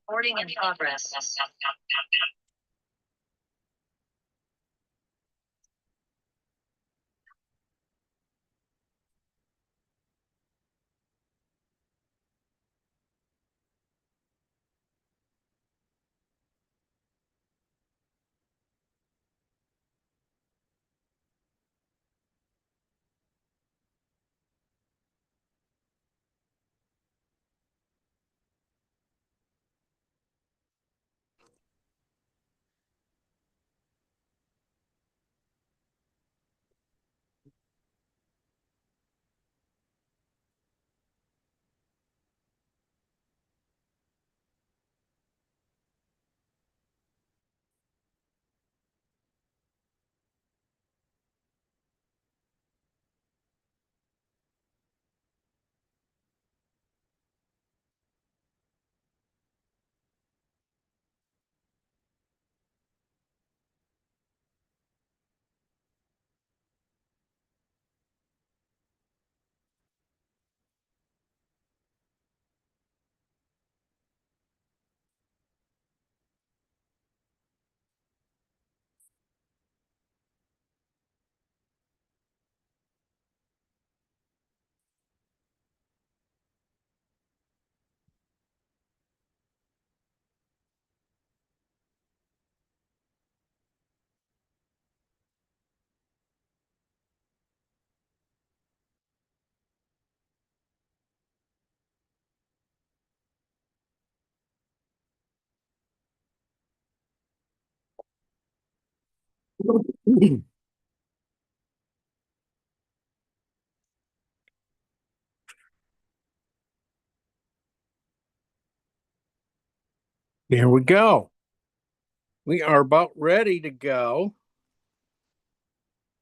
Recording in progress. Here we go. We are about ready to go.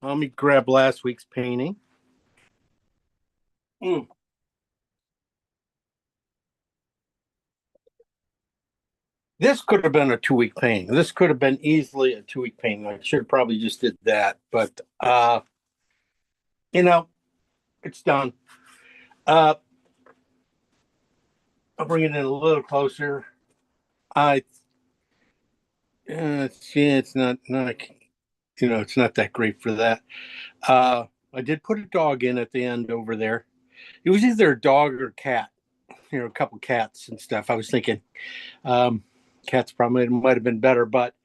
Let me grab last week's painting. This could have been a 2-week painting. This could have been easily a 2-week painting. I should have probably just did that, but it's done. I'll bring it in a little closer. It's not it's not that great for that. I did put a dog in at the end over there. It was either a dog or a cat. A couple cats and stuff. I was thinking cats probably might have been better, but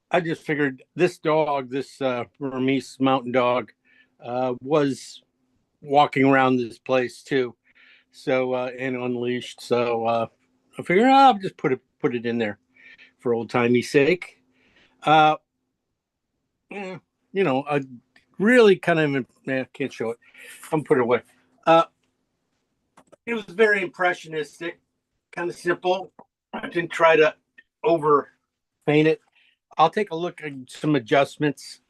I just figured this dog, this Burmese mountain dog, was walking around this place too. So and unleashed. So I figured I'll just put it in there for old timey sake. Uh, I really kind of can't show it. I'm put it away. It was very impressionistic, kind of simple. I didn't try to over paint it. I'll take a look at some adjustments,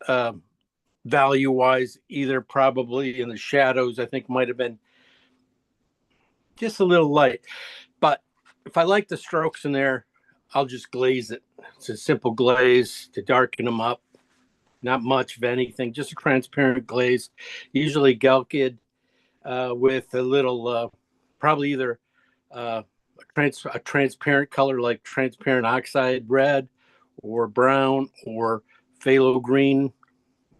value wise, either probably in the shadows. I think might have been just a little light, but if I like the strokes in there, I'll just glaze it. It's a simple glaze to darken them up. Not much of anything, just a transparent glaze, usually Gelkid with a little, probably either a transparent color like transparent oxide red or brown or phthalo green,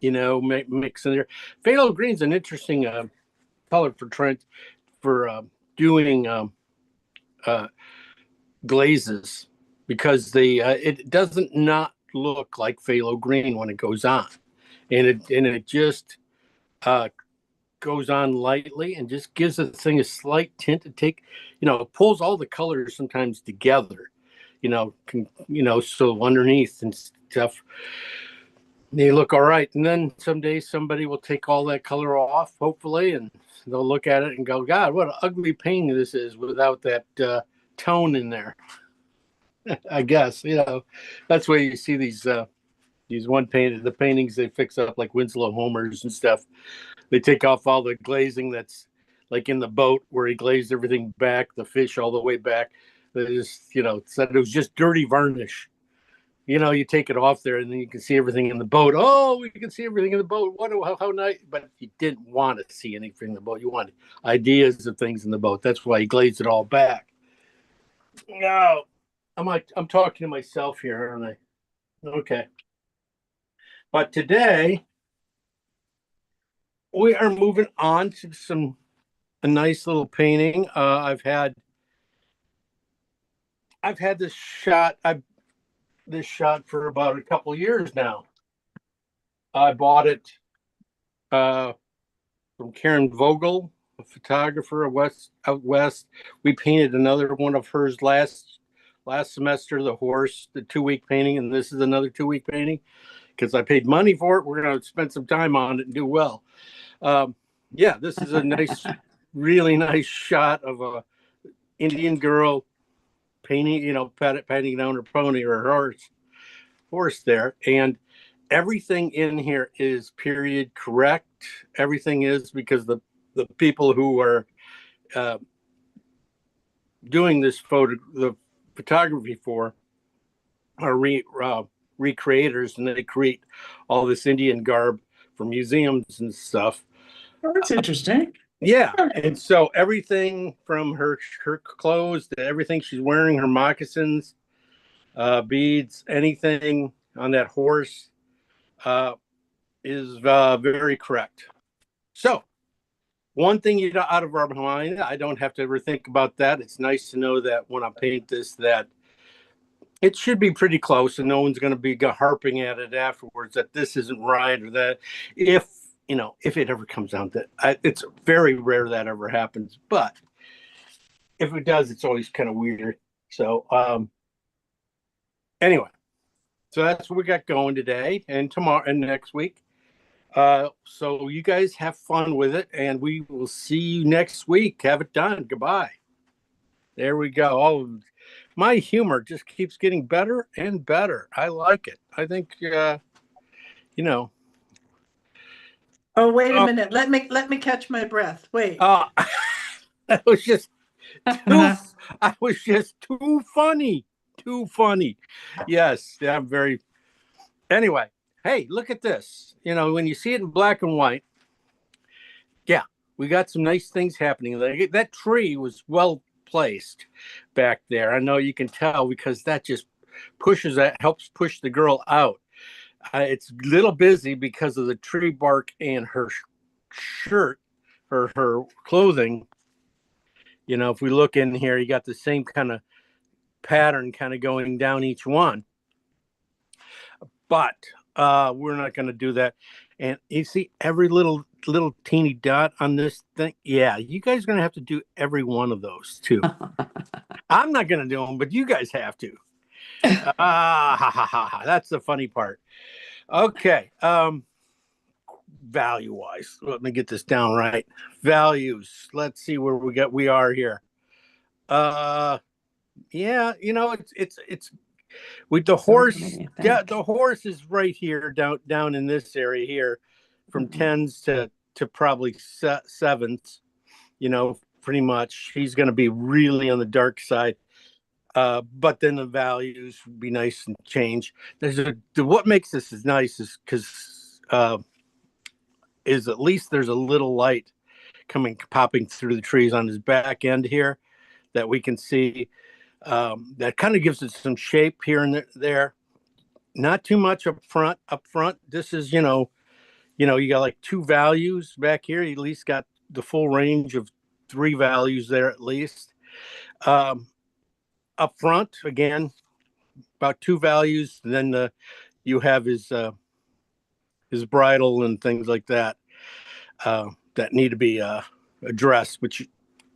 mix in there. Phthalo green's an interesting color for doing glazes because it doesn't not look like phthalo green when it goes on, and it just goes on lightly and just gives the thing a slight tint to take, it pulls all the colors sometimes together, so underneath and stuff they look all right. And then someday somebody will take all that color off, hopefully, and they'll look at it and go, God, what an ugly painting this is without that tone in there. I guess, that's why you see these the paintings they fix up like Winslow Homers and stuff. They take off all the glazing that's like in the boat where he glazed everything back, the fish all the way back. They just, said it was just dirty varnish. You take it off there and then you can see everything in the boat. Oh, we can see everything in the boat. What? How nice. But you didn't want to see anything in the boat. You wanted ideas of things in the boat. That's why he glazed it all back. No. I'm talking to myself here, aren't I? Okay. But today we are moving on to a nice little painting. I've had this shot for about a couple years now. I bought it uh, from Karen Vogel, a photographer out west. We painted another one of hers last semester, the horse, the 2-week painting, and this is another 2-week painting because I paid money for it. We're going to spend some time on it and do well. Yeah, this is a nice, really nice shot of a Indian girl painting, patting down her pony or her horse there, and everything in here is period correct. Everything is because the people who are uh, doing the photography for are recreators, and they create all this Indian garb for museums and stuff. Oh, that's interesting. Yeah, and so everything from her clothes to everything she's wearing, her moccasins, beads, anything on that horse uh, is very correct. So one thing out of our mind, I don't have to ever think about that. It's nice to know that when I paint this, that it should be pretty close, and no one's going to be harping at it afterwards that this isn't right or that if it ever comes down to it. It's very rare that ever happens, but if it does, it's always kind of weird. So anyway, so that's what we got going today and tomorrow and next week. So you guys have fun with it, and we will see you next week. Have it done. Goodbye. There we go. Oh, my humor just keeps getting better and better. I like it. I think, Oh, wait a minute. Let me catch my breath. Wait. That was just I was just too funny. Too funny. Yes, I'm very. Anyway, hey, look at this. When you see it in black and white, yeah, we got some nice things happening. That tree was well placed back there. I know you can tell because that just helps push the girl out. It's a little busy because of the tree bark and her shirt or her clothing. If we look in here, you got the same kind of pattern kind of going down each one. But we're not going to do that. And you see every little teeny dot on this thing. Yeah, you guys are going to have to do every one of those too. I'm not going to do them, but you guys have to. That's the funny part. Okay. Value wise, let me get this down right. Values. Let's see where we are here. Yeah, it's with the horse. Yeah, the horse is right here down in this area here, from tens to probably sevens. Pretty much he's going to be really on the dark side. But then the values would be nice and change. What makes this is nice is because is at least there's a little light popping through the trees on his back end here that we can see. That kind of gives it some shape here and there. Not too much up front. This is, you got like 2 values back here. You at least got the full range of 3 values there at least. Up front, again, about 2 values. And then you have his bridle and things like that that need to be addressed, which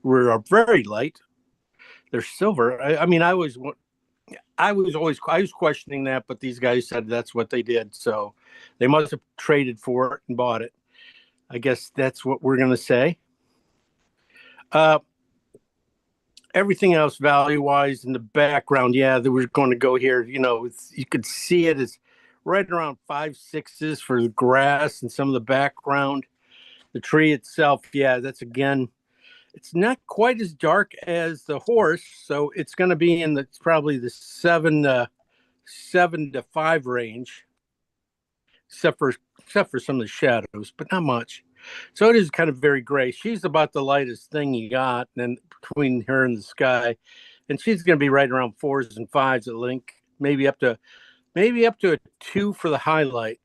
were very light. They're silver. I was questioning that, but these guys said that's what they did. So they must have traded for it and bought it. I guess that's what we're going to say. Everything else value-wise in the background, yeah, that we're going to go here. You could see it is right around 5/6 for the grass and some of the background. The tree itself, yeah, that's again, it's not quite as dark as the horse, so it's going to be probably the 7 to 5 range, except for some of the shadows, but not much. So it is kind of very gray. She's about the lightest thing you got, and then between her and the sky, and she's going to be right around 4s and 5s at Link, maybe up to a 2 for the highlight.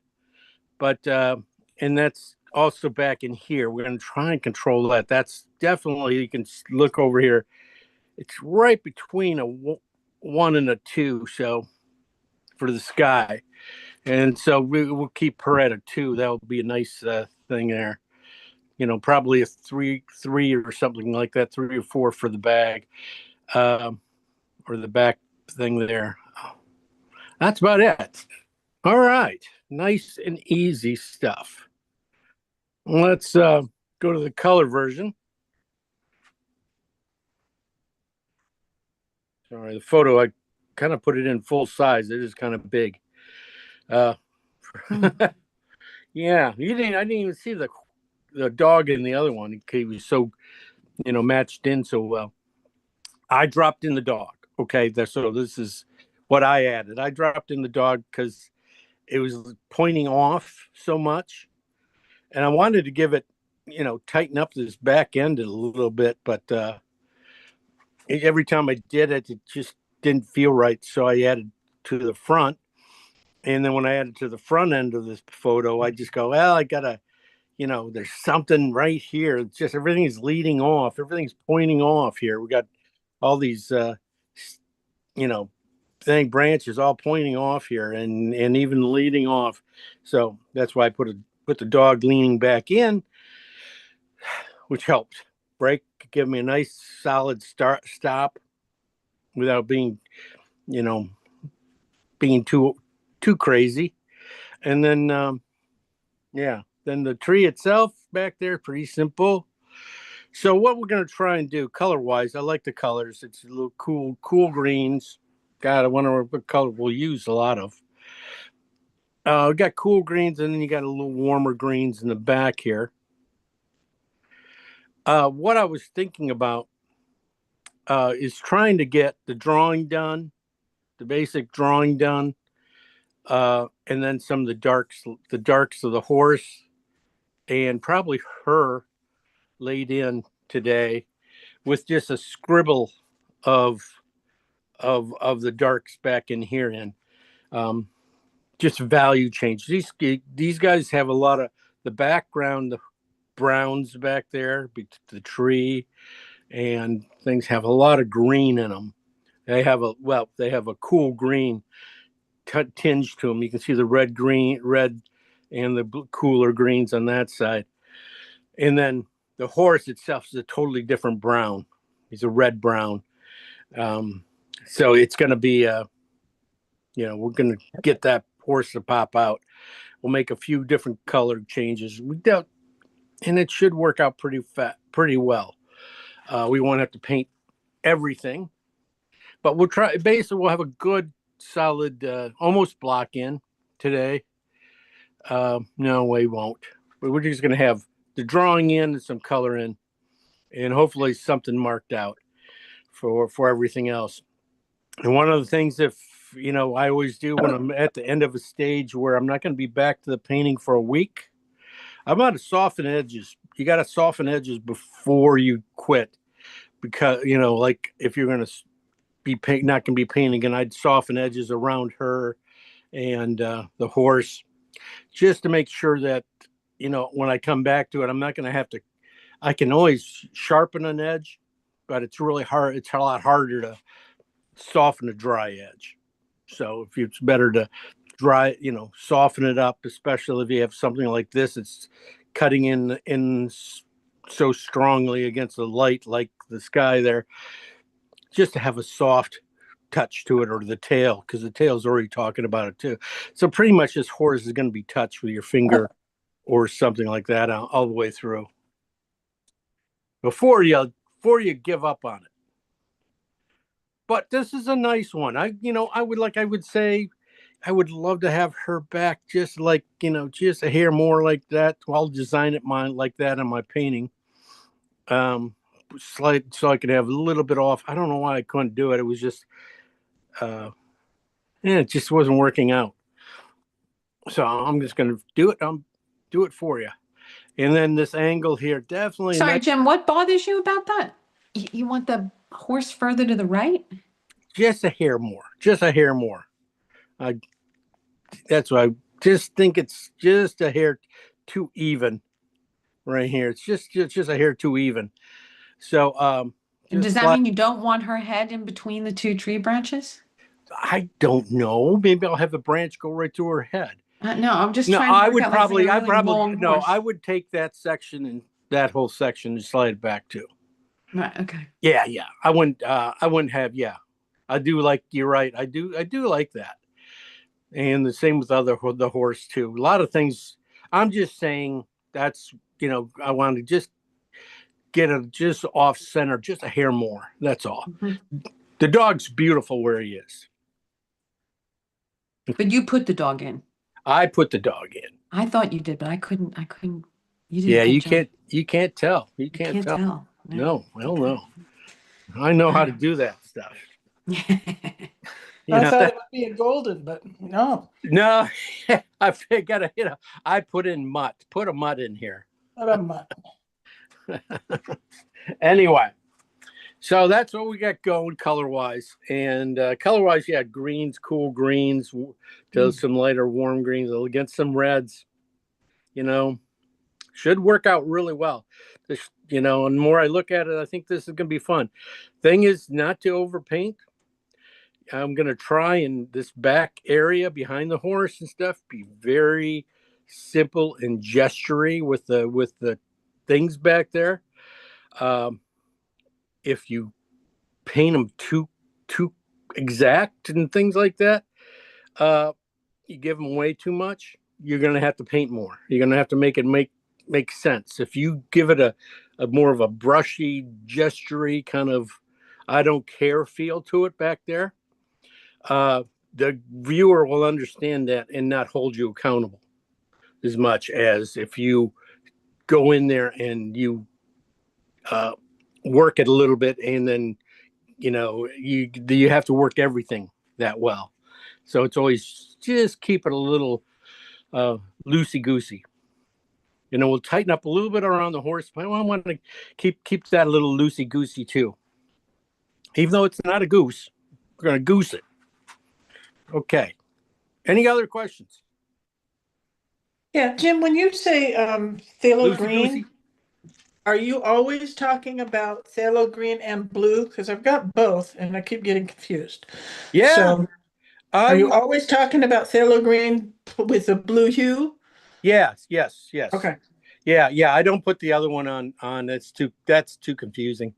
But and that's also back in here. We're going to try and control that. That's definitely, you can look over here. It's right between a 1 and a 2. So for the sky, and so we'll keep her at a 2. That will be a nice thing there. You know, probably a 3 or something like that, 3 or 4 for the bag, or the back thing there. That's about it. All right, nice and easy stuff. Let's go to the color version. Sorry, the photo, I kind of put it in full size. It is kind of big. Yeah, I didn't even see the dog in the other one. He was so, matched in so well. I dropped in the dog. Okay, so this is what I added. I dropped in the dog because it was pointing off so much, and I wanted to give it, tighten up this back end a little bit, but every time I did it, it just didn't feel right. So I added to the front, and then when I added to the front end of this photo, I just go, well, I gotta, there's something right here. It's just everything's leading off. Everything's pointing off here. We got all these, branches all pointing off here and even leading off. So that's why I put the dog leaning back in, which helped give me a nice solid stop without being, being too crazy. And then, then the tree itself back there, pretty simple. So what we're going to try and do color-wise, I like the colors. It's a little cool greens. God, I wonder what color we'll use a lot of. We got cool greens, and then you got a little warmer greens in the back here. What I was thinking about is trying to get the drawing done, the basic drawing done, and then some of the darks of the horse, and probably her laid in today with just a scribble of the darks back in here, and just value change. These guys have a lot of the background, the browns back there, the tree and things have a lot of green in them. They have a cool green tinge to them. You can see the red and the cooler greens on that side. And then the horse itself is a totally different brown. He's a red brown. So it's going to be, we're going to get that horse to pop out. We'll make a few different color changes. And it should work out pretty well. We won't have to paint everything, but we'll try. Basically, we'll have a good, solid, almost block in today. No, we won't. But we're just going to have the drawing in and some color in, and hopefully something marked out for everything else. And one of the things, I always do when I'm at the end of a stage where I'm not going to be back to the painting for a week, I'm out to soften edges. You got to soften edges before you quit, because like if you're going to be not going to be painting again, I'd soften edges around her and the horse, just to make sure that when I come back to it, I'm not going to have to. I can always sharpen an edge, but it's really hard. It's a lot harder to soften a dry edge. So if it's better to soften it up, especially if you have something like this, it's cutting in so strongly against the light, like the sky there, just to have a soft touch to it, or the tail, because the tail's already talking about it too. So pretty much this horse is going to be touched with your finger or something like that all the way through before you give up on it. But this is a nice one. I would love to have her back just like, just a hair more like that. I'll design it like that on my painting. Slight, so I could have a little bit off. I don't know why I couldn't do it. It was just, it just wasn't working out. So I'm just going to do it. Do it for you. And then this angle here, definitely. Sorry, Jim, what bothers you about that? You want the horse further to the right? Just a hair more. Just a hair more. That's why I just think it's just a hair too even right here. It's just a hair too even. So And does just that like, mean you don't want her head in between the two tree branches? I don't know. Maybe I'll have the branch go right through her head. No, I'm just No, trying to I work would out, like, probably, a I really probably, long no, horse. I would take that section and that whole section and slide it back too. Right, okay. Yeah, yeah. I wouldn't have, yeah. I do like, you're right. I do like that. And the same with the horse too. A lot of things. I'm just saying that's, I want to just get it just off center, just a hair more. That's all. Mhm. The dog's beautiful where he is. But you put the dog in. I put the dog in. I thought you did, but I couldn't. You did Yeah, a good you job. can't tell. You You can't can't tell. tell. No, hell no. I know how to do that stuff. I thought it would be a golden, but no, No, I gotta, I put in mutt. Put a mutt in here. not a mutt. Anyway, so that's what we got going color wise. And color wise, yeah, greens, cool greens, to some lighter warm greens against some reds. Should work out really well. This, and the more I look at it, I think this is gonna be fun. Thing is not to overpaint. I'm gonna try in this back area behind the horse and stuff be very simple and gestury with the things back there. If you paint them too exact and things like that, you give them way too much. You're gonna have to paint more. You're gonna have to make it make sense. If you give it a more of a brushy, gestury kind of I don't care feel to it back there, the viewer will understand that and not hold you accountable as much as if you go in there and you work it a little bit and then you have to work everything that well. So it's always just keep it a little loosey goosey. We'll tighten up a little bit around the horse, but I want to keep that a little loosey goosey too. Even though it's not a goose, we're gonna goose it. Okay. Any other questions? Yeah, Jim, when you say phthalo green, Loosey-goosey? are you always talking about phthalo green and blue? Because I've got both and I keep getting confused. Yeah. So are you always talking about phthalo green with a blue hue? Yes. Okay. Yeah. I don't put the other one on. That's too confusing.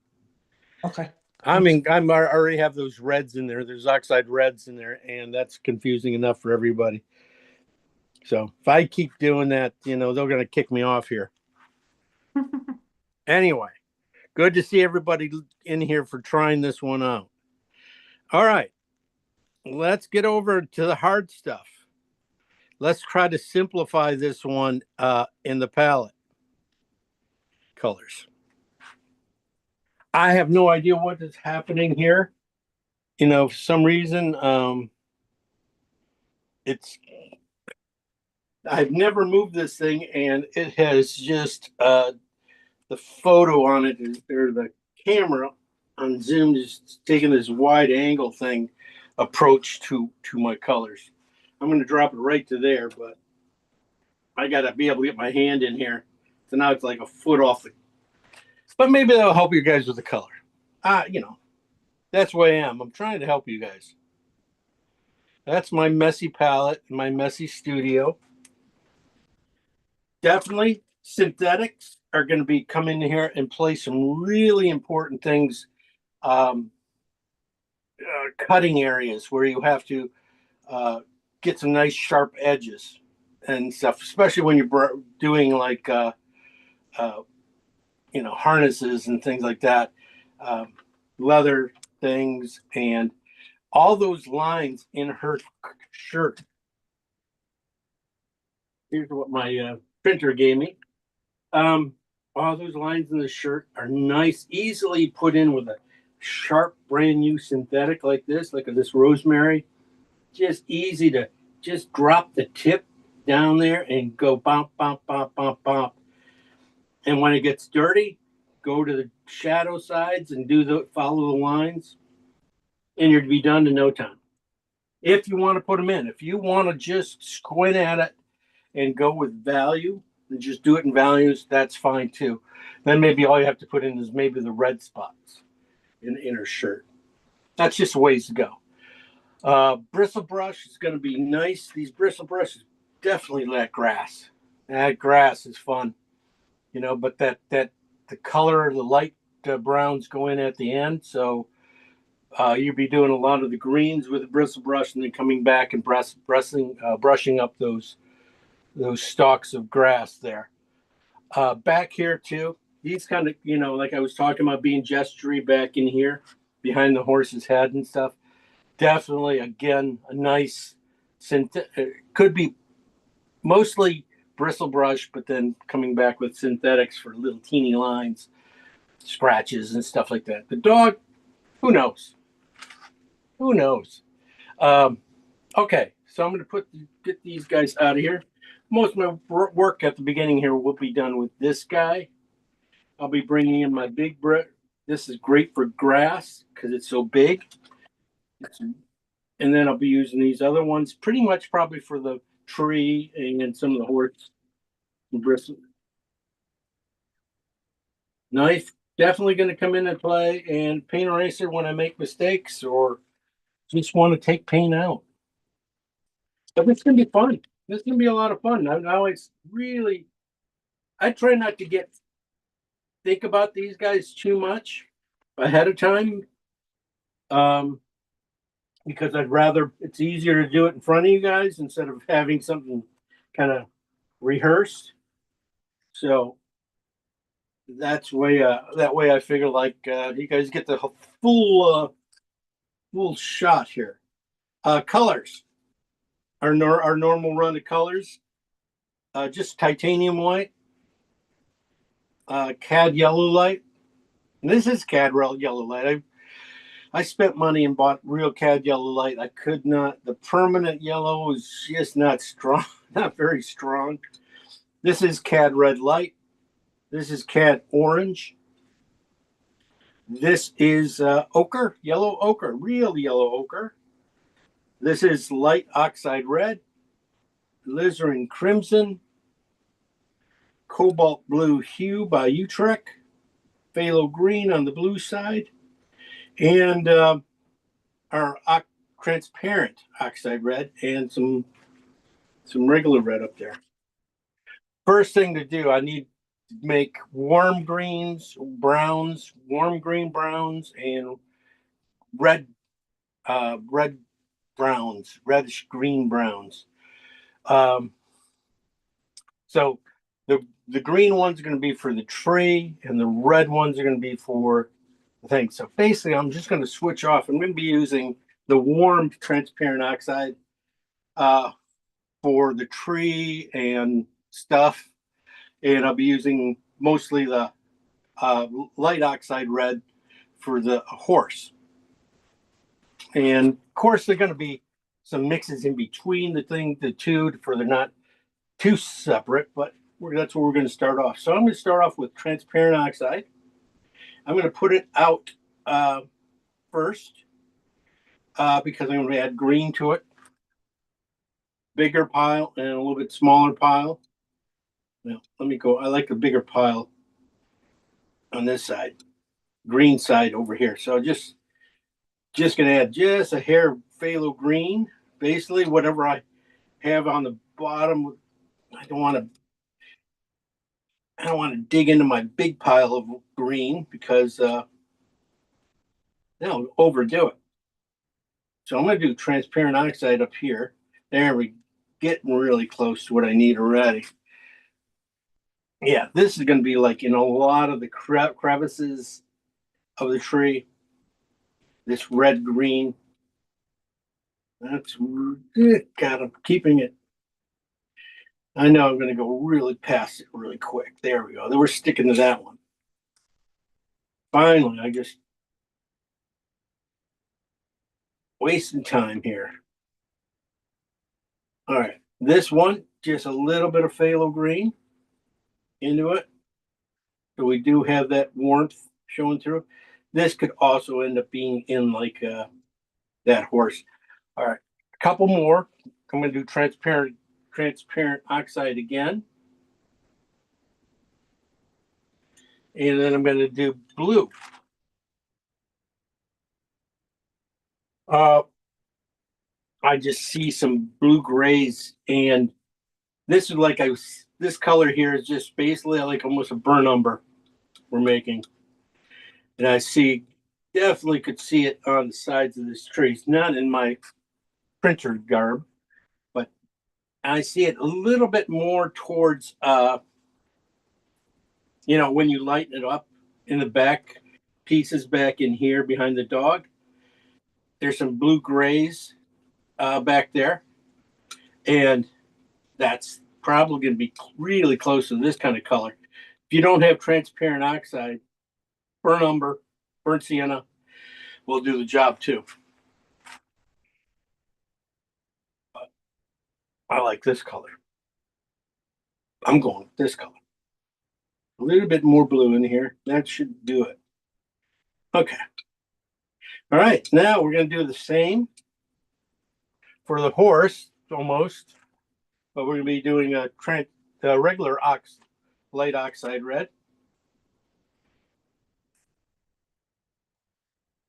Okay. I already have those reds in there. There's oxide reds in there, and that's confusing enough for everybody. So if I keep doing that, they're going to kick me off here. Anyway, good to see everybody in here for trying this one out. All right, let's get over to the hard stuff. Let's try to simplify this one in the palette colors. I have no idea what is happening here. For some reason, I've never moved this thing, and it has just the photo on it, or the camera on Zoom is taking this wide angle thing approach to my colors. I'm going to drop it right to there, but I got to be able to get my hand in here. So now it's like a foot off the. But maybe that'll help you guys with the color. That's the way I am. I'm trying to help you guys. That's my messy palette, my messy studio. Definitely synthetics are going to be coming in here and play some really important things. Cutting areas where you have to get some nice sharp edges and stuff, especially when you're doing like harnesses and things like that, leather things, and all those lines in her shirt. Here's what my printer gave me. All those lines in the shirt are nice, easily put in with a sharp, brand new synthetic like this rosemary. Just easy to just drop the tip down there and go bump, bump, bump, bump, bump. And when it gets dirty, go to the shadow sides and follow the lines, and you'd be done in no time. If you want to put them in, if you want to just squint at it and go with value and just do it in values, that's fine too. Then maybe all you have to put in is maybe the red spots in the inner shirt. That's just ways to go. Bristle brush is going to be nice. These bristle brushes definitely let grass. That grass is fun, but that the color, the light browns go in at the end. So you'll be doing a lot of the greens with the bristle brush and then coming back and brushing up those stalks of grass there. Back here too, these kind of, like I was talking about being gestury back in here behind the horse's head and stuff. Definitely, again, a nice could be mostly bristle brush, but then coming back with synthetics for little teeny lines, scratches and stuff like that. The dog, who knows? Who knows? Okay, so I'm going to get these guys out of here. Most of my work at the beginning here will be done with this guy. I'll be bringing in my big brick. This is great for grass because it's so big. And then I'll be using these other ones pretty much probably for the tree and some of the horse and bristle. Knife definitely going to come in and play, and paint eraser when I make mistakes or just want to take paint out. But it's going to be fun. This is going to be a lot of fun. I try not to think about these guys too much ahead of time. Because it's easier to do it in front of you guys instead of having something kind of rehearsed. So that way I figure you guys get the full shot here. Colors. Our normal run of colors. Just titanium white. Cad yellow light. And this is Cad yellow light. I spent money and bought real Cad yellow light. I could not. The permanent yellow is just not strong, not very strong. This is Cad red light. This is Cad orange. This is ochre, yellow ochre, real yellow ochre. This is light oxide red, alizarin crimson, cobalt blue hue by Utrecht, phthalo green on the blue side, and our transparent oxide red and some regular red up there. First thing to do, I need to make warm greens, browns, warm green browns, and red browns, reddish green browns. So the green ones are going to be for the tree, and the red ones are going to be for the thing. So basically, I'm just going to switch off. I'm going to be using the warm transparent oxide for the tree and stuff, and I'll be using mostly the light oxide red for the horse. And of course, there are going to be some mixes in between the two, for they're not too separate, but that's where we're going to start off. So I'm going to start off with transparent oxide. I'm going to put it out first because I'm going to add green to it. Bigger pile and a little bit smaller pile. Now, let me go. I like a bigger pile on this side, green side over here. So just going to add just a hair of phthalo green. Basically, whatever I have on the bottom. I don't want to dig into my big pile of green because that'll overdo it. So I'm going to do transparent oxide up here. There we getting really close to what I need already. Yeah, this is going to be like in a lot of the crevices of the tree. This red green. That's good. God, I'm keeping it. I know I'm going to go really past it really quick. There we go. Then we're sticking to that one. Finally, I just wasting time here. All right. This one, just a little bit of phthalo green into it. So we do have that warmth showing through. This could also end up being in like that horse. All right, a couple more. I'm going to do transparent oxide again. And then I'm going to do blue. I just see some blue grays, and this is like this color here is just basically like almost a burnt umber we're making. And I definitely could see it on the sides of this tree. It's not in my printer garb, but I see it a little bit more towards, when you lighten it up in the back pieces back in here behind the dog. There's some blue grays back there, and that's probably going to be really close to this kind of color. If you don't have transparent oxide, burnt umber, burnt sienna will do the job too. But I like this color. I'm going with this color. A little bit more blue in here. That should do it. Okay. All right. Now we're going to do the same for the horse almost, but we're going to be doing a regular light oxide red.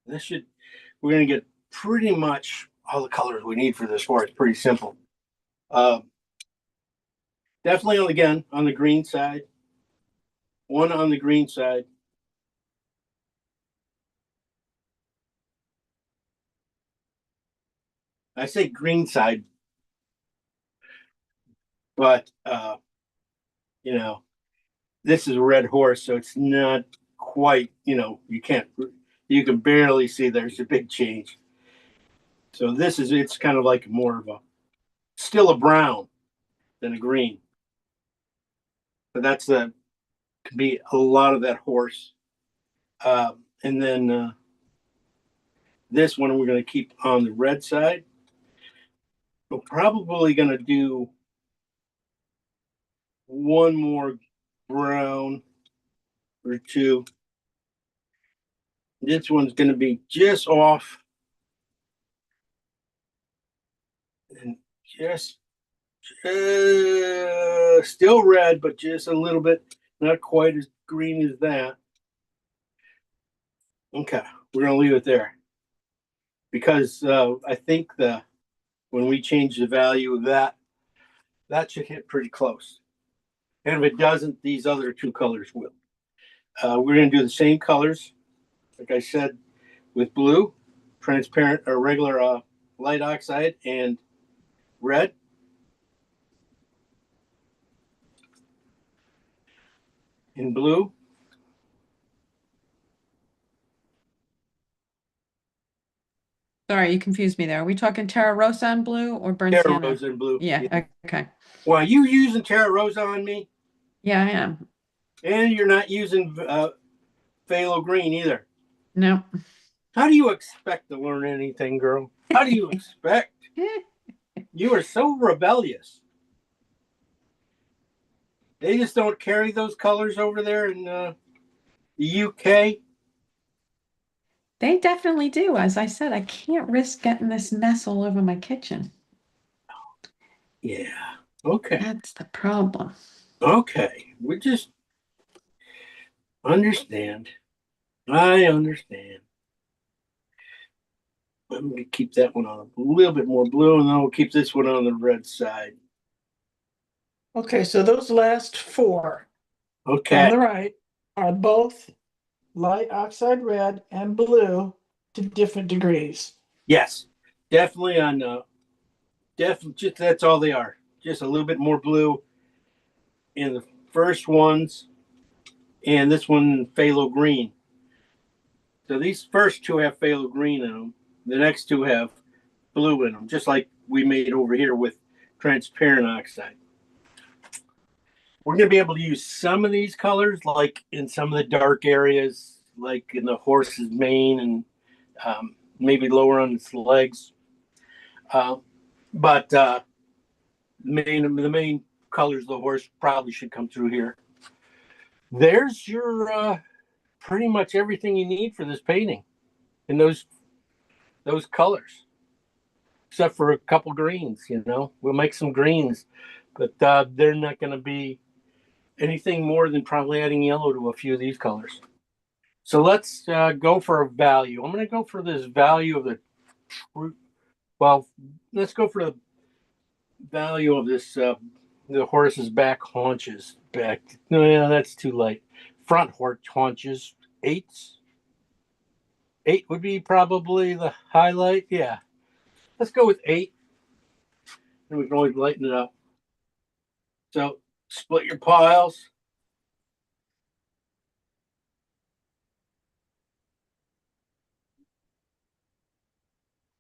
We're going to get pretty much all the colors we need for this horse. Pretty simple. Definitely again on the green side. One on the green side. I say green side, but this is a red horse, so it's not quite, you can barely see there's a big change. So it's kind of like more of still a brown than a green. But could be a lot of that horse. And then this one we're going to keep on the red side. We're probably going to do one more brown or two. This one's going to be just off. And just still red, but just a little bit, not quite as green as that. Okay, we're going to leave it there. Because I think when we change the value of that should hit pretty close. And if it doesn't, these other two colors will. We're going to do the same colors, like I said, with blue, transparent or regular light oxide, and red. In blue. Sorry, you confused me there. Are we talking Terra Rosa and blue or burnt Terra sienna? Rosa and blue. Yeah, okay. Well, are you using Terra Rosa on me? Yeah, I am. And you're not using phthalo green either. No. How do you expect to learn anything, girl? How do you expect? You are so rebellious. They just don't carry those colors over there in the UK. They definitely do. As I said, I can't risk getting this mess all over my kitchen. Yeah. Okay. That's the problem. Okay. We just understand. I understand. I'm going to keep that one on a little bit more blue, and then we'll keep this one on the red side. Okay, so those last four on Okay. the right are both light oxide red and blue to different degrees. Yes. Definitely just that's all they are. Just a little bit more blue in the first ones, and this one phthalo green. So these first two have phthalo green in them. The next two have blue in them, just like we made over here with transparent oxide. We're going to be able to use some of these colors, like in some of the dark areas, like in the horse's mane and maybe lower on its legs. But the main colors of the horse probably should come through here. there's your pretty much everything you need for this painting in those colors, except for a couple greens. We'll make some greens, but they're not going to be anything more than probably adding yellow to a few of these colors. So let's go for a value. I'm going to go for this value of let's go for the value of this the horse's back haunches. No, yeah, that's too light. Front haunches, 8s. 8 would be probably the highlight. Yeah, let's go with 8, and we can always lighten it up. So split your piles.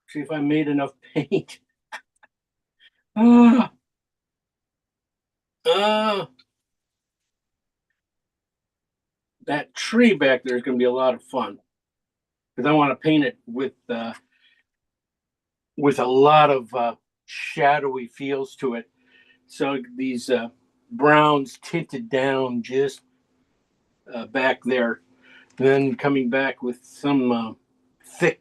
See if I made enough paint. That tree back there is going to be a lot of fun because I want to paint it with a lot of shadowy feels to it. So these browns tinted down just back there, then coming back with some thick,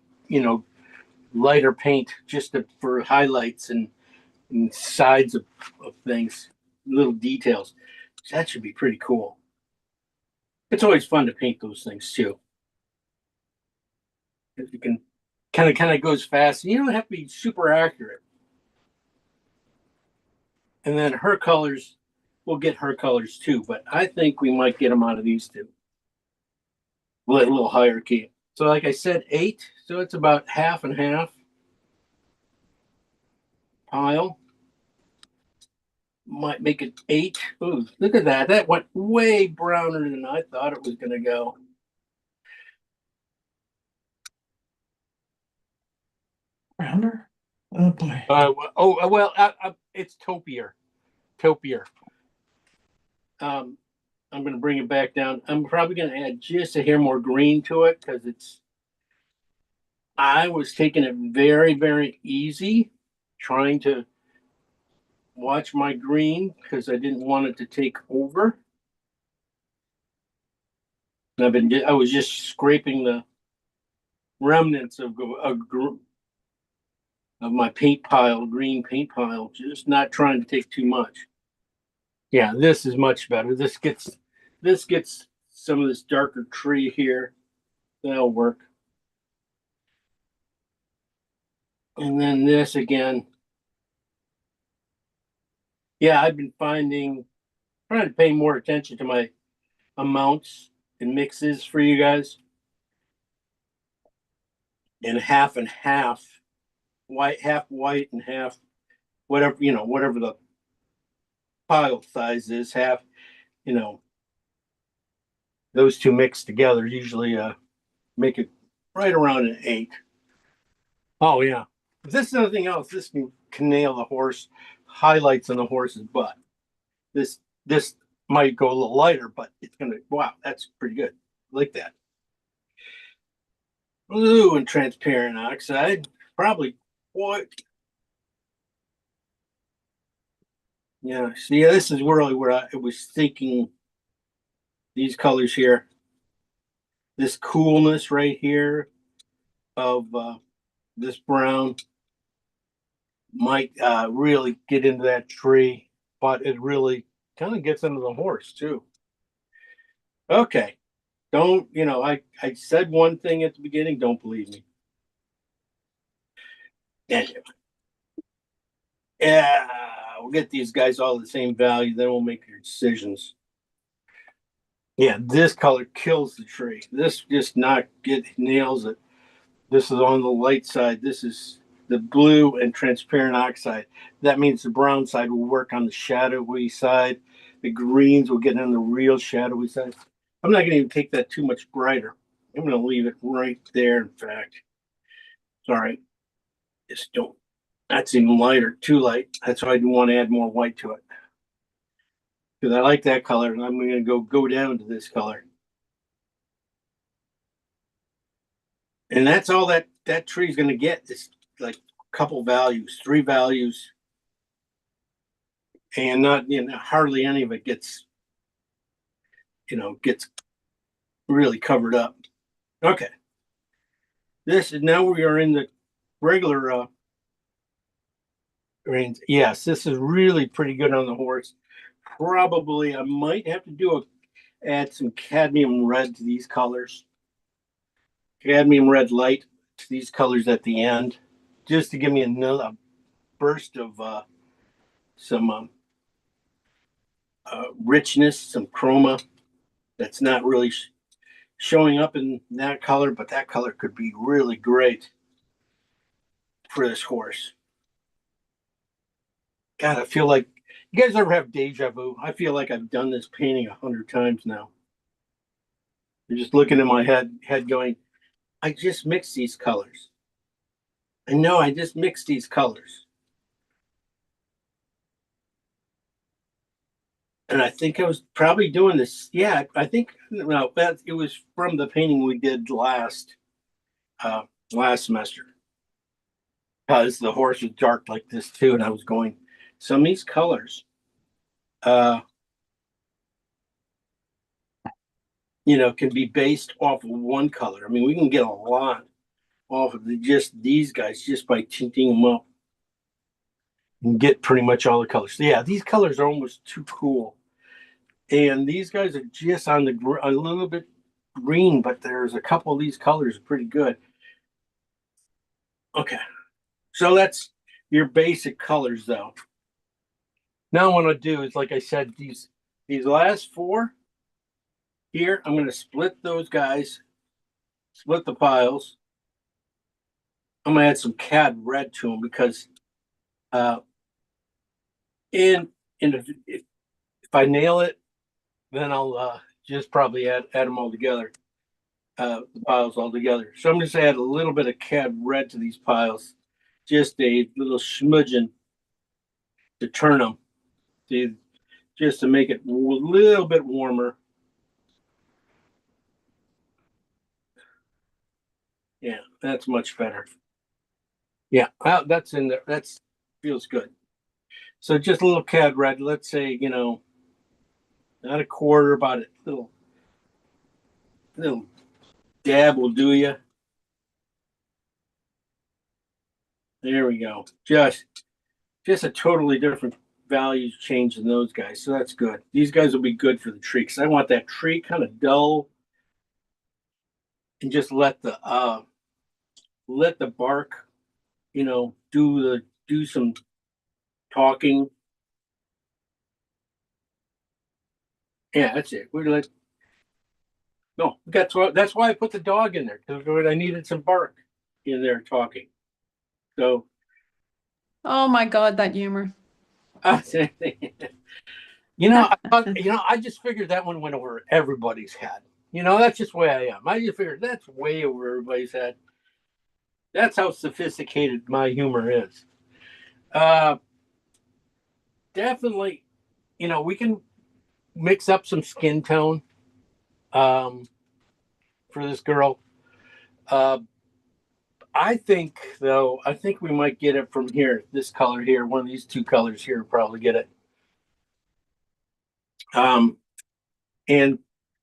lighter paint just for highlights and sides of things, little details. So that should be pretty cool. It's always fun to paint those things too. If you can kind of goes fast. You don't have to be super accurate. And then her colors, we'll get her colors too, but I think we might get them out of these two. We'll let a little hierarchy. So like I said, 8, so it's about half and half pile. Might make it 8. Ooh, look at that. That went way browner than I thought it was going to go. Browner? Oh boy. It's taupier. I'm going to bring it back down. I'm probably going to add just a hair more green to it because I was taking it very, very easy, trying to watch my green because I didn't want it to take over. And I was just scraping the remnants of my paint pile, green paint pile, just not trying to take too much. Yeah, this is much better. This gets some of this darker tree here. That'll work. And then this again. Yeah, I've been trying to pay more attention to my amounts and mixes for you guys. And half, half white and half whatever, whatever the pile size is, half, those two mixed together usually make it right around an 8. Oh yeah. If this is nothing else, this can nail the horse, highlights on the horse's butt. This might go a little lighter, but it's wow, that's pretty good. I like that. Blue and transparent oxide, probably what? Yeah, see, this is really where I was thinking these colors here, this coolness right here of this brown might really get into that tree, but it really kind of gets into the horse too. Okay. Don't, I said one thing at the beginning, don't believe me. Yeah, we'll get these guys all the same value, then we'll make your decisions. Yeah, this color kills the tree. This just nails it. This is on the light side. This is the blue and transparent oxide. That means the brown side will work on the shadowy side. The greens will get on the real shadowy side. I'm not going to even take that too much brighter. I'm going to leave it right there, in fact. Sorry. Just don't. That's even lighter, too light. That's why I do want to add more white to it. Because I like that color, and I'm going to go down to this color. And that's all that tree is going to get. It's like a couple values, 3 values. And not, hardly any of it gets gets really covered up. Okay. This is now we are in the regular reins. Yes, this is really pretty good on the horse. Probably I might have to add some cadmium red to these colors. Cadmium red light to these colors at the end, just to give me another burst of some richness, some chroma that's not really showing up in that color, but that color could be really great for this horse. God, I feel like you guys ever have deja vu? I feel like I've done this painting 100 times now. You're just looking in my head going, I just mixed these colors. I know I just mixed these colors. And I think I was probably doing this. Yeah, I think it was from the painting we did last semester. Because the horse was dark like this too, and I was going, some of these colors, can be based off of one color. I mean, we can get a lot off of just these guys just by tinting them up and get pretty much all the colors. So yeah, these colors are almost too cool. And these guys are just on a little bit green, but there's a couple of these colors pretty good. Okay, so that's your basic colors though. Now what I'll do is, like I said, these last four here, I'm going to split those guys, split the piles. I'm going to add some cad red to them because if I nail it, then I'll just probably add them all together, the piles all together. So I'm just add a little bit of cad red to these piles, just a little smudging to turn them, just to make it a little bit warmer. Yeah, that's much better. Yeah, well, that's in there. That's feels good. So just a little cad red. Let's say, not a quarter, about a little dab will do you. There we go. Just a totally different values change than those guys. So that's good. These guys will be good for the tree because I want that tree kind of dull and just let the bark, do some talking. Yeah, that's it. That's why I put the dog in there, because I needed some bark in there talking. So Oh my God, that humor. I just figured that one went over everybody's head. That's just the way I am. I just figured that's way over everybody's head. That's how sophisticated my humor is. Definitely, we can mix up some skin tone for this girl. I think we might get it from here. This color here, one of these two colors here, probably get it. And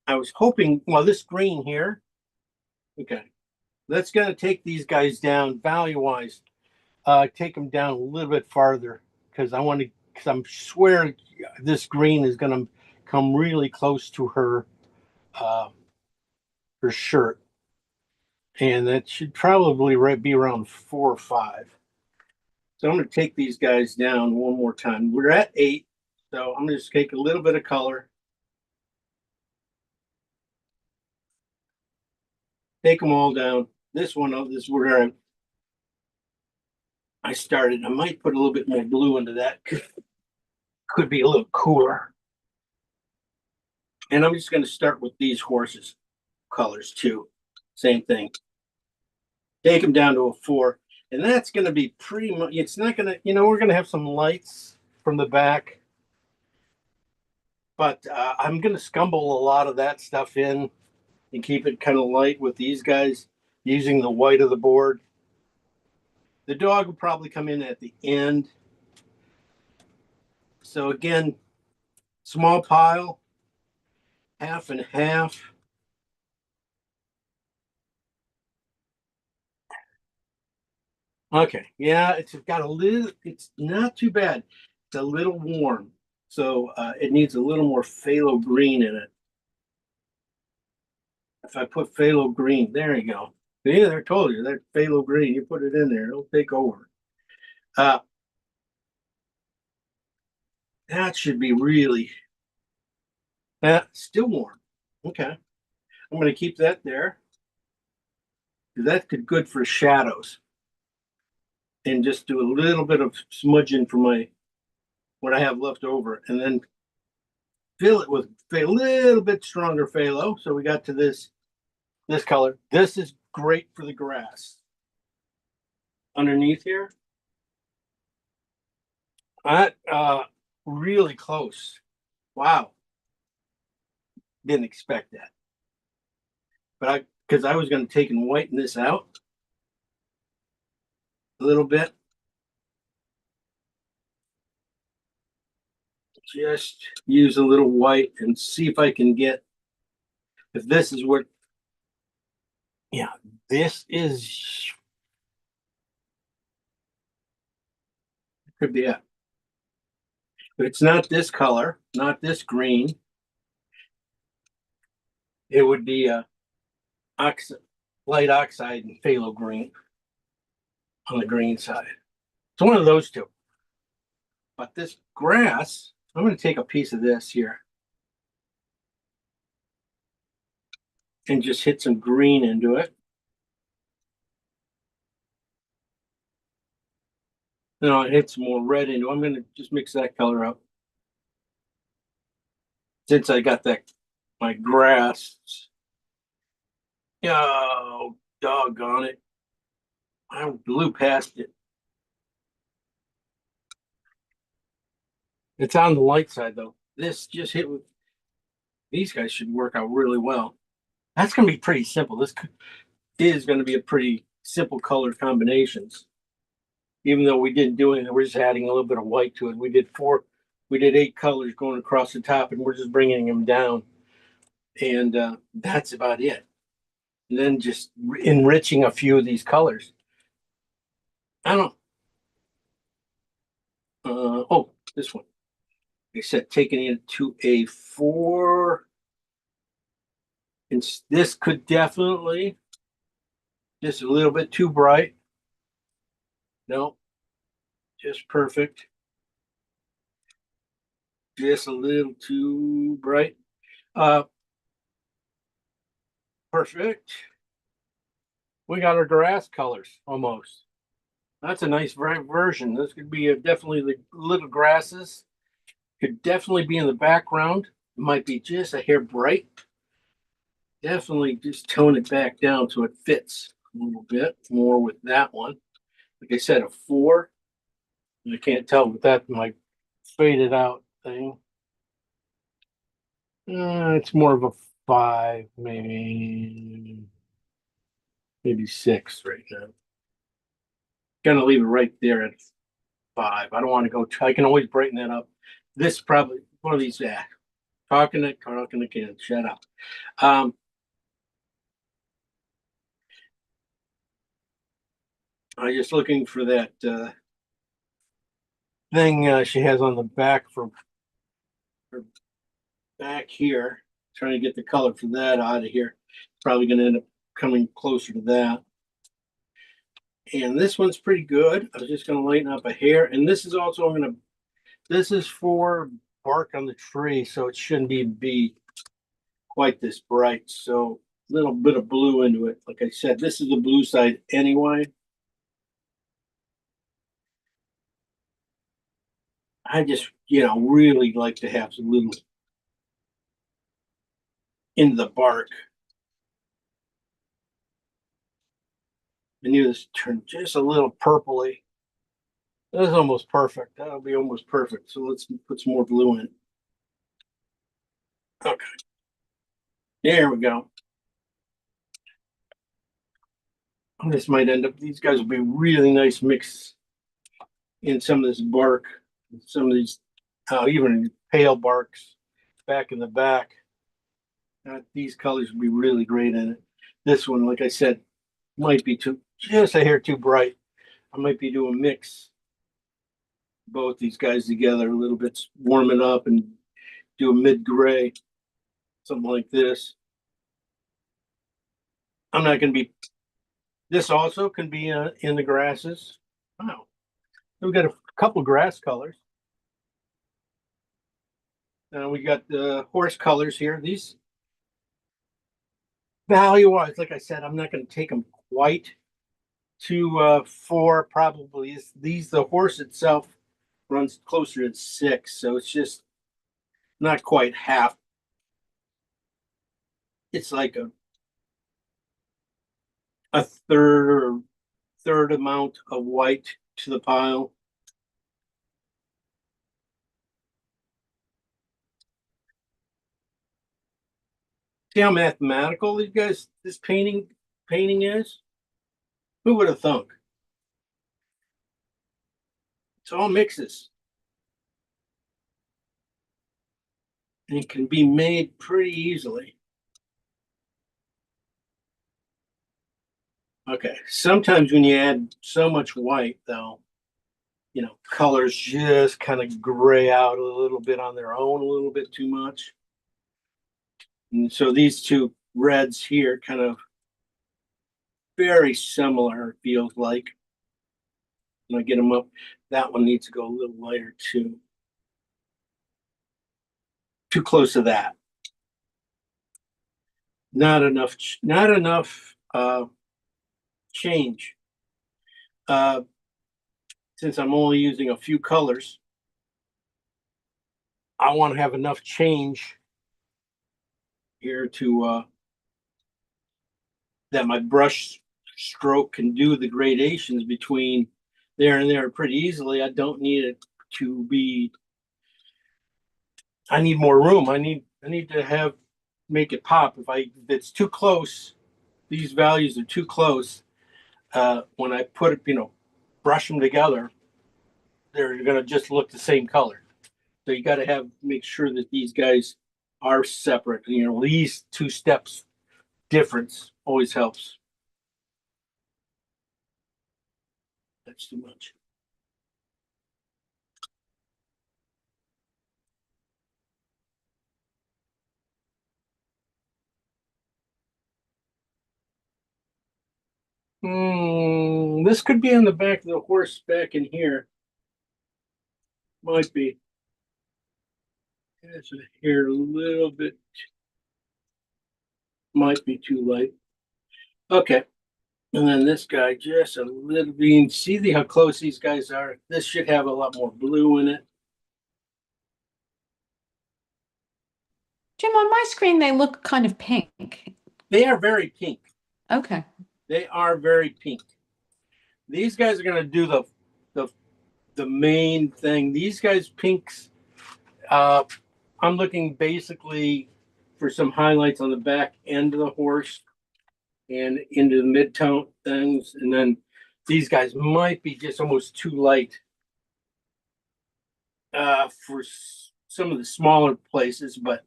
I was hoping, this green here. Okay, that's going to take these guys down value-wise. Take them down a little bit farther because I'm swear this green is going to come really close to her shirt. And that should probably be around 4 or 5. So I'm going to take these guys down one more time. We're at 8, so I'm going to just take a little bit of color. Take them all down. This is where I started. I might put a little bit more blue into that. Could be a little cooler. And I'm just going to start with these horses' colors too. Same thing. Take them down to a 4. And that's going to be pretty much, it's not going to, we're going to have some lights from the back. But I'm going to scumble a lot of that stuff in and keep it kind of light with these guys using the white of the board. The dog will probably come in at the end. So again, small pile. half and half. Okay, yeah, it's got a little, it's not too bad. It's a little warm, so it needs a little more phthalo green in it. If I put phthalo green, there you go. Yeah, I told you that phthalo green, you put it in there, it'll take over. That should be really, still warm. Okay, I'm going to keep that there. That's good for shadows. And just do a little bit of smudging for my, what I have left over, and then fill it with a little bit stronger phthalo. So we got to this color. This is great for the grass. Underneath here, that really close. Wow, didn't expect that. But because I was going to take and whiten this out a little bit. Just use a little white and see if I can get, if this is what, yeah, this is, could be it. But it's not this color, not this green. It would be a light oxide and phthalo green on the green side. It's one of those two. But this grass, I'm going to take a piece of this here and just hit some green into it. Then I'll hit some more red into it. I'm going to just mix that color up. Since I got that, my grass. Oh, doggone it. I blew past it. It's on the light side though. This just hit with, these guys should work out really well. That's going to be pretty simple. This is going to be a pretty simple color combinations. Even though we didn't do anything, we're just adding a little bit of white to it. We did 8 colors going across the top, and we're just bringing them down. And that's about it. And then just enriching a few of these colors. I don't. Oh, this one. Like I said, taking it to a 4. And this could definitely just a little bit too bright. No, just perfect. Just a little too bright. Perfect. We got our grass colors almost. That's a nice version. This could be definitely the little grasses. Could definitely be in the background. It might be just a hair bright. Definitely just tone it back down so it fits a little bit more with that one. Like I said, a 4. I can't tell with that my faded out thing. It's more of a 5, maybe 6 right now. Gonna leave it right there at 5. I don't want to go. I can always brighten that up. This is probably one of these. Talking again. Shut up. I'm just looking for that thing she has on the back for her back here. Trying to get the color for that out of here. Probably going to end up coming closer to that. And this one's pretty good. I was just going to lighten up a hair. And this is also, this is for bark on the tree, so it shouldn't be quite this bright. So a little bit of blue into it. Like I said, this is the blue side anyway. I just, really like to have some little in the bark. And you just turn just a little purpley. That's almost perfect. That'll be almost perfect. So let's put some more blue in. Okay. There we go. This might end up, these guys will be really nice mix in some of this bark, some of these, even pale barks back in the back. These colors would be really great in it. This one, like I said, might be just a hair too bright. I might be doing mix both these guys together a little bit, warm it up and do a mid gray, something like this. I'm not going to be. This also can be in the grasses. Wow, we've got a couple grass colors. We got the horse colors here. These value-wise, like I said, I'm not going to take them quite to 4. Probably these. The horse itself runs closer to 6, so it's just not quite half. It's like a third amount of white to the pile. See how mathematical this painting is? Who would have thunk? It's all mixes. And it can be made pretty easily. Okay, sometimes when you add so much white, though, colors just kind of gray out a little bit on their own, a little bit too much. And so these two reds here kind of very similar, it feels like. When I get them up, that one needs to go a little lighter too. Too close to that. Not enough change. Since I'm only using a few colors, I want to have enough change here to that my brush stroke can do the gradations between there and there pretty easily. I don't need it to be. I need more room. I need to make it pop. If it's too close, these values are too close. When I put it, brush them together, they're gonna just look the same color. So you got to make sure that these guys are separate. At least 2 steps difference always helps. That's too much. This could be on the back of the horse back in here. Might be. It's here a little bit. Might be too light. Okay. And then this guy just a little bit. See how close these guys are? This should have a lot more blue in it. Jim, on my screen, they look kind of pink. They are very pink. Okay. They are very pink. These guys are going to do the main thing. These guys pinks. I'm looking basically for some highlights on the back end of the horse and into the mid-tone things. And then these guys might be just almost too light for some of the smaller places, but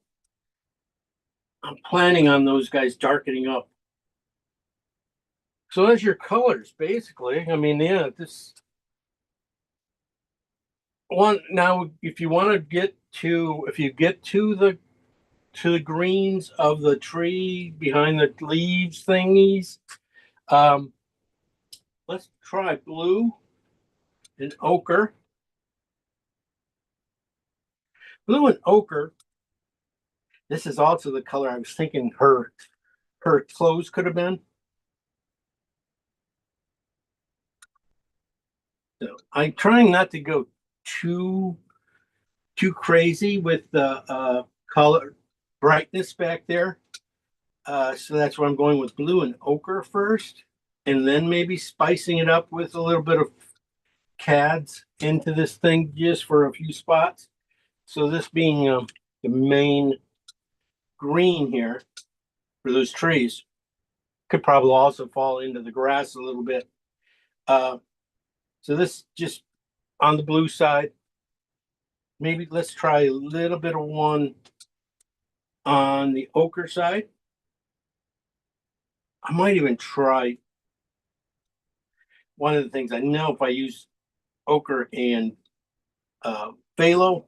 I'm planning on those guys darkening up. So that's your colors, basically. I mean, yeah, this one now, if you get to the greens of the tree behind the leaves thingies, let's try blue and ochre. Blue and ochre. This is also the color I was thinking her clothes could have been. So I'm trying not to go too crazy with the color brightness back there. So that's why I'm going with blue and ochre first, and then maybe spicing it up with a little bit of cads into this thing just for a few spots. So this being the main green here for those trees, could probably also fall into the grass a little bit. So this just on the blue side. Maybe let's try a little bit of one On the ochre side, I might even try one of the things I know if I use ochre and phthalo,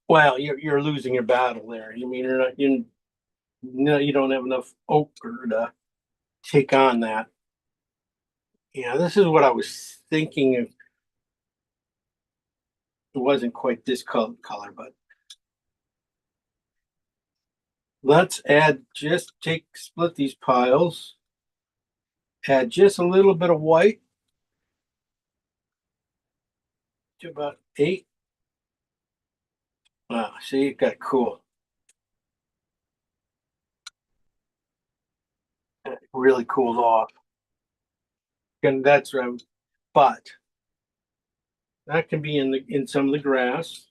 well, you're losing your battle there. You mean you're not you no, you don't have enough ochre to take on that. Yeah, this is what I was thinking. If it wasn't quite this color, but let's add split these piles, add just a little bit of white to about 8. Wow, see, it got cool. It really cooled off. And that's right. But that can be in some of the grass.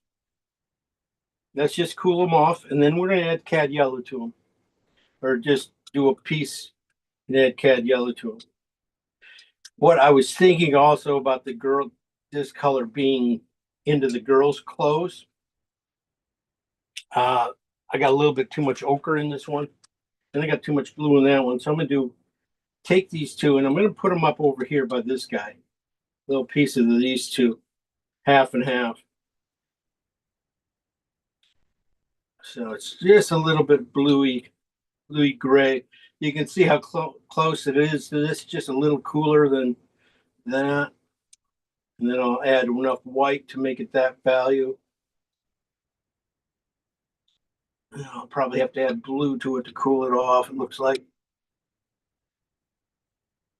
Let's just cool them off, and then we're gonna add cad yellow to them. Or just do a piece and add cad yellow to them. What I was thinking also about this color being into the girls' clothes. I got a little bit too much ochre in this one, and I got too much blue in that one. So I'm gonna take these two, and I'm gonna put them up over here by this guy. Little piece of these two, half and half. So it's just a little bit bluey gray. You can see how close it is to this, just a little cooler than that. And then I'll add enough white to make it that value. I'll probably have to add blue to it to cool it off, it looks like.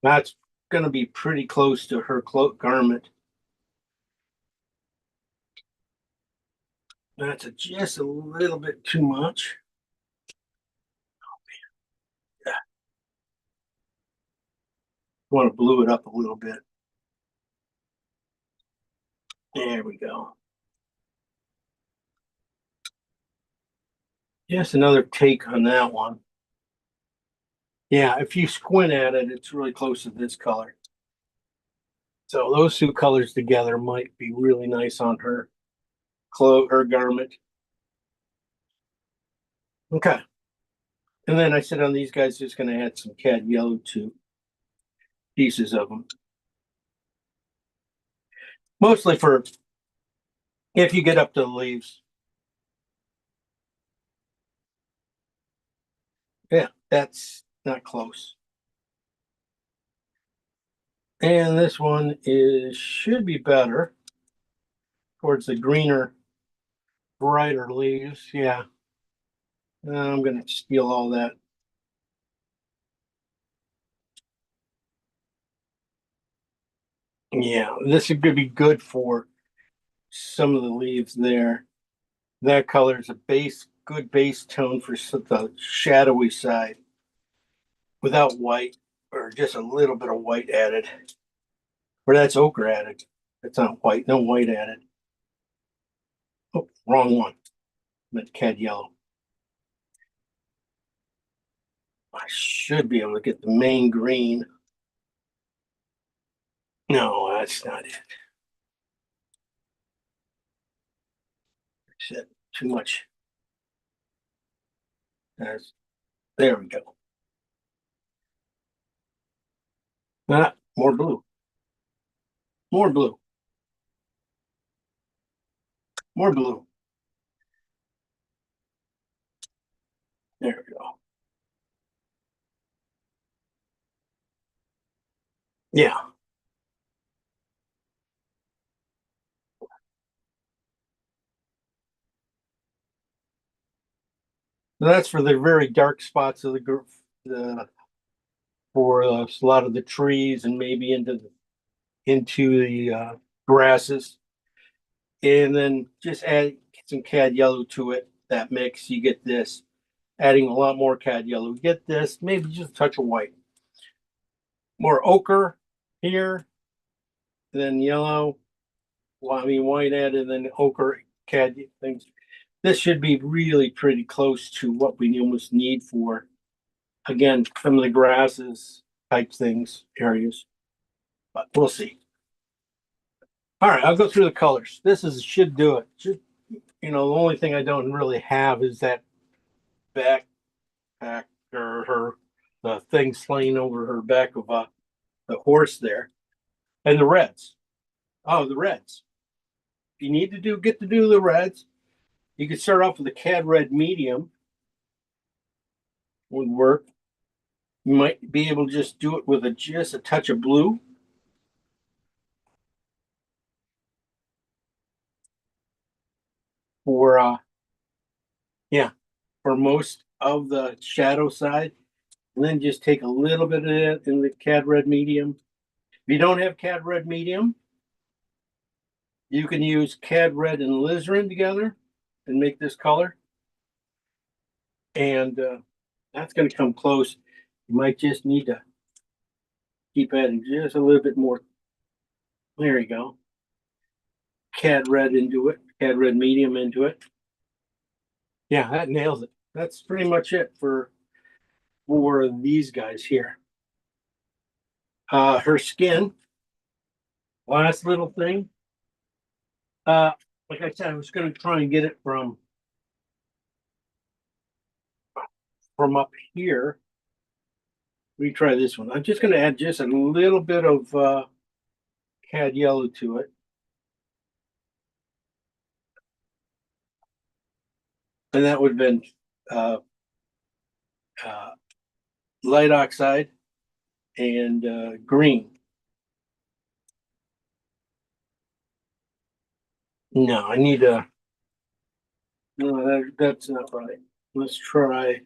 That's going to be pretty close to her garment. That's just a little bit too much. Oh, man. Yeah. Want to blue it up a little bit. There we go. Just another take on that one. Yeah, if you squint at it, it's really close to this color. So those two colors together might be really nice on her garment. Okay. And then I said on these guys, just going to add some cad yellow to pieces of them. Mostly for if you get up to the leaves. Yeah, that's not close. And this one should be better towards the greener, brighter leaves. Yeah. I'm going to steal all that. Yeah, this is going to be good for some of the leaves there. That color is a good base tone for the shadowy side without white or just a little bit of white added. Or that's ochre added. It's not white, no white added. Oh, wrong one. Meant cad yellow. I should be able to get the main green. No, that's not it. I said too much. There we go. More blue. More blue. More blue. There we go. Yeah. That's for the very dark spots of the group, for a lot of the trees and maybe into the grasses. And then just add some cad yellow to it. That mix, you get this. Adding a lot more cad yellow, you get this. Maybe just a touch of white. More ochre here, then yellow. Well, I mean white added, then ochre cad things. This should be really pretty close to what we almost need for, again, some of the grasses type things, areas. But we'll see. All right, I'll go through the colors. Should do it. the only thing I don't really have is that backpack or the thing slaying over her back of the horse there. And the reds. Oh, the reds. If you need to get to do the reds, you could start off with a CAD red medium. Would work. You might be able to just do it with just a touch of blue. For for most of the shadow side, and then just take a little bit of it in the CAD red medium. If you don't have CAD red medium, you can use CAD red and alizarin together and make this color. And that's going to come close. You might just need to keep adding just a little bit more. There you go. CAD red into it, CAD red medium into it. Yeah, that nails it. That's pretty much it for these guys here. Her skin, last little thing. Like I said, I was going to try and get it from up here. We try this one. I'm just going to add just a little bit of CAD yellow to it. And that would have been light oxide and green. No, I need a. No, that's not right. Let's try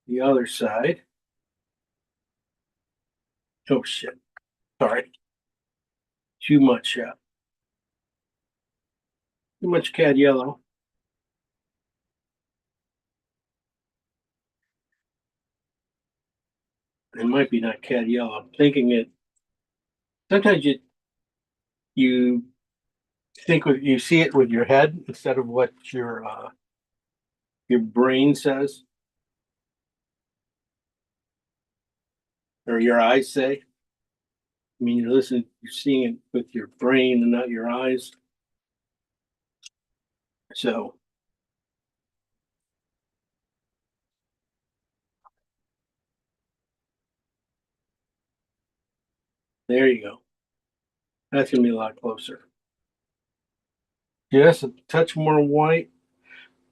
the other side. Oh shit! Sorry. Too much. Too much CAD yellow. It might be not CAD yellow. I'm thinking it. Sometimes you think you see it with your head instead of what your brain says or your eyes say. I mean, you're seeing it with your brain and not your eyes. So there you go. That's gonna be a lot closer. Just a touch more white.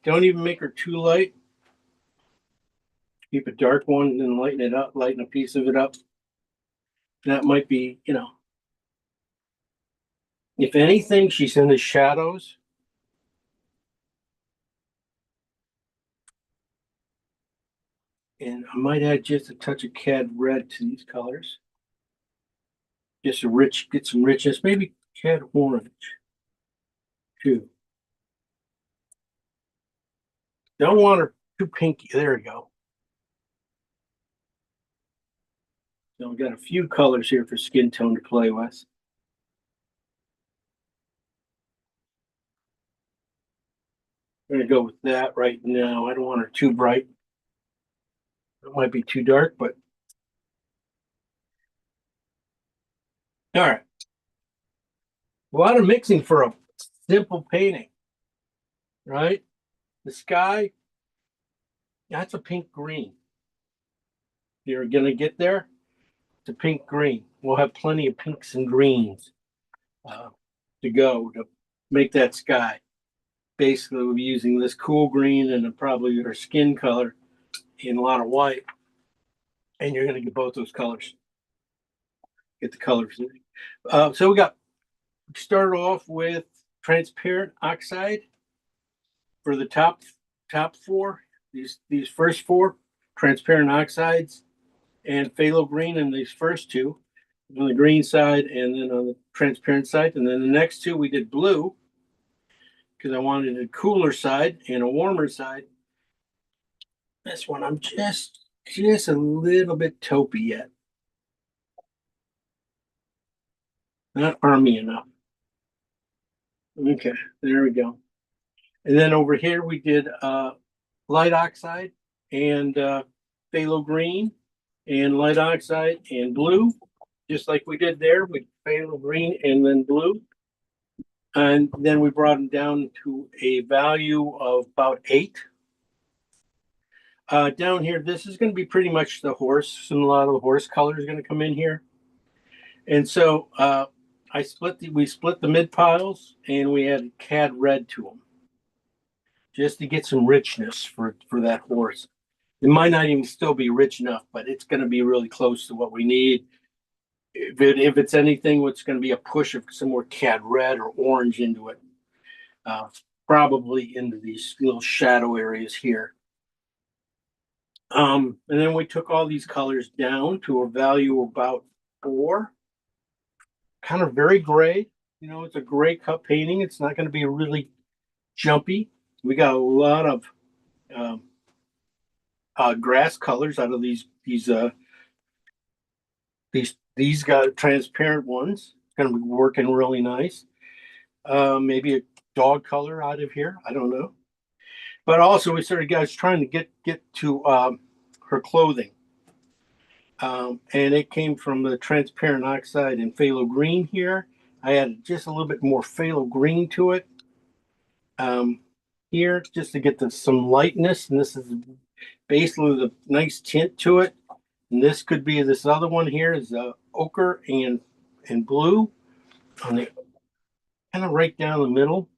Don't even make her too light. Keep a dark one and then lighten it up, lighten a piece of it up. That might be, if anything, she's in the shadows. And I might add just a touch of CAD red to these colors. Just get some richness, maybe CAD orange too. Don't want her too pinky. There we go. So we've got a few colors here for skin tone to play with. I'm gonna go with that right now. I don't want her too bright. It might be too dark, but all right. A lot of mixing for a simple painting, right? The sky, that's a pink green. You're gonna get there. It's a pink green. We'll have plenty of pinks and greens to go to make that sky. Basically, we'll be using this cool green and probably our skin color in a lot of white. And you're going to get both those colors. Get the colors. So we started off with transparent oxide for the top four. These first four transparent oxides and phthalo green in these first two on the green side and then on the transparent side. And then the next two we did blue because I wanted a cooler side and a warmer side. This one I'm just a little bit taupey yet. Not army enough. Okay, there we go. And then over here we did light oxide and phthalo green and light oxide and blue, just like we did there with phthalo green and then blue. And then we brought him down to a value of about 8. Down here, this is going to be pretty much the horse, and a lot of the horse color is going to come in here. And so we split the mid piles, and we added cad red to them, just to get some richness for that horse. It might not even still be rich enough, but it's going to be really close to what we need. If it's anything, what's going to be a push of some more cad red or orange into it, probably into these little shadow areas here. And then we took all these colors down to a value of about 4. Kind of very gray. You know, it's a gray cut painting. It's not going to be really jumpy. We got a lot of grass colors out of these got transparent ones. It's going to be working really nice. Maybe a dog color out of here. I don't know. But also we started guys trying to get to her clothing. And it came from the transparent oxide and phthalo green here. I added just a little bit more phthalo green to it here, just to get some lightness. And this is basically the nice tint to it. And this could be this other one here is ochre and blue on the kind of right down the middle,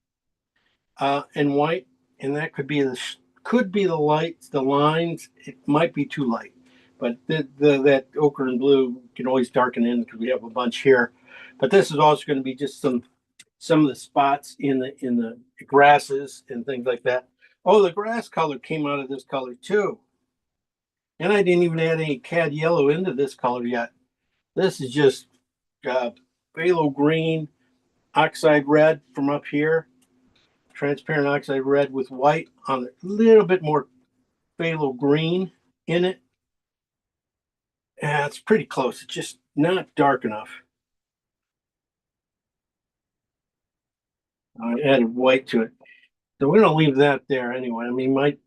and white. And that could be the lights, the lines. It might be too light. But that ochre and blue can always darken in because we have a bunch here. But this is also going to be just some of the spots in the grasses and things like that. Oh, the grass color came out of this color too. And I didn't even add any cad yellow into this color yet. This is just phthalo green, oxide red from up here. Transparent oxide red with white on a little bit more phthalo green in it. Yeah, it's pretty close. It's just not dark enough. I added white to it. So we're going to leave that there anyway. I mean, it's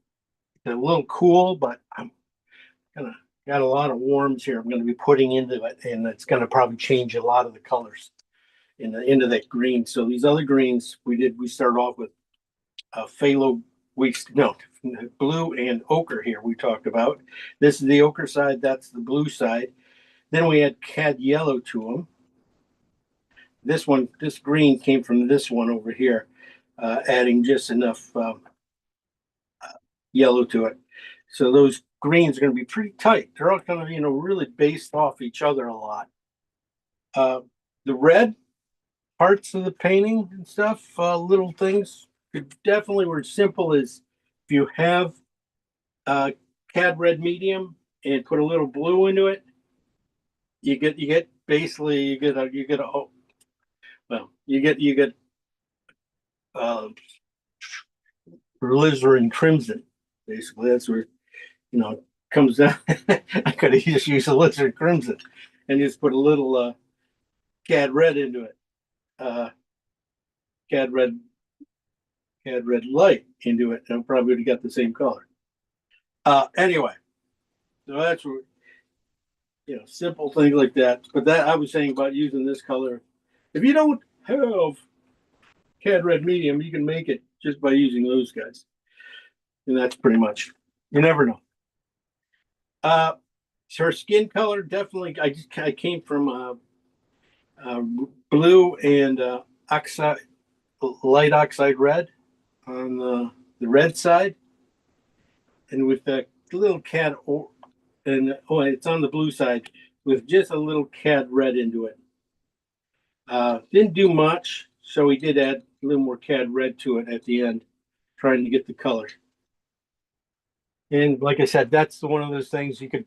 a little cool, but I'm gonna got a lot of warms here I'm going to be putting into it, and it's going to probably change a lot of the colors into that green. So these other greens we started off with phthalo, blue and ochre here we talked about. This is the ochre side, that's the blue side. Then we add cad yellow to them. This green came from this one over here, adding just enough yellow to it. So those greens are going to be pretty tight. They're all kind of, really based off each other a lot. The red parts of the painting and stuff, little things, definitely were simple as if you have cad red medium and put a little blue into it, you get alizarin crimson. Basically, that's where it comes down. I could have just used alizarin crimson and just put a little cad red into it. Cad red light into it, and I probably would have got the same color. Anyway, so that's where, simple things like that. But that I was saying about using this color. If you don't have cad red medium, you can make it just by using those guys. And that's pretty much, you never know. So her skin color, definitely, I came from blue and light oxide red on the red side. And with that little it's on the blue side with just a little cad red into it. Didn't do much, so we did add a little more cad red to it at the end, trying to get the color. And like I said, that's one of those things you could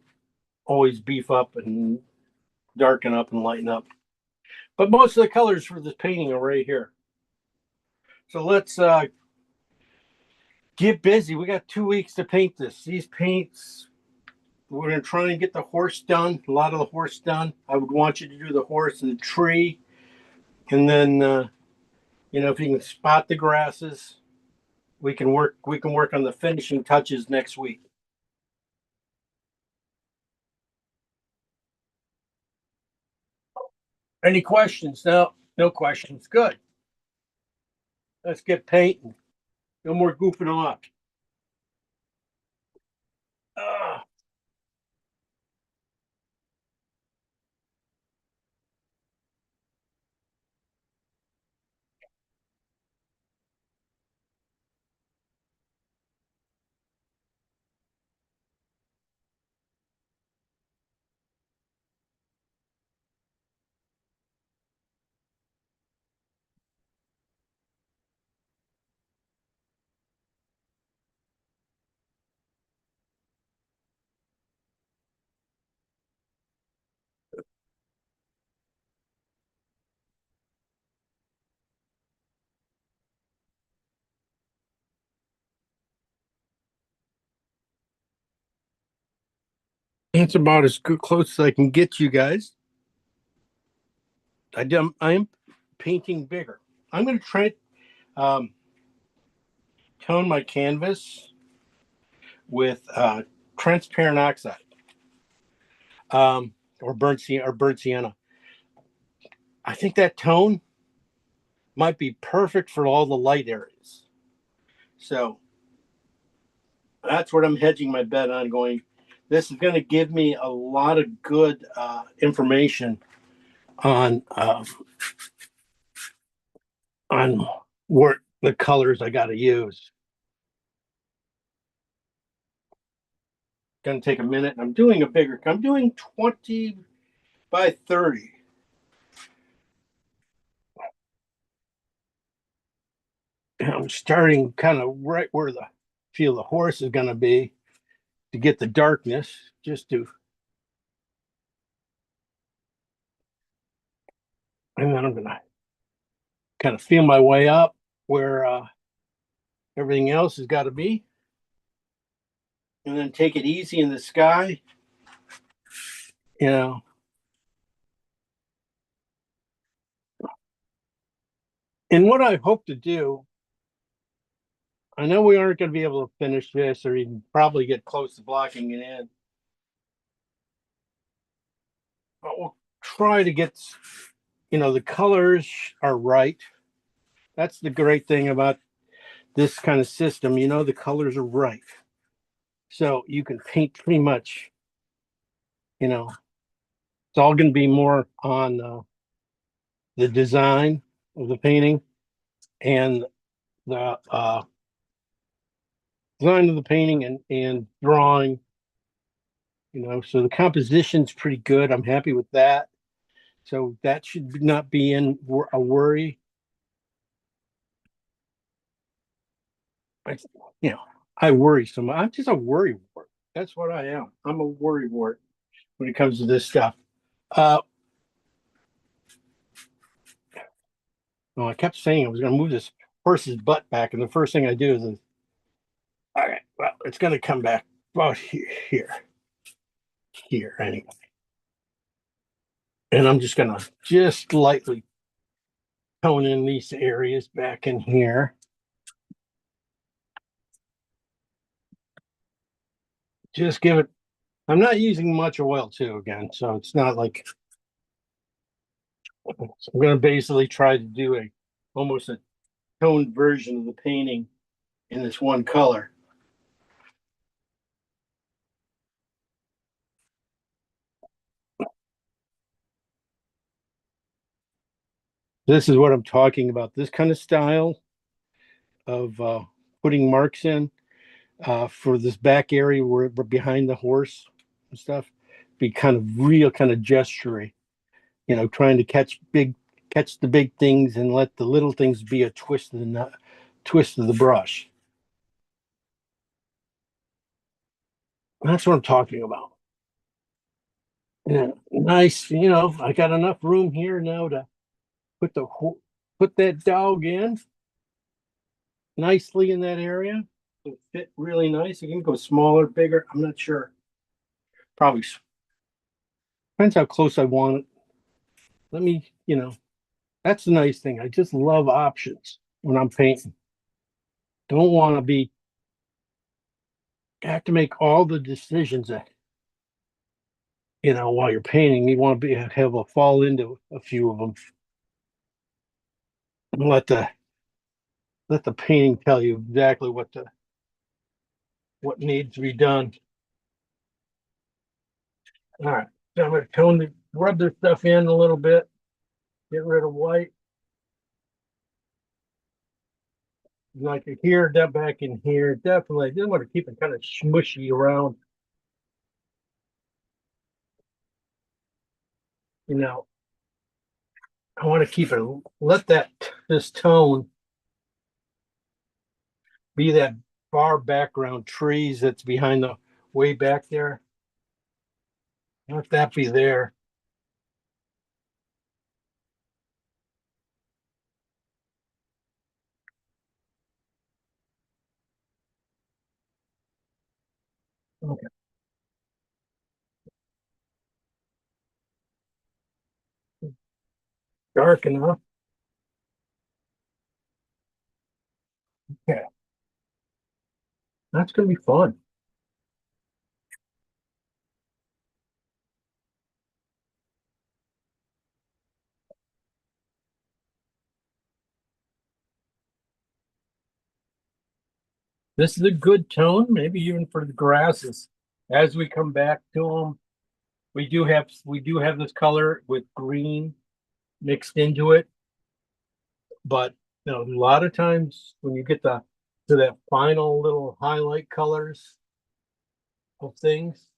always beef up and darken up and lighten up. But most of the colors for this painting are right here. So let's get busy. We got 2 weeks to paint this. These paints, we're going to try and get the horse done, a lot of the horse done. I would want you to do the horse and the tree. And then, if you can spot the grasses, we can work on the finishing touches next week. Any questions? No questions. Good. Let's get painting. No more goofing off. Ah. It's about as close as I can get, you guys. I'm painting bigger. I'm going to try um, tone my canvas with transparent oxide or burnt sienna. I think that tone might be perfect for all the light areas. So that's what I'm hedging my bet on. Going, this is going to give me a lot of good information on what the colors I got to use. Going to take a minute. I'm doing 20 by 30. And I'm starting kind of right where the feel the horse is going to be to get the darkness, just to, and then I'm going to kind of feel my way up where everything else has got to be, and then take it easy in the sky, you know. And what I hope to do, I know we aren't going to be able to finish this or even probably get close to blocking it in, but we'll try to get, the colors are right. That's the great thing about this kind of system, the colors are right. So you can paint pretty much, it's all going to be more on the design of the painting and the design of the painting and drawing, so the composition's pretty good. I'm happy with that. So that should not be in a worry. I, I worry so much. I'm just a worry wart. That's what I am. I'm a worry wart when it comes to this stuff. Well, I kept saying I was going to move this horse's butt back, and the first thing I do is, all right, well, it's going to come back about here anyway. And I'm just going to just lightly tone in these areas back in here. Just give it, I'm not using much oil too, again, so it's not like, so I'm going to basically try to do almost a toned version of the painting in this one color. This is what I'm talking about. This kind of style of putting marks in for this back area where we're behind the horse and stuff, be kind of real kind of gestury, trying to catch the big things and let the little things be a twist of the brush. That's what I'm talking about. Yeah, nice. I got enough room here now to put that dog in nicely in that area. It'll fit really nice. You can go smaller, bigger. I'm not sure. Probably depends how close I want it. Let me, that's the nice thing. I just love options when I'm painting. Don't want to have to make all the decisions that, while you're painting. You want to have a fall into a few of them. And let the let the painting tell you exactly what needs to be done. All right, so I'm gonna rub this stuff in a little bit, get rid of white. Like here, that back in here, definitely. I just want to keep it kind of smushy around. You know, I want to keep it, let this tone be that far background trees that's behind the way back there. Let that be there. Okay. Dark enough. Okay. That's gonna be fun. This is a good tone, maybe even for the grasses. As we come back to them, we do have this color with green mixed into it. But you know, a lot of times when you get to that final little highlight colors of things,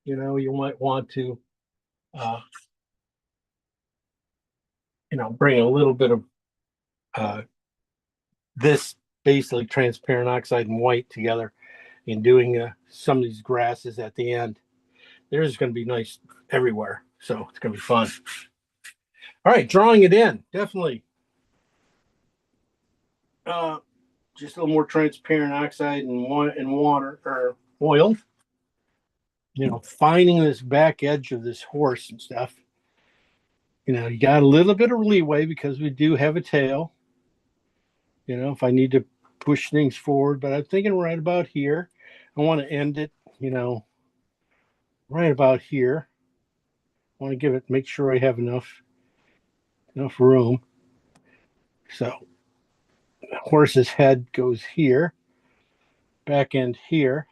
you know, you might want to uh bring a little bit of uh this basically transparent oxide and white together in doing some of these grasses at the end. There's going to be nice everywhere, so it's going to be fun. All right, drawing it in, definitely. Just a little more transparent oxide and water or oil. You know, finding this back edge of this horse and stuff. You know, you got a little bit of leeway because we do have a tail. You know, if I need to push things forward, but I'm thinking right about here. I want to end it, you know, right about here. I want to make sure I have enough room. So horse's head goes here, back end here.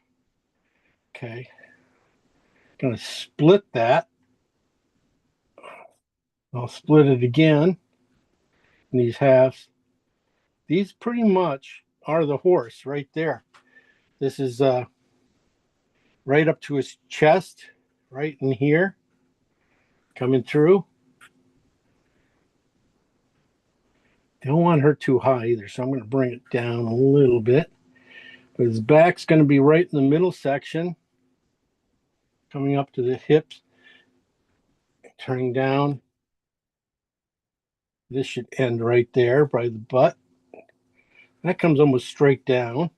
Okay. Gonna split that. I'll split it again in these halves. These pretty much are the horse right there. This is right up to his chest, right in here, coming through. Don't want her too high either, so I'm going to bring it down a little bit. But his back's going to be right in the middle section, coming up to the hips, turning down. This should end right there by the butt. That comes almost straight down.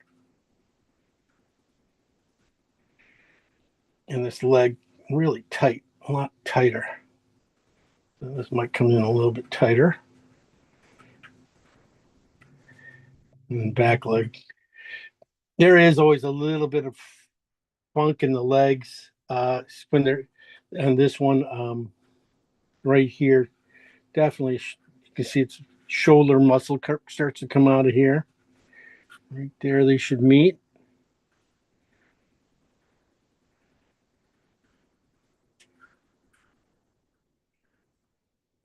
And this leg really tight, a lot tighter. So this might come in a little bit tighter. And back leg. There is always a little bit of funk in the legs when they're, and this one right here, definitely you can see its shoulder muscle starts to come out of here. Right there, they should meet.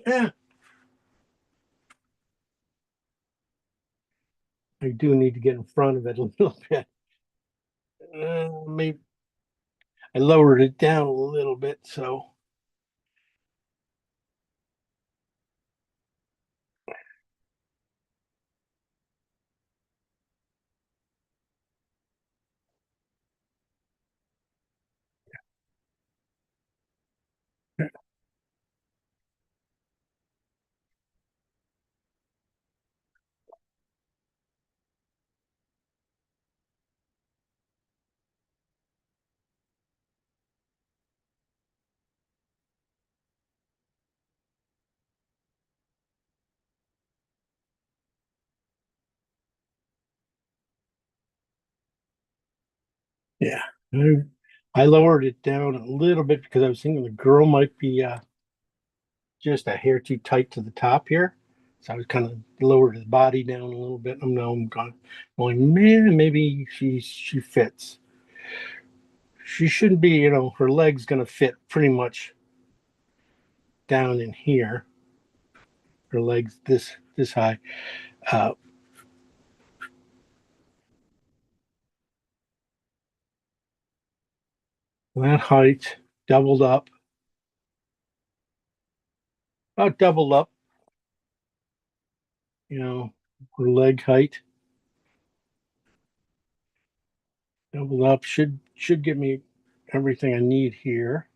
Yeah. I do need to get in front of it a little bit. Maybe I lowered it down a little bit, so. Yeah, I lowered it down a little bit because I was thinking the girl might be just a hair too tight to the top here. So I was kind of lowered his body down a little bit. I'm now I'm going, man, maybe she fits. She shouldn't be, her leg's gonna fit pretty much down in here. Her legs this high. Uh, that height doubled up, about doubled up. Her leg height doubled up. Should give me everything I need here.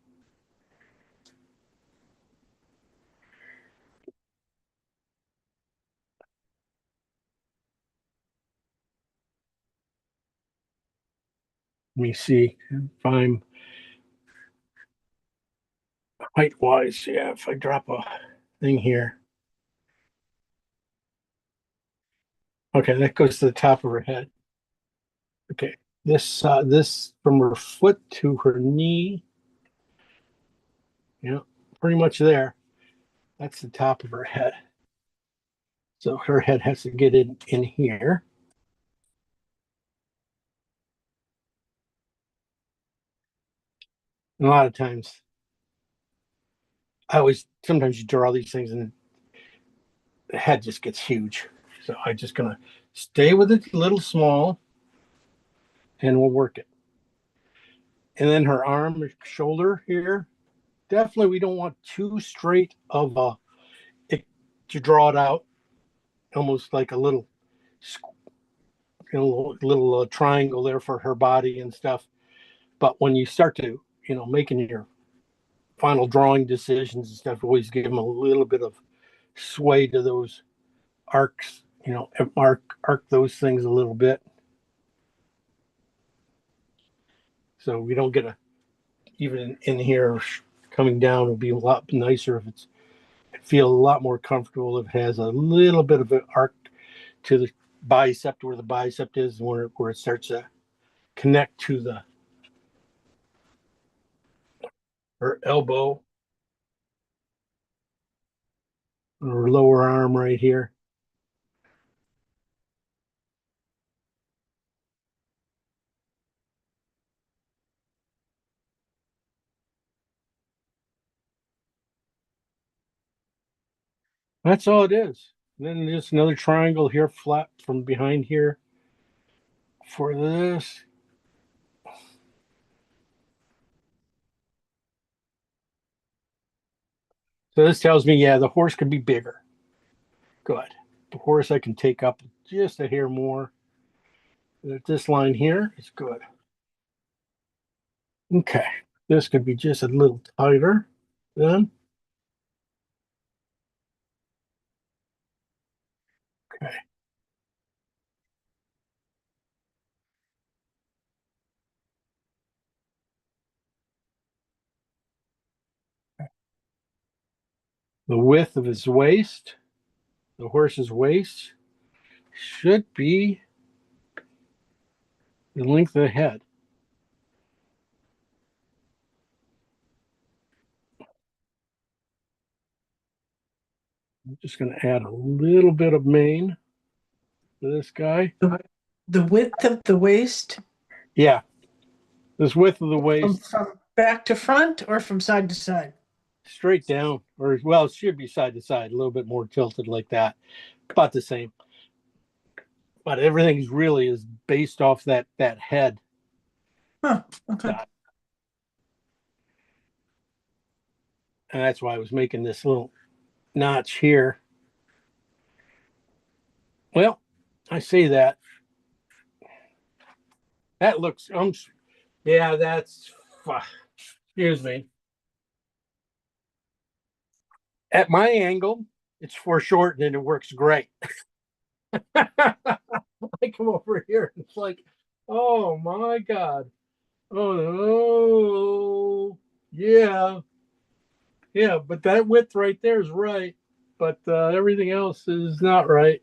Let me see if I'm height wise. Yeah, if I drop a thing here. Okay, that goes to the top of her head. Okay, this from her foot to her knee. Yeah, pretty much there. That's the top of her head. So her head has to get in here. And a lot of times, sometimes you draw these things and the head just gets huge. So I'm just gonna stay with it a little small and we'll work it. And then her arm, her shoulder here, definitely we don't want too straight of to draw it out, almost like a little, little triangle there for her body and stuff. But when you start to, making your final drawing decisions and stuff, always give them a little bit of sway to those arcs, arc those things a little bit. So we don't get even in here coming down, it'll be a lot nicer if feel a lot more comfortable if it has a little bit of an arc to the bicep, where the bicep is, where it starts to connect to her elbow or lower arm right here. That's all it is. And then just another triangle here, flat from behind here for this. So this tells me, yeah, the horse could be bigger. Good. The horse I can take up just a hair more. This line here is good. Okay. This could be just a little tighter then. Okay. The width of his waist, the horse's waist, should be the length of the head. I'm just going to add a little bit of mane to this guy. The width of the waist Yeah, this width of the waist, from back to front or from side to side? straight down, or well, it should be side to side, a little bit more tilted like that, about the same. But everything's really is based off that head. Huh, okay. And that's why I was making this little notch here. Well, I say that. That looks, yeah, that's, excuse me. At my angle, it's foreshortened and it works great. I come over here and it's like, oh my God. Oh no. Yeah. Yeah, but that width right there is right. But everything else is not right.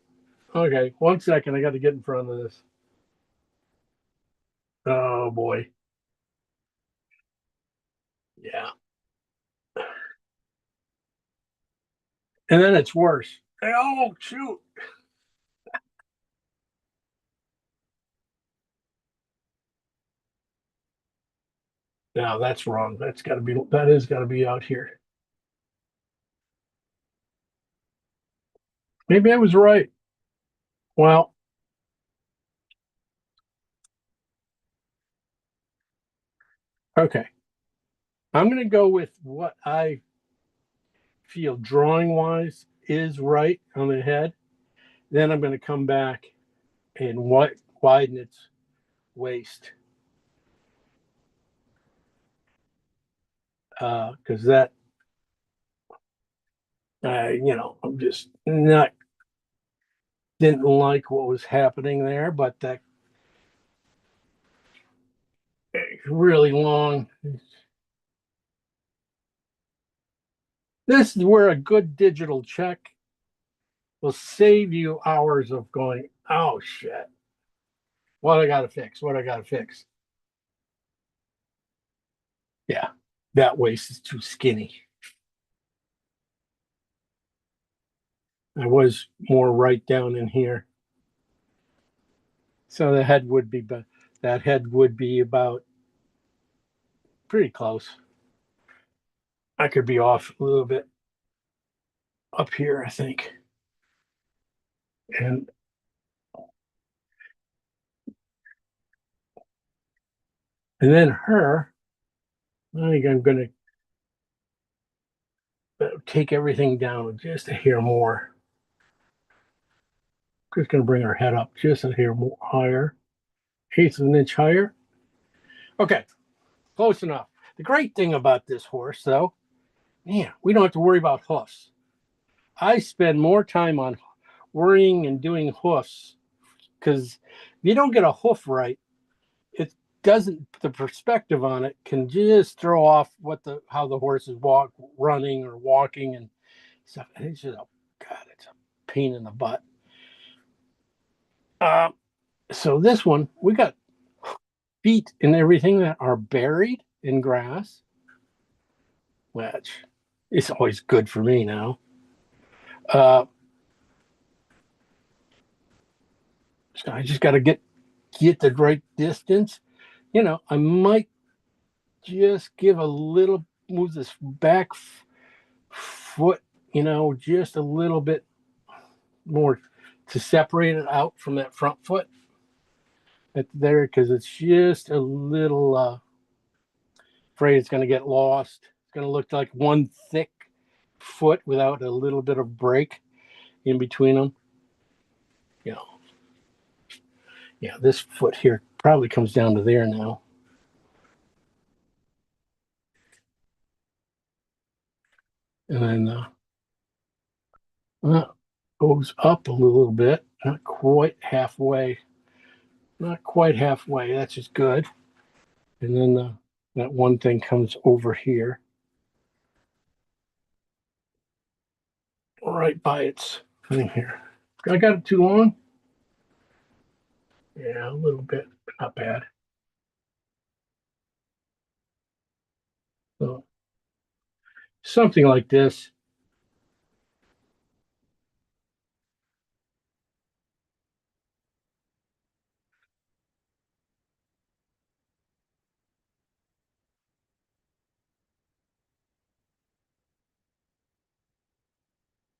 Okay, 1 second. I got to get in front of this. Oh boy. Yeah. And then it's worse. Oh, shoot. No, that's wrong. That is gotta be out here. Maybe I was right. Well, okay. I'm gonna go with what I feel drawing wise is right on the head. Then I'm gonna come back and widen its waist. Because that I'm just not didn't like what was happening there, but that really long. This is where a good digital check will save you hours of going, oh shit, what I gotta fix, what I gotta fix. Yeah, that waist is too skinny. I was more right down in here. So the head would be, but that head would be about pretty close. I could be off a little bit up here, I think. And then her, I think I'm going to take everything down just a hair more. Just going to bring her head up just a hair more higher, eighth of an inch higher. Okay, close enough. The great thing about this horse, though, man, we don't have to worry about hoofs. I spend more time on worrying and doing hoofs because if you don't get a hoof right, it doesn't. The perspective on it can just throw off how the horse is running or walking and stuff. And it's just it's a pain in the butt. So this one, we got feet and everything that are buried in grass, which is always good for me now. So I just got to get the right distance. I might just give a little, move this back foot, just a little bit more to separate it out from that front foot there, because it's just a little afraid it's going to get lost. It's going to look like one thick foot without a little bit of break in between them. Yeah, this foot here probably comes down to there now. And then goes up a little bit, not quite halfway. Not quite halfway. That's just good. And then that one thing comes over here, right by its thing here. I got it too long. Yeah, a little bit, but not bad. So something like this.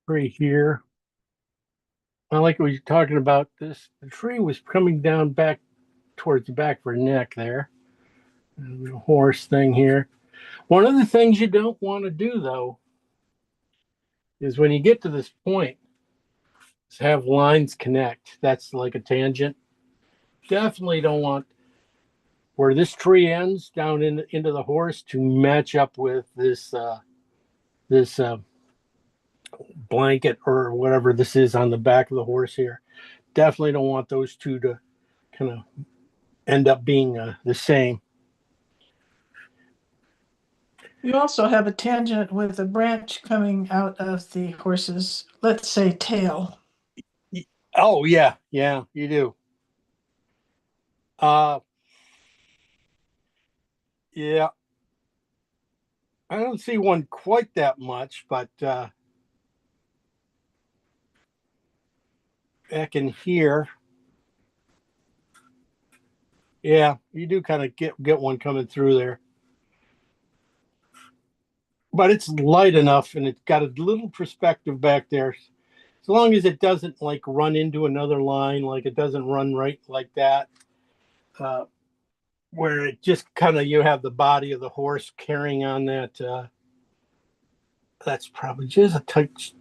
Right here. I like what you're talking about. This the tree was coming down back towards the back of her neck there. And the horse thing here. One of the things you don't want to do though is when you get to this point, is have lines connect. That's like a tangent. Definitely don't want where this tree ends down into the horse to match up with this blanket or whatever this is on the back of the horse here. Definitely don't want those two to kind of end up being the same. You also have a tangent with a branch coming out of the horse's, let's say, tail. Oh yeah, you do. Yeah, I don't see one quite that much, but back in here. Yeah, you do kind of get one coming through there. But it's light enough and it's got a little perspective back there. As long as it doesn't like run into another line, like it doesn't run right like that, where it just kind of, you have the body of the horse carrying on that. That's probably just a touch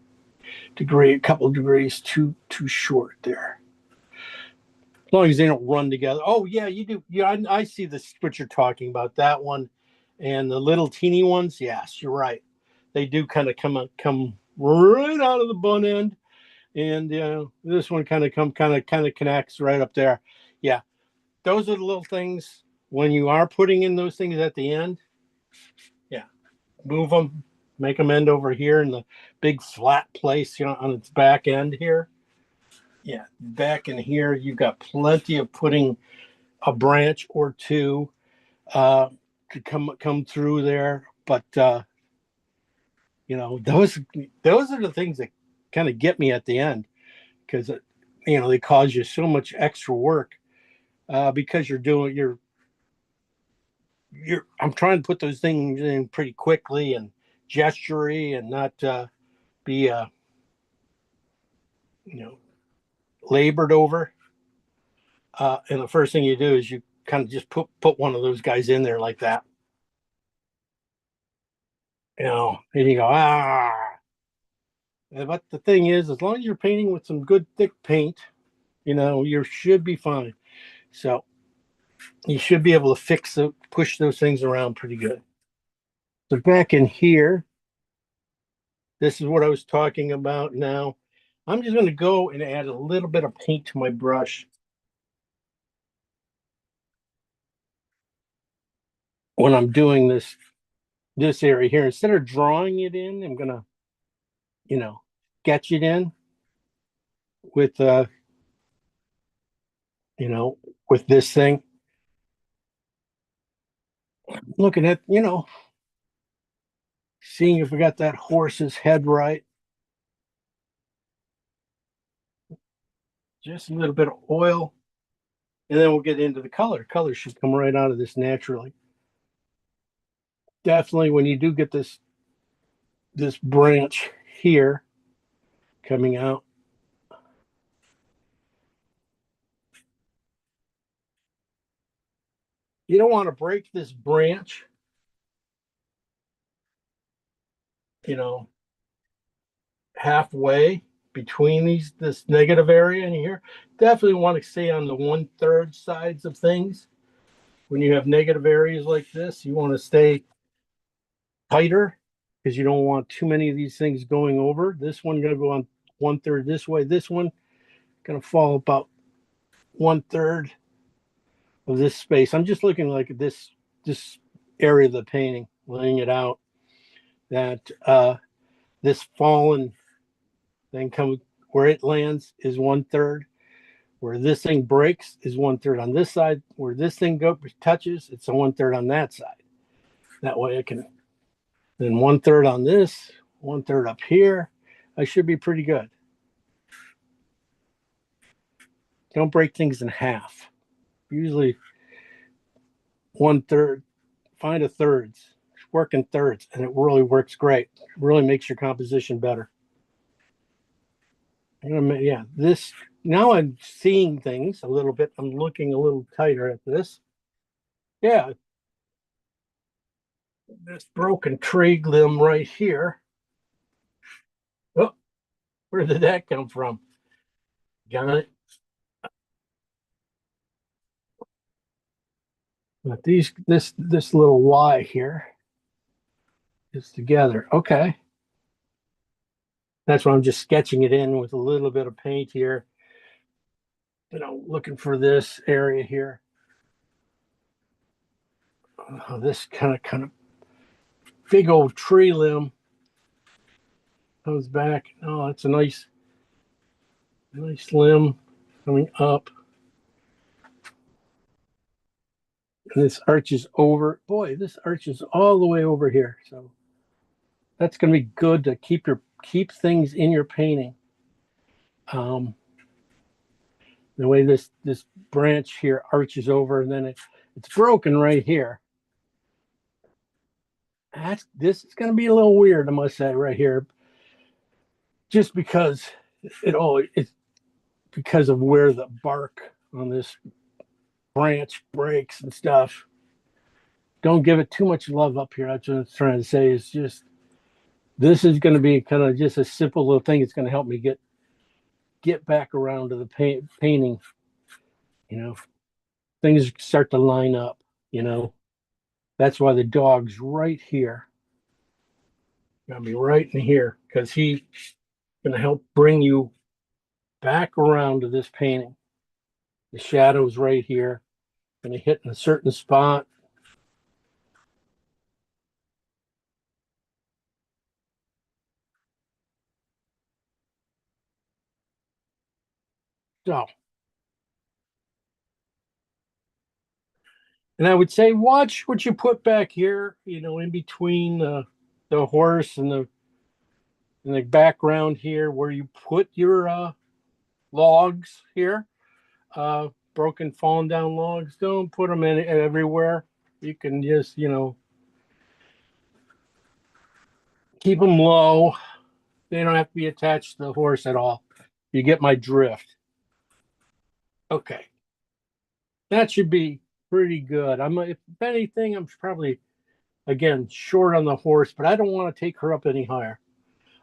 degree, a couple of degrees too short there. As long as they don't run together. Oh yeah, you do. Yeah, I see this, what you're talking about. That one and the little teeny ones. Yes, you're right. They do kind of come right out of the bun end, and this one kind of connects right up there. Yeah, those are the little things when you are putting in those things at the end. Yeah, move them, make them end over here in the big flat place, on its back end here. Yeah, back in here, you've got plenty of putting a branch or two to come through there. But those are the things that kind of get me at the end, because they cause you so much extra work because I'm trying to put those things in pretty quickly and gestury and not be labored over. And the first thing you do is you kind of just put one of those guys in there like that. And you go, But the thing is, as long as you're painting with some good thick paint, you should be fine. So you should be able to push those things around pretty good. So back in here, this is what I was talking about now. I'm just going to go and add a little bit of paint to my brush. When I'm doing this area here, instead of drawing it in, I'm going to, sketch it in with, with this thing. Looking at, seeing if we got that horse's head right. Just a little bit of oil, and then we'll get into the color. Color should come right out of this naturally. Definitely when you do get this branch here coming out, you don't want to break this branch, halfway between this negative area in here. Definitely want to stay on the 1/3 sides of things. When you have negative areas like this, you want to stay tighter because you don't want too many of these things going over. This one going to go on 1/3 this way. This one going to fall about 1/3 of this space. I'm just looking like this area of the painting, laying it out, that this fallen thing where it lands is 1/3. Where this thing breaks is 1/3 on this side. Where this thing touches, it's a 1/3 on that side. That way I can, then 1/3 on this, 1/3 up here. I should be pretty good. Don't break things in half. Usually 1/3, find a thirds, work in thirds, and it really works great. It really makes your composition better. Yeah, this, now I'm seeing things a little bit. I'm looking a little tighter at this. Yeah. This broken tree limb right here. Oh, where did that come from? Got it. But this little Y here is together. Okay. That's why I'm just sketching it in with a little bit of paint here. Looking for this area here. This kind of big old tree limb comes back. Oh, that's a nice limb coming up. And this arches over. Boy, this arches all the way over here. So that's going to be good to keep things in your painting. The way this branch here arches over, and then it's broken right here. This is going to be a little weird, I must say, right here, just because it's because of where the bark on this branch breaks and stuff. Don't give it too much love up here. That's what I'm trying to say. It's just, this is going to be kind of just a simple little thing. It's going to help me get back around to the painting. You know, things start to line up. You know, that's why the dog's right here. Gotta be right in here, because he's going to help bring you back around to this painting. The shadow's right here. Going to hit in a certain spot. So, and I would say, watch what you put back here, you know, in between the horse and the background here, where you put your logs here, broken, fallen down logs. Don't put them in everywhere. You can just, you know, keep them low. They don't have to be attached to the horse at all. You get my drift. Okay. That should be pretty good. If anything, I'm probably, again, short on the horse, but I don't want to take her up any higher.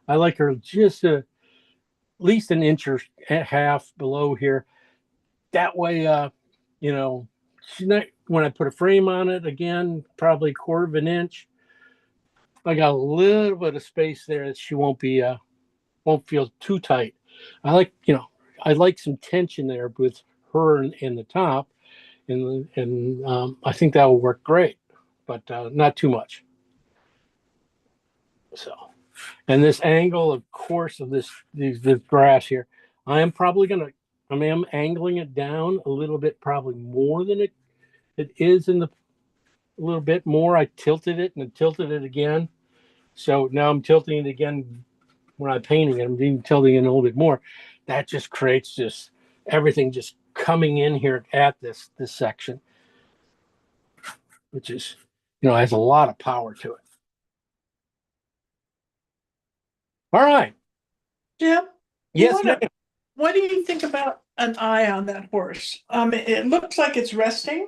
I like her just at least an inch or a half below here. That way, you know, she's not, when I put a frame on it, again, probably 1/4 of an inch. I got a little bit of space there that she won't feel too tight. I like, you know, I like some tension there with her in the top, and I think that will work great, but not too much. So, and this angle, of course, of this grass here, I am angling it down a little bit, probably more than it is a little bit more. I tilted it and I tilted it again. So now I'm tilting it again when I'm painting it. I'm even tilting it a little bit more. That just creates just everything just coming in here at this section, which is, you know, has a lot of power to it. All right. Jim, Yes, ma'am. what do you think about an eye on that horse? It looks like it's resting,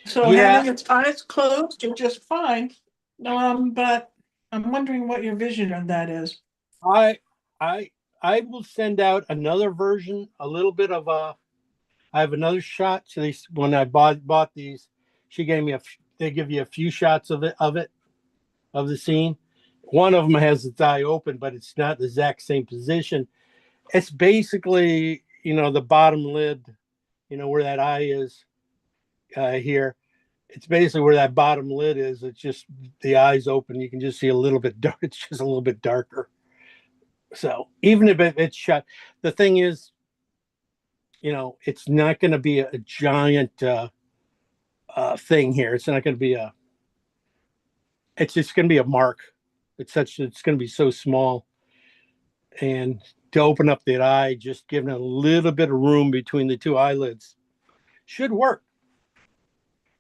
so Yeah. having its eyes closed are just fine. But I'm wondering what your vision on that is. I will send out another version, a little bit of I have another shot. So when I bought these, she gave me they give you a few shots of the scene. One of them has its eye open, but it's not the exact same position. It's basically, you know, the bottom lid, you know, where that eye is here. It's basically where that bottom lid is. It's just the eye's open. You can just see a little bit dark. It's just a little bit darker. So even if it's shut, the thing is, you know, it's not going to be a giant thing here. It's not going to be it's just going to be a mark. It's going to be so small. And to open up that eye, just giving a little bit of room between the two eyelids should work.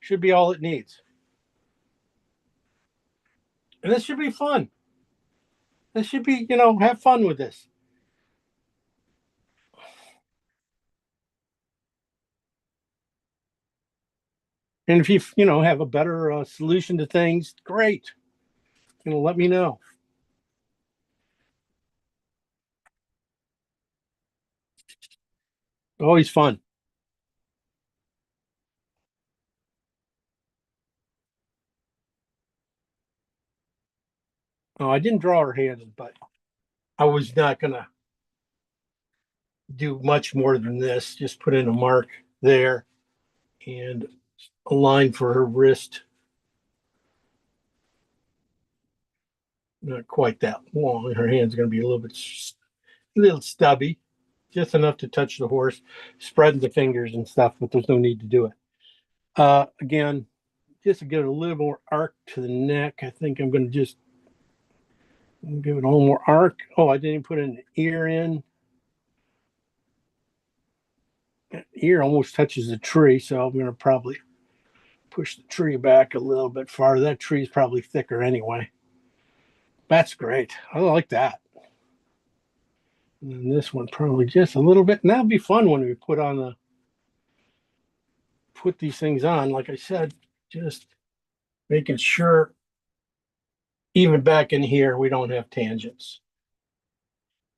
Should be all it needs. And this should be fun. This should be, you know, have fun with this. And if you know, have a better solution to things, great. You know, let me know. Always fun. Oh, I didn't draw her hands, but I was not going to do much more than this. Just put in a mark there and a line for her wrist. Not quite that long. Her hand's going to be a little stubby, just enough to touch the horse, spreading the fingers and stuff, but there's no need to do it. Again, just to give it a little more arc to the neck, I think I'm going to just give it a little more arc. Oh, I didn't even put an ear in. ear almost touches the tree, so I'm gonna probably push the tree back a little bit farther. That tree's probably thicker anyway. That's great. I like that. And then this one probably just a little bit. And that'll be fun when we put these things on. Like I said, just making sure even back in here we don't have tangents.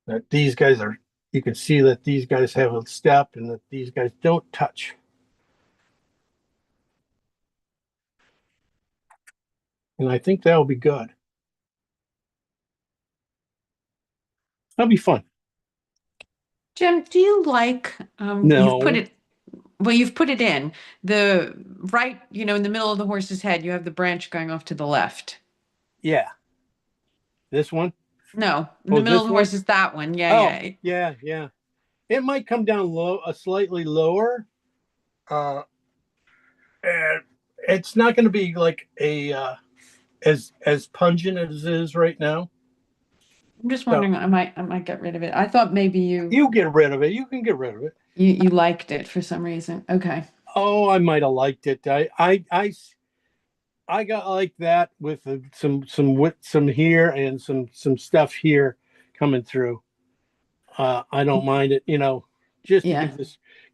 That these guys are, you can see that these guys have a step and that these guys don't touch. And I think that'll be good. That'll be fun. Jim, do you like, No. you've put it in the right, in the middle of the horse's head, you have the branch going off to the left. Yeah. This one? No, in Oh, the middle this of the one? horse is that one. Oh, Yeah. yeah. It might come down slightly lower. And it's not going to be like as pungent as it is right now. I'm just wondering, I might get rid of it. I thought maybe You get rid of it. You can get rid of it. you liked it for some reason. Okay. Oh, I might have liked it. I got like that with some width, some here and some stuff here coming through. I don't mind it, just Yeah.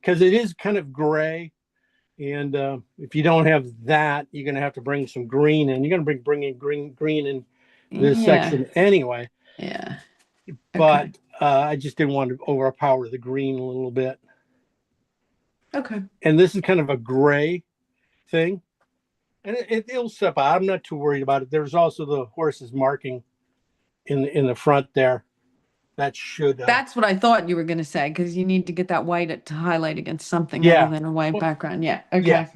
because it is kind of gray. And if you don't have that, you're gonna have to bring some green in. You're gonna bring in green in this section anyway. Yeah. But I just didn't want to overpower the green a little bit. Okay. And this is kind of a gray thing, and it'll step out. I'm not too worried about it. There's also the horse's marking in the front there. That should. That's what I thought you were going to say, because you need to get that white to highlight against something Yeah. other than a white background. Yeah. Okay. Yeah.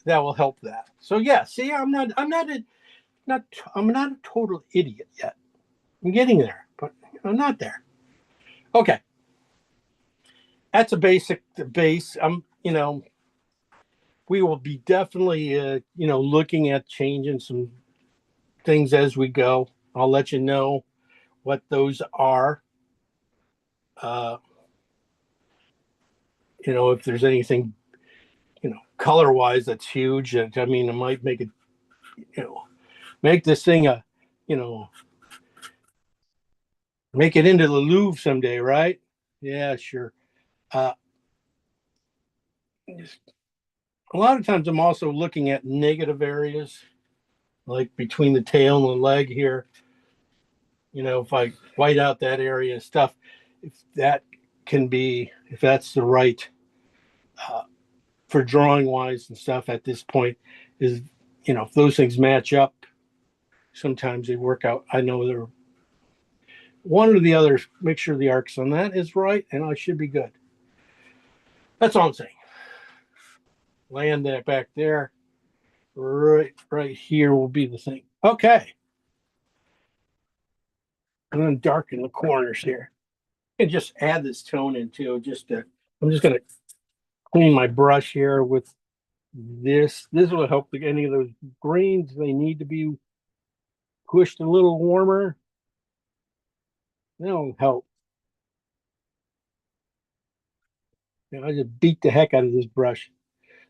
That will help that. So yeah, see, I'm not a total idiot yet. I'm getting there, but I'm not there. Okay. That's the base. We will be definitely, looking at changing some things as we go. I'll let you know what those are. If there's anything, color wise, that's huge. I mean, it might make it, make this thing make it into the Louvre someday, right? Yeah, sure. A lot of times I'm also looking at negative areas, like between the tail and the leg here. If I white out that area and stuff, if that's the right for drawing wise and stuff at this point is, if those things match up, sometimes they work out. I know they're one or the other, make sure the arcs on that is right, and I should be good. That's all I'm saying. Land that back there. Right here will be the thing. Okay. I'm going to darken the corners here. And just add this tone in too. I'm just going to clean my brush here with this. This will help any of those greens. They need to be pushed a little warmer. That'll help. I just beat the heck out of this brush.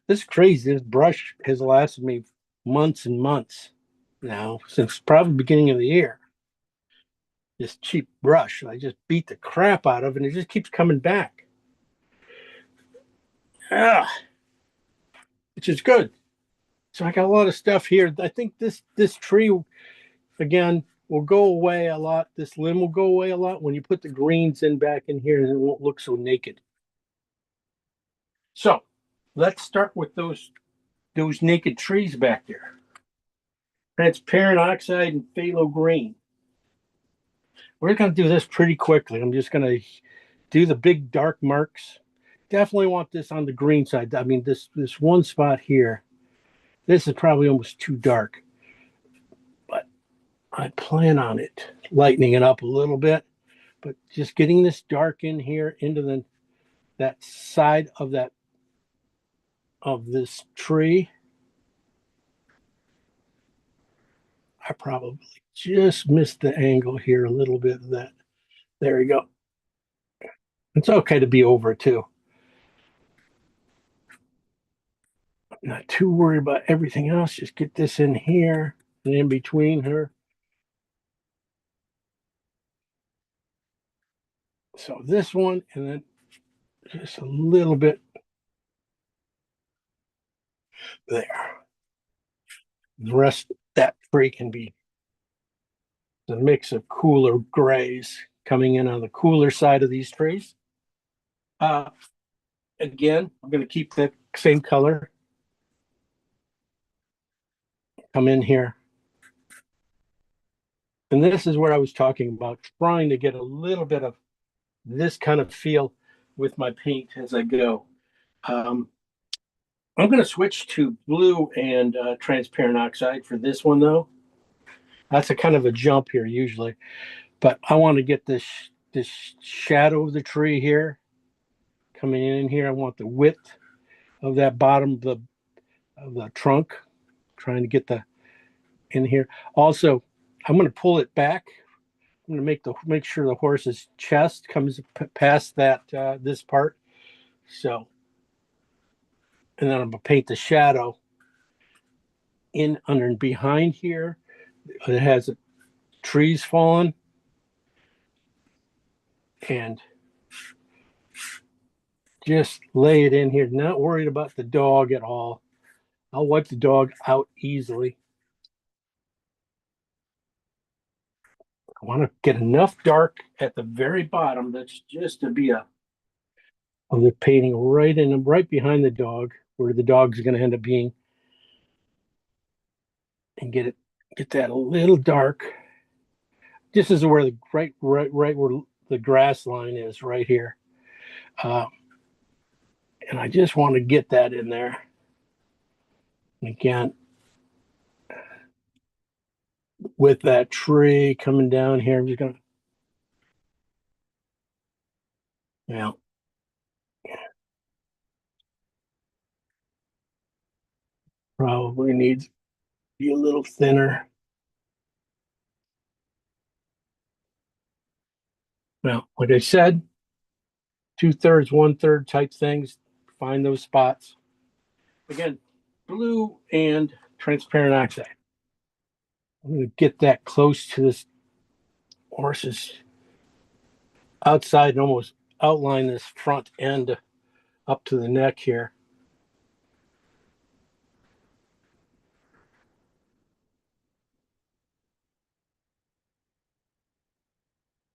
This is crazy. This brush has lasted me months and months now, since probably the beginning of the year. This cheap brush, I just beat the crap out of it, and it just keeps coming back. Which is good. So I got a lot of stuff here. I think this tree, again, will go away a lot. This limb will go away a lot when you put the greens in back in here, and it won't look so naked. So let's start with those naked trees back there. Transparent oxide and phthalo green. We're going to do this pretty quickly. I'm just going to do the big dark marks. Definitely want this on the green side. I mean, this one spot here, this is probably almost too dark, but I plan on it lightening it up a little bit, but just getting this dark in here into that side of this tree. I probably just missed the angle here a little bit of that. There you go. It's okay to be over too. Not too worried about everything else. Just get this in here and in between her. So this one, and then just a little bit there. The rest of that tree can be the mix of cooler grays coming in on the cooler side of these trees. Again, I'm going to keep that same color. Come in here. And this is where I was talking about trying to get a little bit of this kind of feel with my paint as I go. I'm going to switch to blue and transparent oxide for this one, though. That's a kind of a jump here usually, but I want to get this shadow of the tree here coming in here. I want the width of that bottom of the trunk, trying to get the in here. Also, I'm going to pull it back. I'm going to make sure the horse's chest comes past that this part. So, and then I'm going to paint the shadow in under and behind here. It has trees falling, and just lay it in here. Not worried about the dog at all. I'll wipe the dog out easily. I want to get enough dark at the very bottom that's just to be of the painting right behind the dog, where the dog's going to end up being, and get that a little dark. This is where the right where the grass line is, right here. And I just want to get that in there. Again, with that tree coming down here, I'm just going to, well, probably needs to be a little thinner. Well, like I said, 2/3, 1/3 type things. Find those spots. Again, blue and transparent oxide. I'm going to get that close to this horse's outside and almost outline this front end up to the neck here.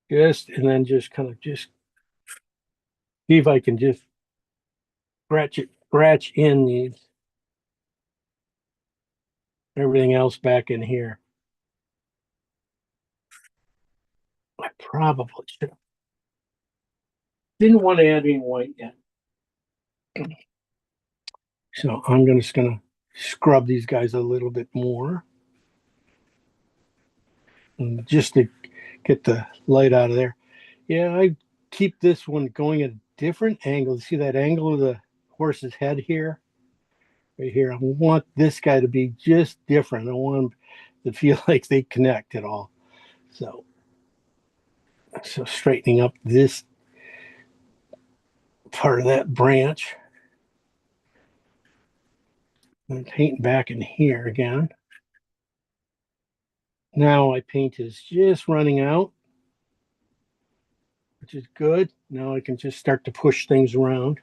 And then just kind of just see if I can just scratch in these, everything else back in here. I probably should have. Didn't want to add any white yet. So I'm just going to scrub these guys a little bit more. And just to get the light out of there. Yeah, I keep this one going at a different angle. See that angle of the horse's head here? Right here. I want this guy to be just different. I want them to feel like they connect at all. So straightening up this part of that branch. And painting back in here again. Now my paint is just running out, which is good. Now I can just start to push things around.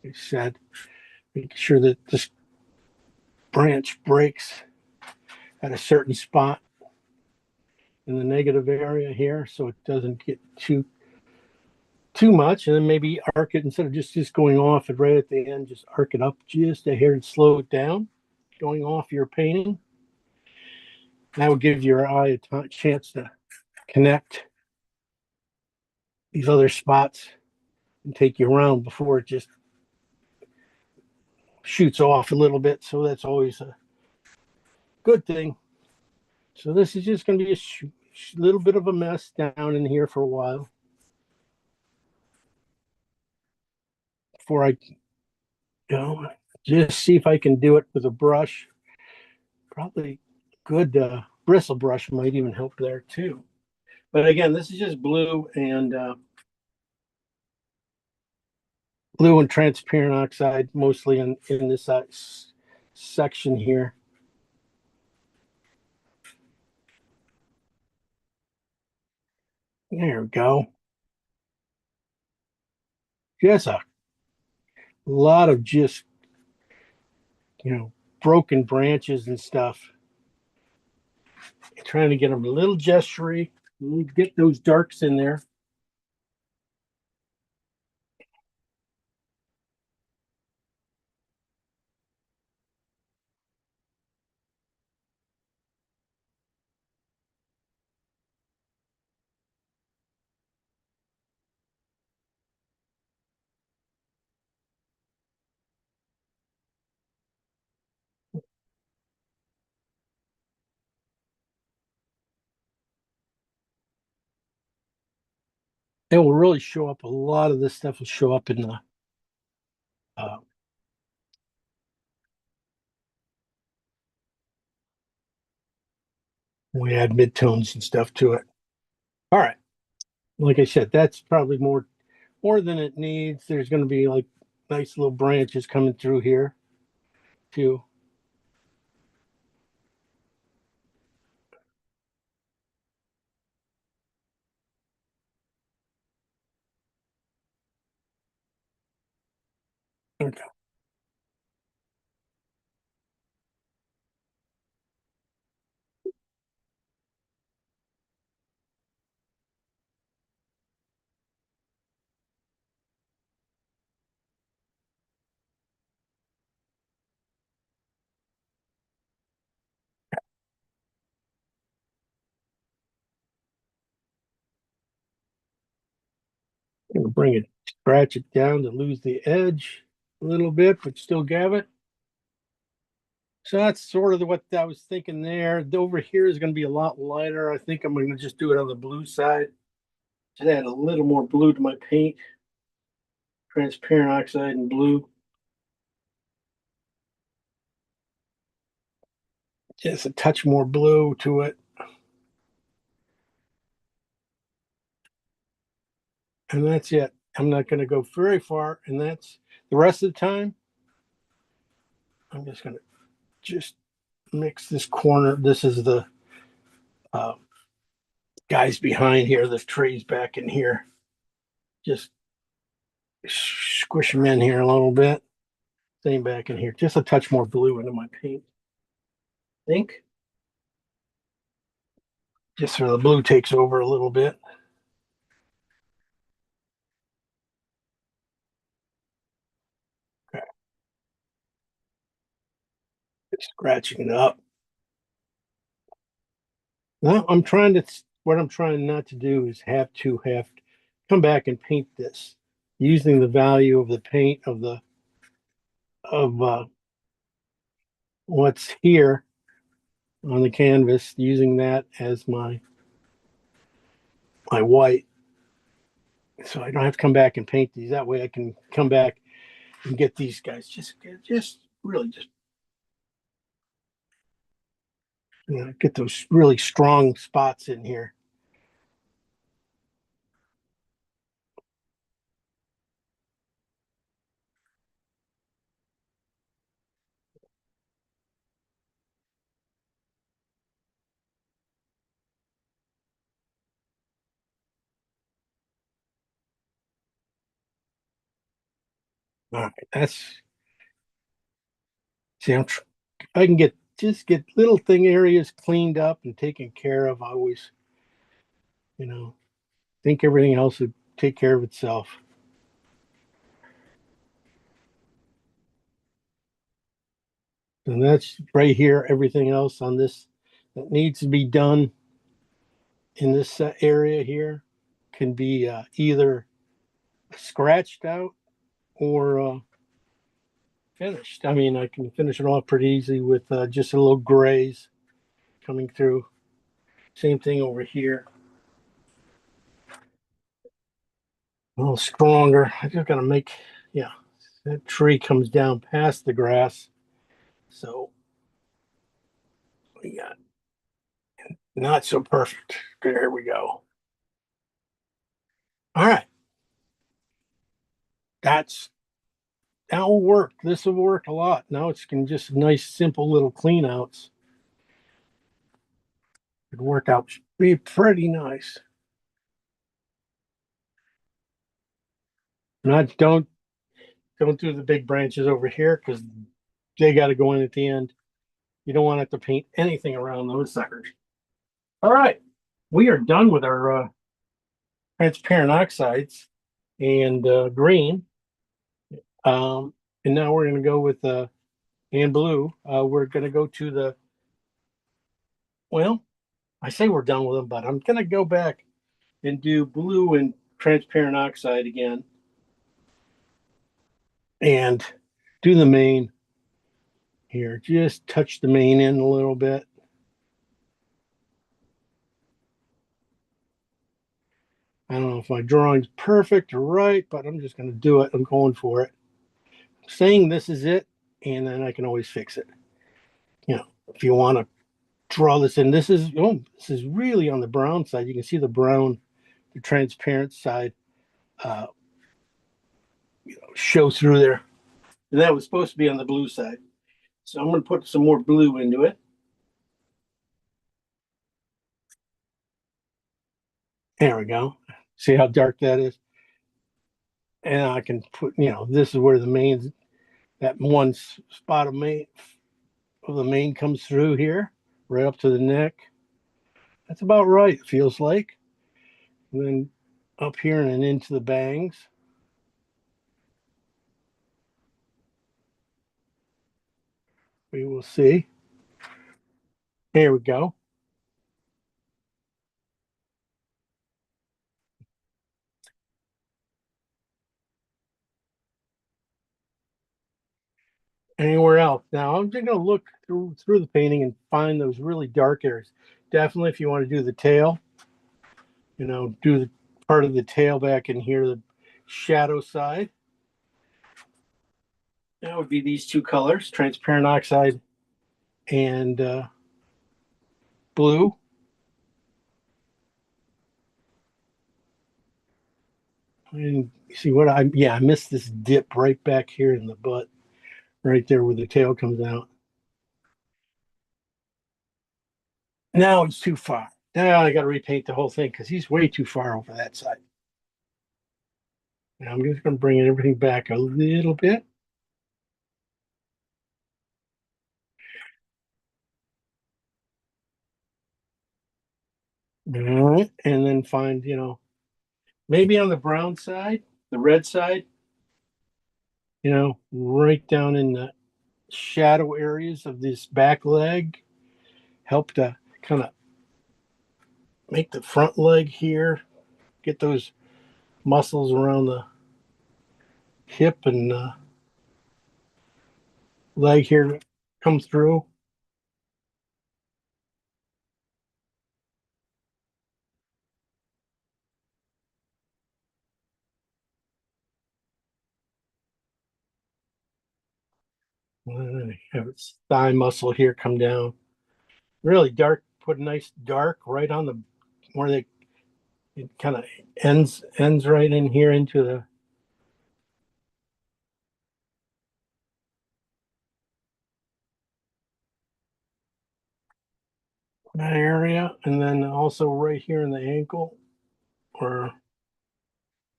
Like I said, make sure that this branch breaks at a certain spot in the negative area here, so it doesn't get too much. And then maybe arc it, instead of just going off it right at the end, just arc it up just a hair and slow it down, going off your painting. That will give your eye a chance to connect these other spots and take you around before it just shoots off a little bit. So that's always a good thing. So this is just going to be a little bit of a mess down in here for a while before I go. Just see if I can do it with a brush. Probably good bristle brush might even help there too. But again, this is just blue and blue and transparent oxide mostly in this section here. There we go. Just a lot of just, broken branches and stuff. Trying to get them a little gestury. Get those darks in there. It will really show up. A lot of this stuff will show up in the when we add midtones and stuff to it. All right. Like I said, that's probably more than it needs. There's going to be like nice little branches coming through here too. Okay. I'm gonna bring it, scratch it down to lose the edge a little bit, but still have it. So that's sort of what I was thinking there. Over here is going to be a lot lighter. I think I'm going to just do it on the blue side. Just add a little more blue to my paint. Transparent oxide and blue. Just a touch more blue to it. And that's it. I'm not going to go very far. And that's the rest of the time. I'm just going to just mix this corner. This is the guys behind here. The trees back in here. Just squish them in here a little bit. Same back in here. Just a touch more blue into my paint. I think. Just so the blue takes over a little bit. Okay. Just scratching it up. Now what I'm trying not to do is have to come back and paint this using the value of the paint of what's here on the canvas, using that as my white. So I don't have to come back and paint these. That way I can come back and get these guys just really just get those really strong spots in here. All right, I can get little thing areas cleaned up and taken care of. I always, think everything else would take care of itself. And that's right here. Everything else on this that needs to be done in this area here can be either scratched out or finished. I mean, I can finish it off pretty easy with just a little grays coming through. Same thing over here. A little stronger. I just gotta make, that tree comes down past the grass. So we got not so perfect. There we go. All right. That's that will work. This will work a lot. Now it's can just nice, simple little clean outs. It'd work out, be pretty nice. Not don't do the big branches over here because they got to go in at the end. You don't want to have to paint anything around those suckers. All right, we are done with our transparent oxides and green. And now we're going to go with and blue. We're going to go to the, well, I say we're done with them, but I'm going to go back and do blue and transparent oxide again and do the main here. Just touch the main in a little bit. I don't know if my drawing's perfect or right, but I'm just going to do it. I'm going for it. I'm saying this is it, and then I can always fix it. You know, if you want to draw this in, this is really on the brown side. You can see the brown, the transparent side show through there. And that was supposed to be on the blue side. So I'm going to put some more blue into it. There we go. See how dark that is? And I can put, this is where the main, that one spot of the main comes through here, right up to the neck. That's about right, it feels like. And then up here and then into the bangs. We will see. Here we go. Anywhere else. Now I'm just going to look through the painting and find those really dark areas. Definitely if you want to do the tail, do the part of the tail back in here, the shadow side. That would be these two colors, transparent oxide and blue. And you see what I missed this dip right back here in the butt, right there where the tail comes out. Now it's too far. Now I got to repaint the whole thing because he's way too far over that side. Now I'm just going to bring everything back a little bit. All right, and then find, maybe on the brown side, the red side, right down in the shadow areas of this back leg, help to kind of make the front leg here, get those muscles around the hip and leg here come through. Have its thigh muscle here come down. Really dark, put a nice dark right on the where it kind of ends right in here into the that area, and then also right here in the ankle or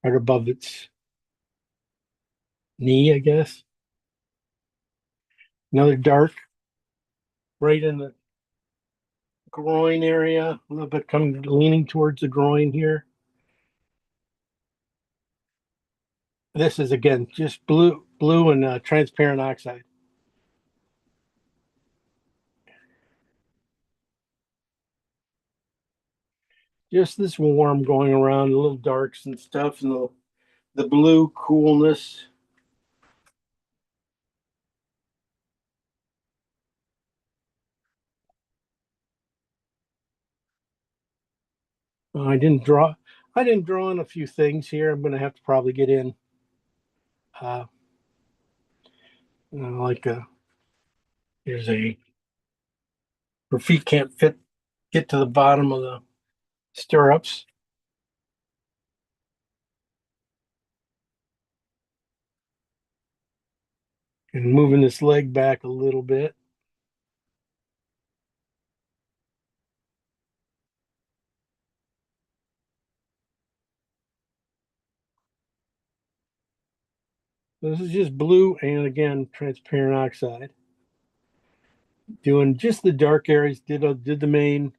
right above its knee, I guess. Another dark right in the groin area, a little bit coming leaning towards the groin here. This is again just blue and transparent oxide. Just this warm going around, a little darks and stuff, and the blue coolness. I didn't draw in a few things here. I'm going to have to probably get in like there's her feet can't get to the bottom of the stirrups. And moving this leg back a little bit. This is just blue and again transparent oxide. Doing just the dark areas. Did the main.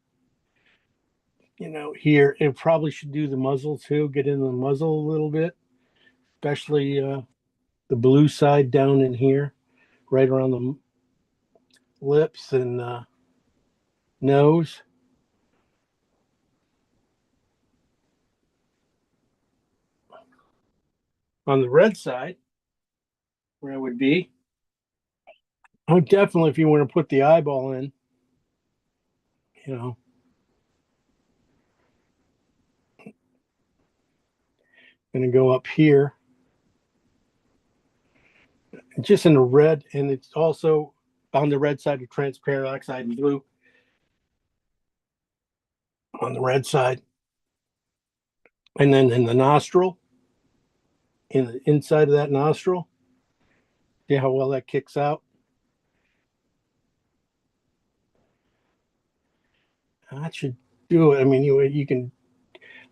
Here it probably should do the muzzle too. Get in the muzzle a little bit, especially the blue side down in here, right around the lips and nose. On the red side, where it would be, oh, definitely if you want to put the eyeball in, you know, going to go up here, just in the red, and it's also on the red side of transparent oxide and blue. On the red side, and then in the nostril, in the inside of that nostril, see how well that kicks out. That should do it. I mean, you can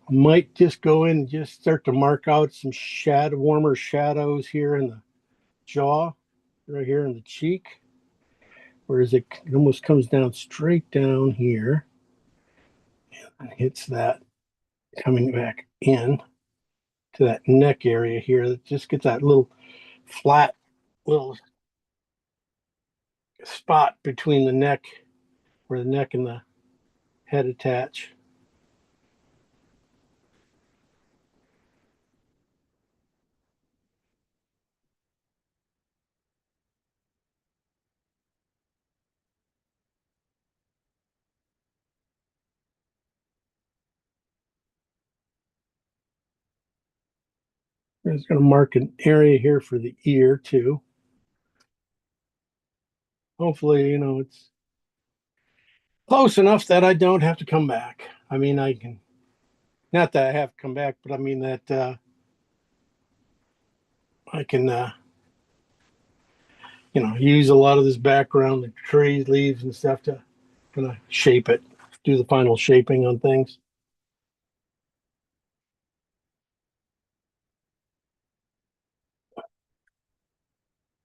might just go in and just start to mark out some warmer shadows here in the jaw, right here in the cheek, whereas it almost comes down straight down here and hits that, coming back in to that neck area here. That just gets that little flat little spot between the neck, where the neck and the head attach. I'm just going to mark an area here for the ear too. Hopefully, it's close enough that I don't have to come back. I mean, I can, not that I have to come back, but I mean that I can, use a lot of this background, the trees, leaves, and stuff to kind of shape it, do the final shaping on things.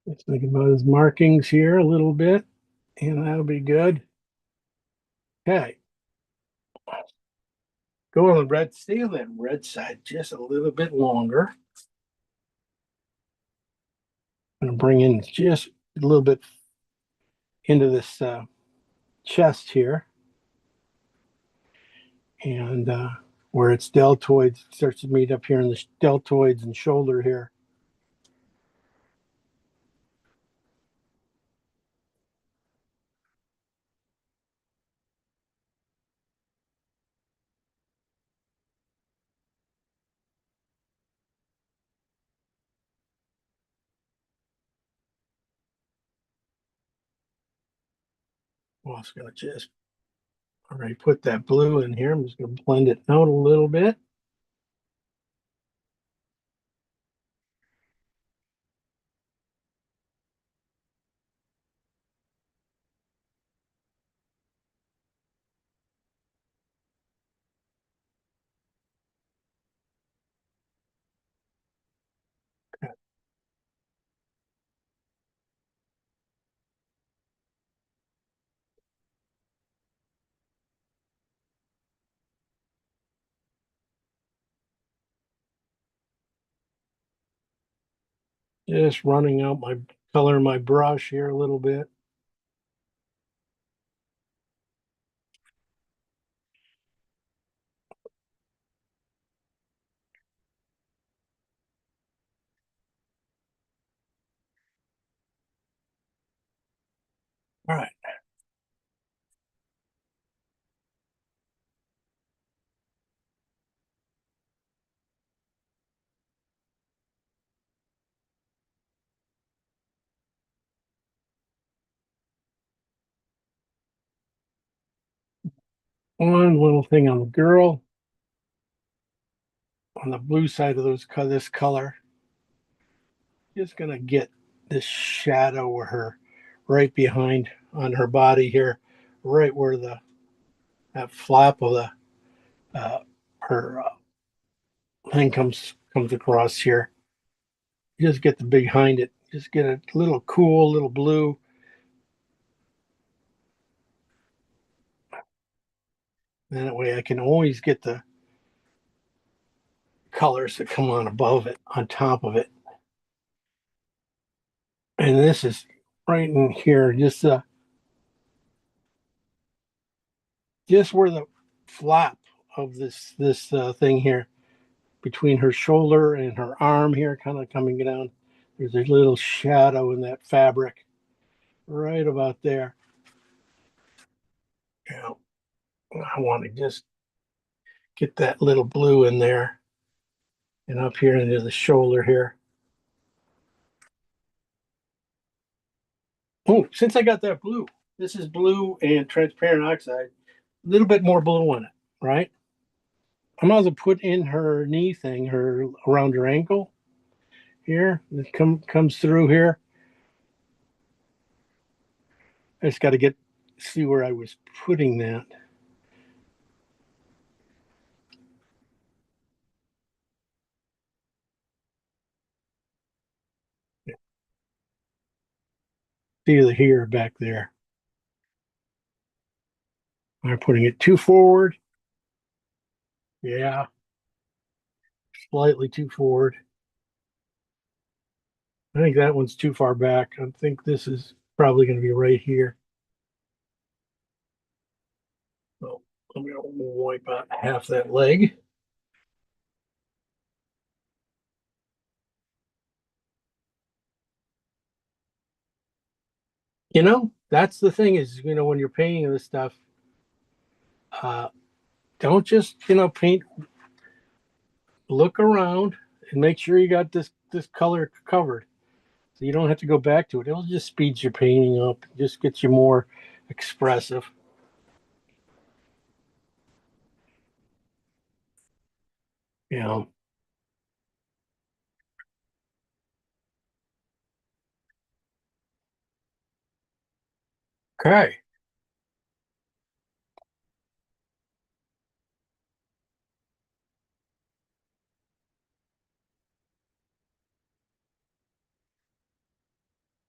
Just thinking about his markings here a little bit, and that'll be good. Okay. Go on the red, stay on that red side just a little bit longer. I'm going to bring in just a little bit into this chest here. And where it's deltoids, it starts to meet up here in the deltoids and shoulder here. Well, I was going to just already put that blue in here. I'm just going to blend it out a little bit. Just running out my color in my brush here a little bit. All right. One little thing on the girl, on the blue side of this color, just going to get this shadow of her right behind on her body here, right where that flap of the her thing comes across here. Just get the behind it. Just get a little cool, little blue. And that way I can always get the colors that come on above it, on top of it. And this is right in here, just where the flap of this thing here between her shoulder and her arm here, kind of coming down. There's a little shadow in that fabric right about there. Yeah, I want to just get that little blue in there and up here into the shoulder here. Oh, since I got that blue, this is blue and transparent oxide, a little bit more blue on it, right? I might as well put in her knee thing, her around her ankle here. It comes through here. I just got to see where I was putting that. See the here back there. I'm putting it too forward. Yeah, slightly too forward. I think that one's too far back. I think this is probably going to be right here. So I'm going to wipe out half that leg. That's the thing is, when you're painting this stuff, uh, don't just, paint, look around and make sure you got this color covered. So you don't have to go back to it. It'll just speed your painting up, just get you more expressive. Yeah. Okay.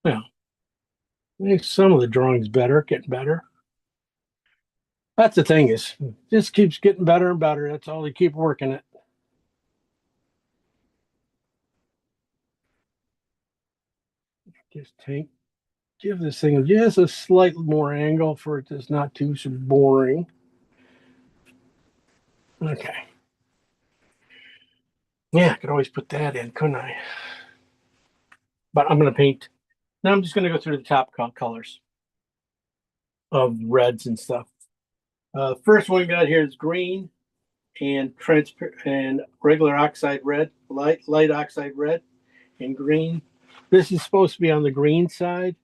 Yeah. Makes some of the drawings better, getting better. That's the thing is, just keeps getting better and better. That's all you keep working it. Just give this thing just a slight more angle for it to not too boring. Okay. Yeah, I could always put that in, couldn't I? But I'm going to paint. Now I'm just going to go through the top colors of reds and stuff. First one we got here is green and transparent and regular oxide red, light oxide red and green. This is supposed to be on the green side.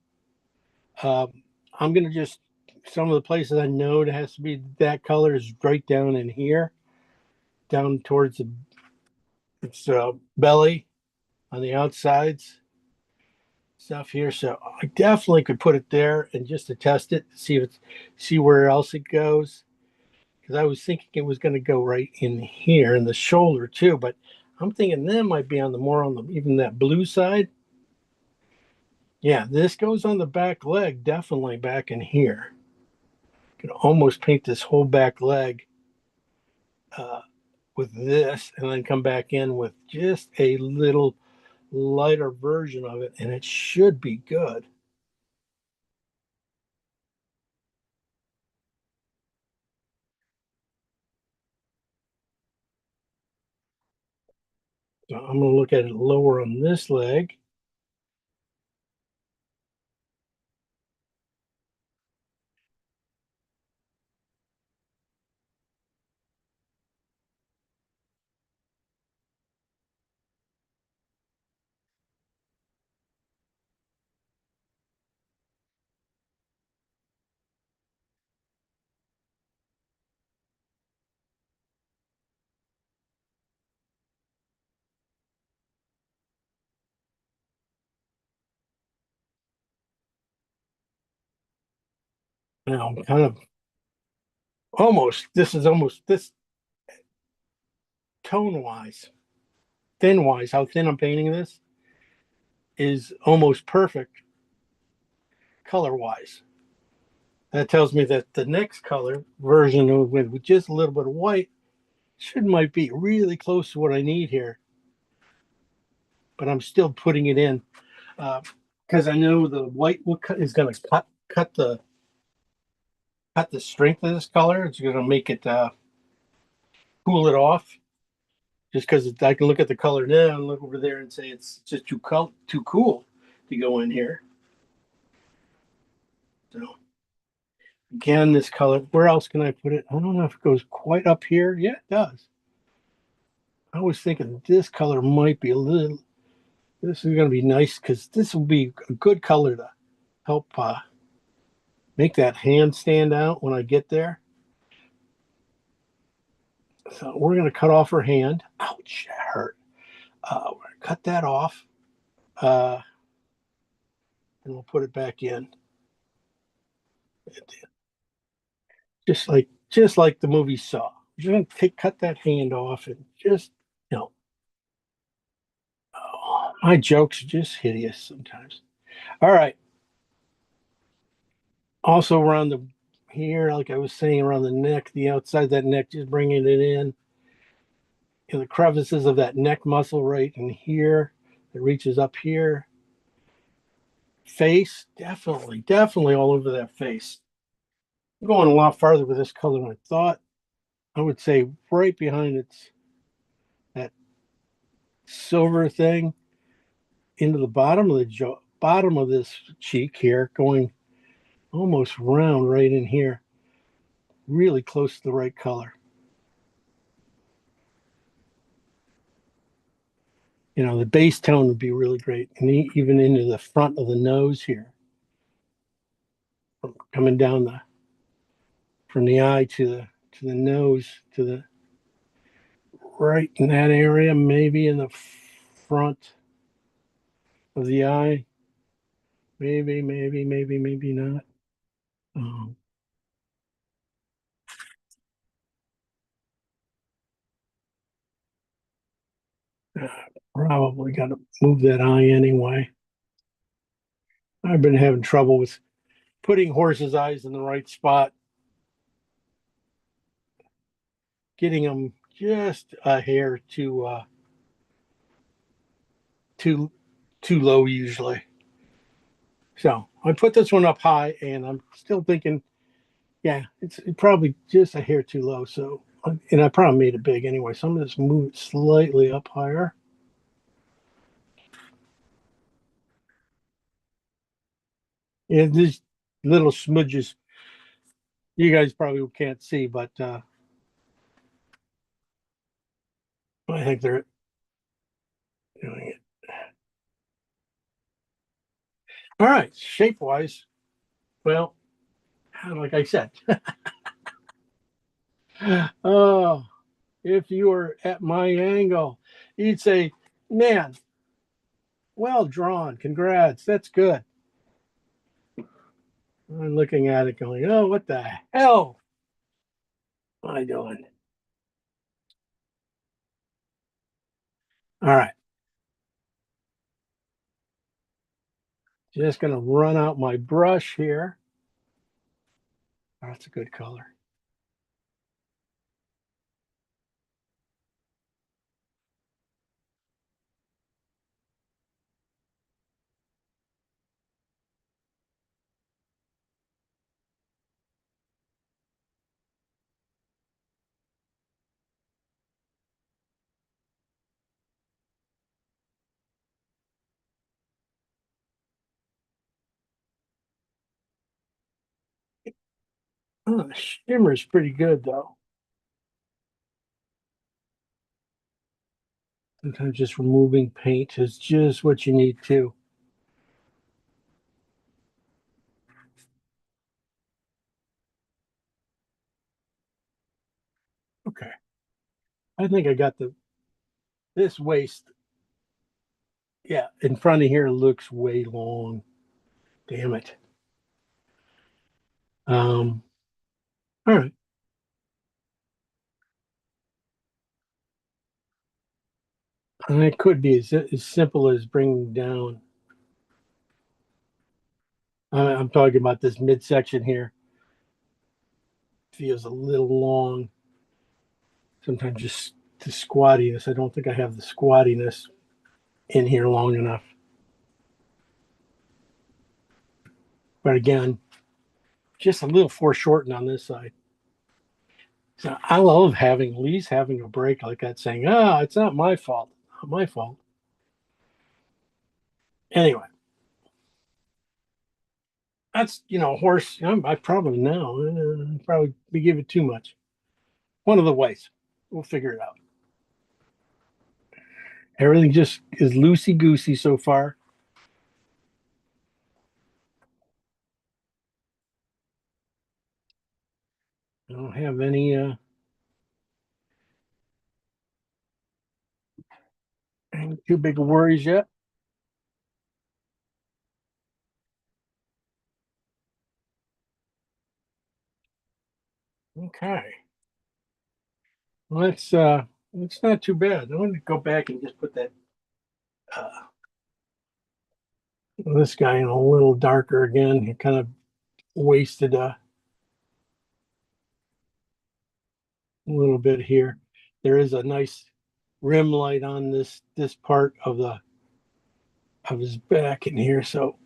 I'm going to just, some of the places I know it has to be that color is right down in here, down towards its belly on the outsides stuff here. So I definitely could put it there and just to test it, see where else it goes. Because I was thinking it was going to go right in here in the shoulder too, but I'm thinking that might be on the more on the even that blue side. Yeah, this goes on the back leg, definitely back in here. Could almost paint this whole back leg uh, with this and then come back in with just a little lighter version of it, and it should be good. So I'm going to look at it lower on this leg. Now I'm kind of this is almost this tone wise, thin wise, how thin I'm painting this is almost perfect color wise. That tells me that the next color version of with just a little bit of white might be really close to what I need here. But I'm still putting it in because I know the white is going to cut the strength of this color. It's going to make it cool it off. Just because I can look at the color now and look over there and say it's just too cool to go in here. So again, this color, where else can I put it? I don't know if it goes quite up here. Yeah, it does. I was thinking this color might be a little, this is going to be nice because this will be a good color to help make that hand stand out when I get there. So we're going to cut off her hand. Ouch, that hurt. We're going to cut that off. And we'll put it back in. Just like the movie Saw. You're going to cut that hand off and just, oh, my jokes are just hideous sometimes. All right. Also around the here, like I was saying, around the neck, the outside of that neck, just bringing it in the crevices of that neck muscle right in here. It reaches up here. Face, definitely all over that face. I'm going a lot farther with this color than I thought. I would say right behind that silver thing into the bottom of the jaw, bottom of this cheek here, going almost round right in here, really close to the right color. The base tone would be really great, and even into the front of the nose here, coming down from the eye to the nose, to the right in that area, maybe in the front of the eye, maybe not. Probably got to move that eye anyway. I've been having trouble with putting horses' eyes in the right spot, getting them just a hair too low usually. So I put this one up high, and I'm still thinking, yeah, it's probably just a hair too low. So, and I probably made it big anyway. So I'm going to just move it slightly up higher. And these little smudges, you guys probably can't see, but I think they're doing it. All right, shape wise, well, like I said, oh, if you were at my angle, you'd say, man, well drawn, congrats, that's good. I'm looking at it going, oh, what the hell am I doing? All right. Just going to run out my brush here. Oh, that's a good color. Oh, the shimmer is pretty good, though. Sometimes just removing paint is just what you need to. Okay. I think I got this waist. Yeah, in front of here looks way long. Damn it. All right. And it could be as simple as bringing down. I'm talking about this midsection here. Feels a little long. Sometimes just the squattiness. I don't think I have the squattiness in here long enough. But again, just a little foreshortened on this side. So I love having at least having a break like that, saying, it's not my fault. Not my fault. Anyway, that's, horse. I probably know. Probably we give it too much. One of the ways. We'll figure it out. Everything just is loosey goosey so far. I don't have any too big of worries yet. Okay. Well, it's not too bad. I want to go back and just put that this guy in a little darker again. He kind of wasted a little bit here. There is a nice rim light on this part of his back in here, so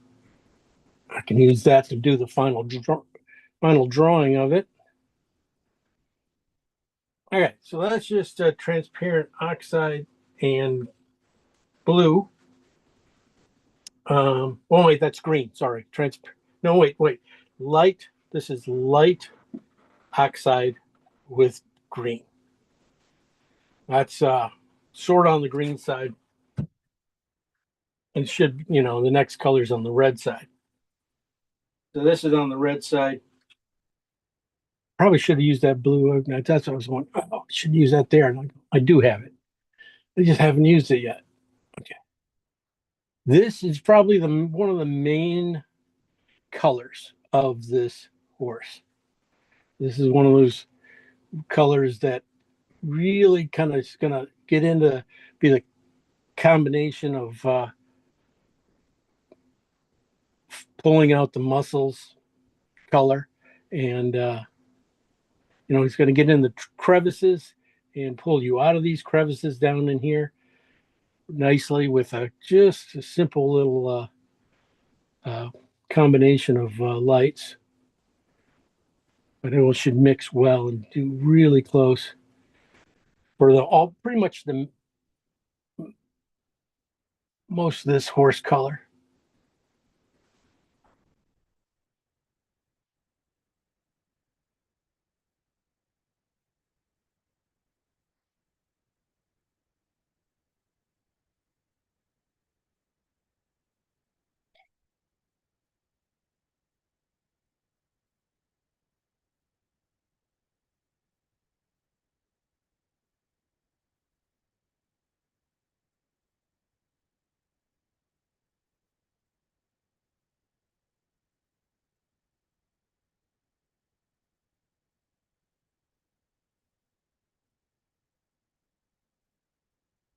I can use that to do the final drawing of it. Okay, so that's just transparent oxide and blue. Oh wait, that's green. Sorry, No, wait. Light. This is light oxide with green. That's sort of on the green side, and should the next color's on the red side. So this is on the red side. Probably should have used that blue. That's what I was going. Oh, I should use that there. And I do have it. I just haven't used it yet. Okay. This is probably one of the main colors of this horse. This is one of those colors that really kind of is going to get into be the combination of pulling out the muscles color, and he's going to get in the crevices and pull you out of these crevices down in here nicely with just a simple little combination of lights. But it should mix well and do really close for pretty much the most of this horse color.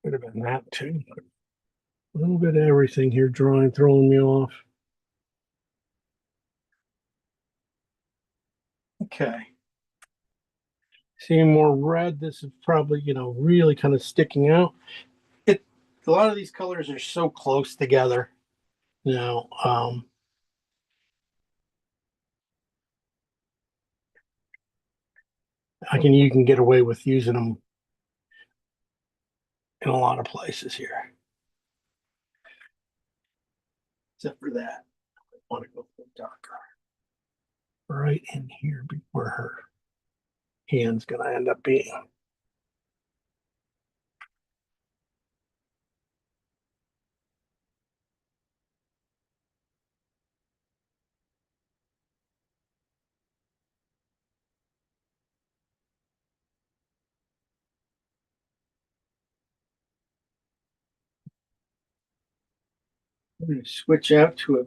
Could have been that too. A little bit of everything here, throwing me off. Okay. Seeing more red, this is probably, really kind of sticking out. A lot of these colors are so close together. You can get away with using them in a lot of places here. Except for that. I want to go a little darker. Right in here where her hand's gonna end up being. I'm going to switch out to a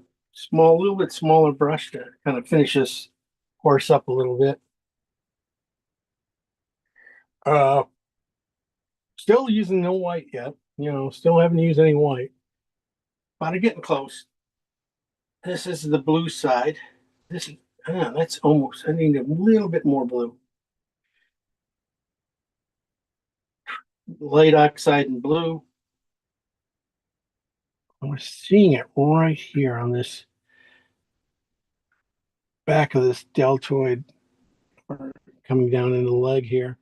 little bit smaller brush to kind of finish this horse up a little bit. Uh, Still using no white yet. Still haven't used any white. But I'm getting close. This is the blue side. This is, that's almost, I need a little bit more blue. Light oxide and blue. We're seeing it right here on this back of this deltoid coming down in the leg here.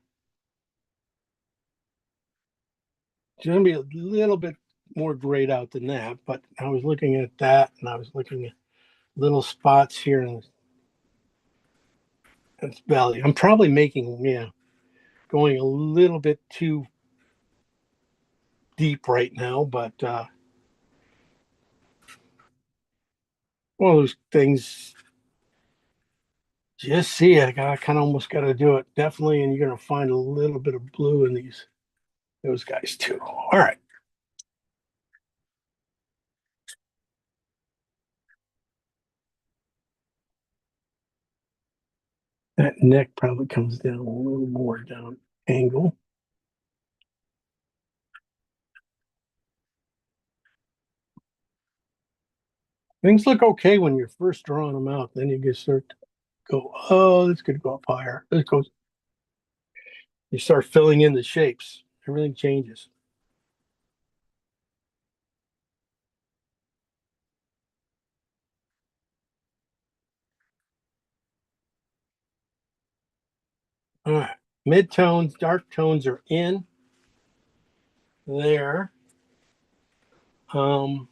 It's going to be a little bit more grayed out than that, but I was looking at that and I was looking at little spots here in its belly. I'm probably going a little bit too deep right now, but one of those things, just see it. I kind of almost got to do it. Definitely, and you're going to find a little bit of blue in those guys too. All right. That neck probably comes down a little more down angle. Things look okay when you're first drawing them out. Then you just start to go, oh, this could go up higher. This goes. You start filling in the shapes. Everything changes. All right. Mid-tones, dark tones are in there. Gonna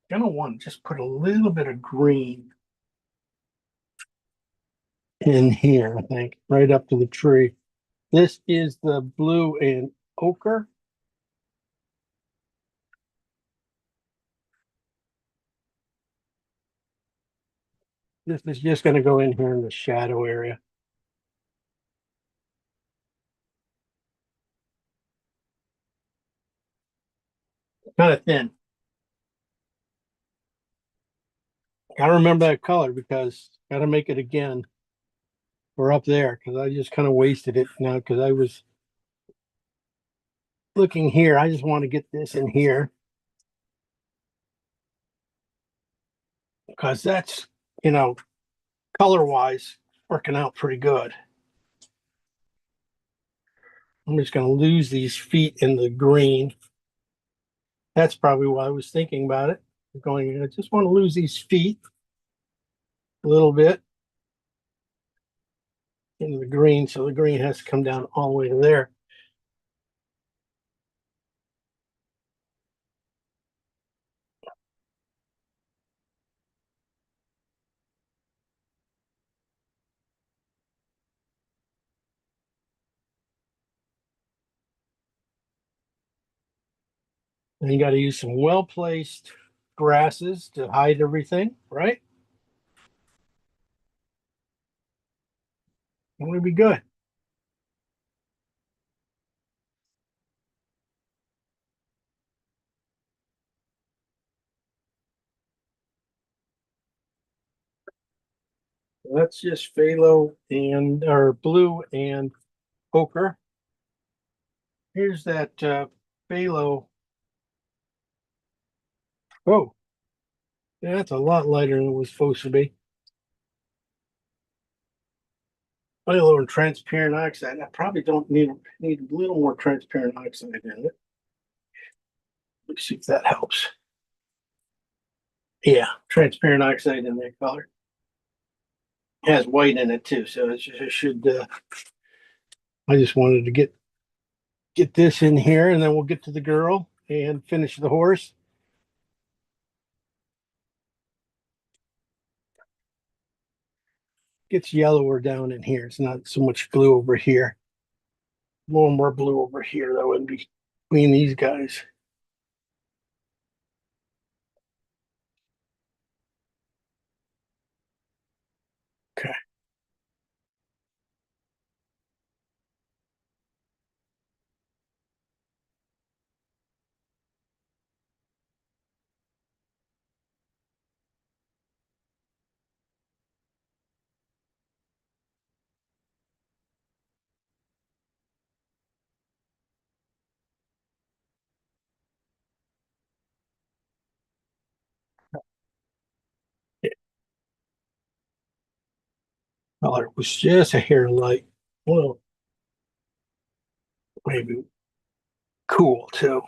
want to just put a little bit of green in here, I think, right up to the tree. This is the blue and ochre. This is just going to go in here in the shadow area. Kind of thin. Gotta remember that color because gotta make it again. We're up there because I just kind of wasted it now because I was looking here. I just want to get this in here because that's, color wise working out pretty good. I'm just going to lose these feet in the green. That's probably why I was thinking about it. I just want to lose these feet a little bit into the green. So the green has to come down all the way to there. And you got to use some well-placed grasses to hide everything, right? It would be good. That's just phthalo and or blue and ochre. Here's that phthalo. Oh, yeah, that's a lot lighter than it was supposed to be. Phthalo and transparent oxide. I probably don't need a little more transparent oxide in it. Let's see if that helps. Yeah, transparent oxide in that color. It has white in it too, so it should. I just wanted to get this in here, and then we'll get to the girl and finish the horse. Gets yellower down in here. It's not so much blue over here. A little more blue over here, though, in between these guys. Okay. color was just a hair light. Well, maybe cool too.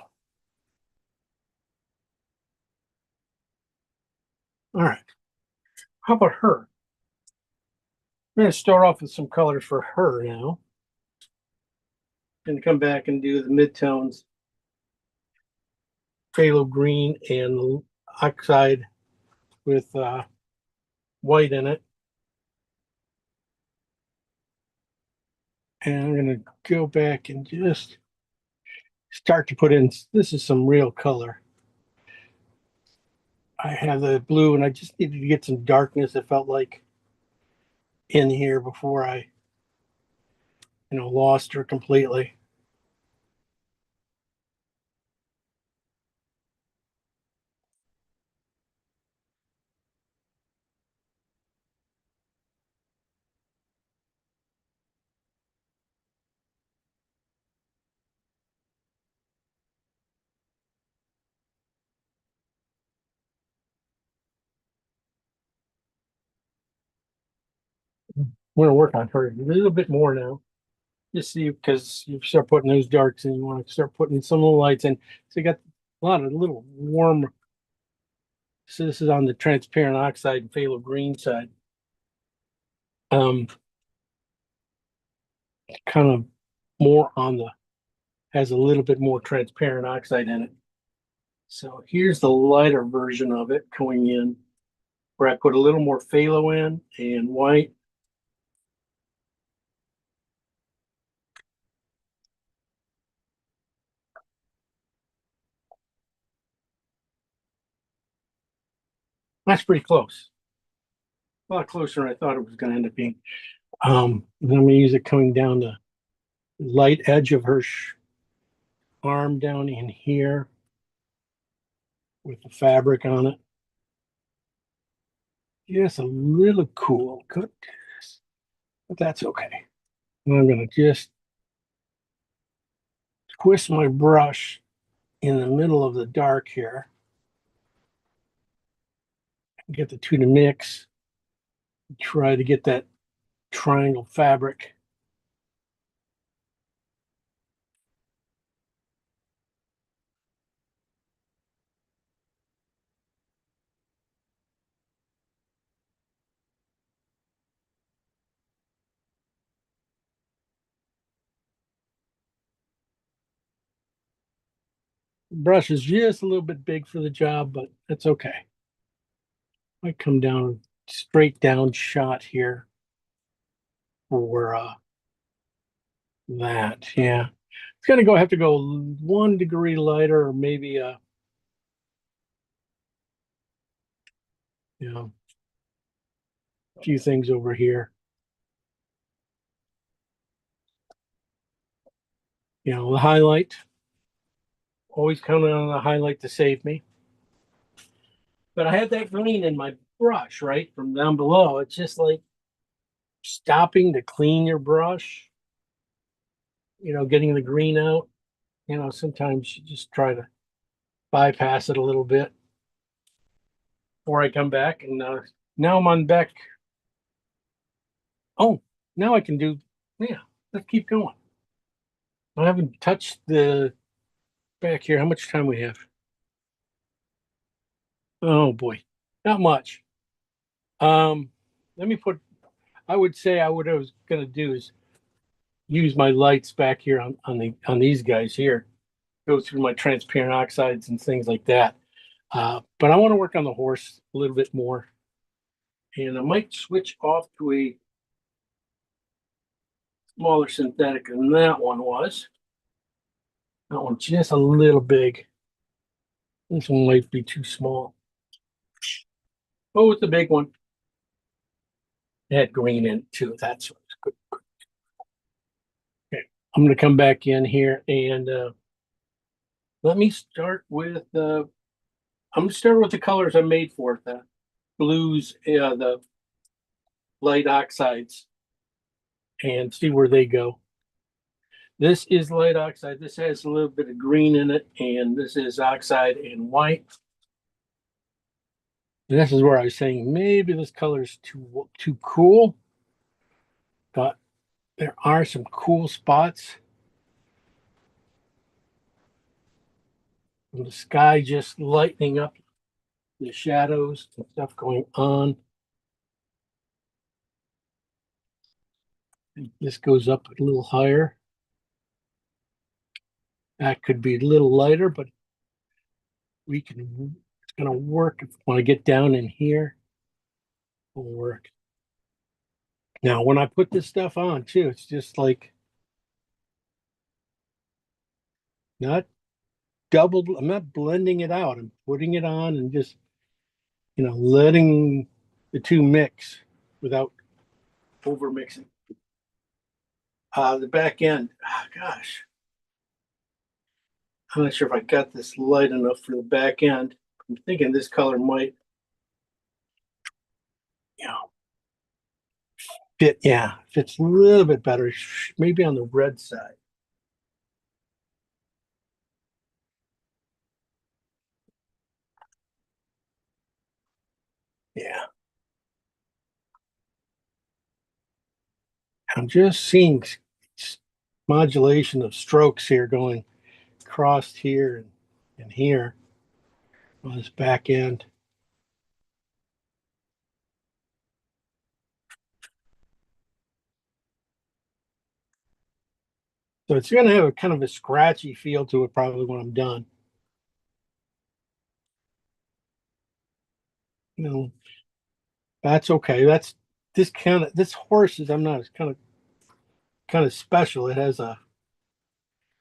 All right. How about her? I'm going to start off with some colors for her now. And come back and do the midtones. Phthalo green and oxide with white in it. And I'm going to go back and just start to put in, this is some real color. I have the blue and I just needed to get some darkness, it felt like, in here before I, lost her completely. I'm going to work on her a little bit more now. Just see, because you start putting those darks in, you want to start putting some little lights in. So you got a lot of little warm. So this is on the transparent oxide and phthalo green side. Kind of more on the, has a little bit more transparent oxide in it. So here's the lighter version of it going in, where I put a little more phthalo in and white. That's pretty close. A lot closer than I thought it was going to end up being. Then I'm going to use it coming down the light edge of her arm down in here with the fabric on it. Yes, a little cool, good, but that's okay. And I'm going to just twist my brush in the middle of the dark here. Get the two to mix. Try to get that triangle fabric. Brush is just a little bit big for the job, but it's okay. I come down straight down shot here for that. Yeah, it's gonna have to go 1 degree lighter, or maybe a few things over here. The highlight. Always counting on the highlight to save me. But I had that green in my brush, right? From down below. It's just like stopping to clean your brush, getting the green out. Sometimes you just try to bypass it a little bit before I come back. And now I'm on back. Oh, now I can do, yeah, let's keep going. I haven't touched the back here. How much time we have? Oh boy, not much. Let me put, I would say what I was going to do is use my lights back here on these guys here, go through my transparent oxides and things like that. But I want to work on the horse a little bit more. And I might switch off to a smaller synthetic than that one was. That one's just a little big. This one might be too small. Oh, it's a big one. It had green in it too. That's good. Okay, I'm going to come back in here and let me start with I'm going to start with the colors I made for it. The blues, the light oxides, and see where they go. This is light oxide. This has a little bit of green in it, and this is oxide and white. And this is where I was saying maybe this color is too cool. but there are some cool spots. And the sky just lightening up the shadows and stuff going on. And this goes up a little higher. That could be a little lighter, but it's gonna work. If I want to get down in here, it'll work. Now, when I put this stuff on too, it's just like not I'm not blending it out. I'm putting it on and just, letting the two mix without over mixing. The back end, gosh, I'm not sure if I got this light enough for the back end. I'm thinking this color might, fits a little bit better, maybe on the red side. Yeah. I'm just seeing modulation of strokes here going across here and here on this back end. So it's going to have a kind of a scratchy feel to it probably when I'm done. That's okay. This horse is, I'm not, it's kind of special. It has a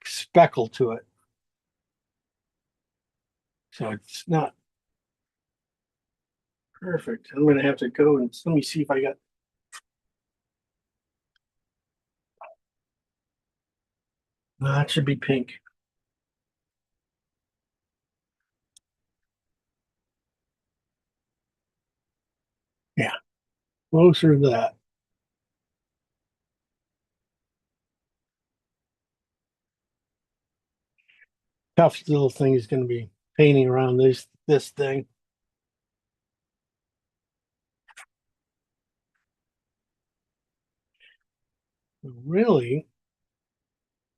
speckle to it. So it's not perfect. I'm going to have to go and let me see if I got. No, that should be pink. Yeah, closer to that. Tough little thing is going to be painting around this thing. Really,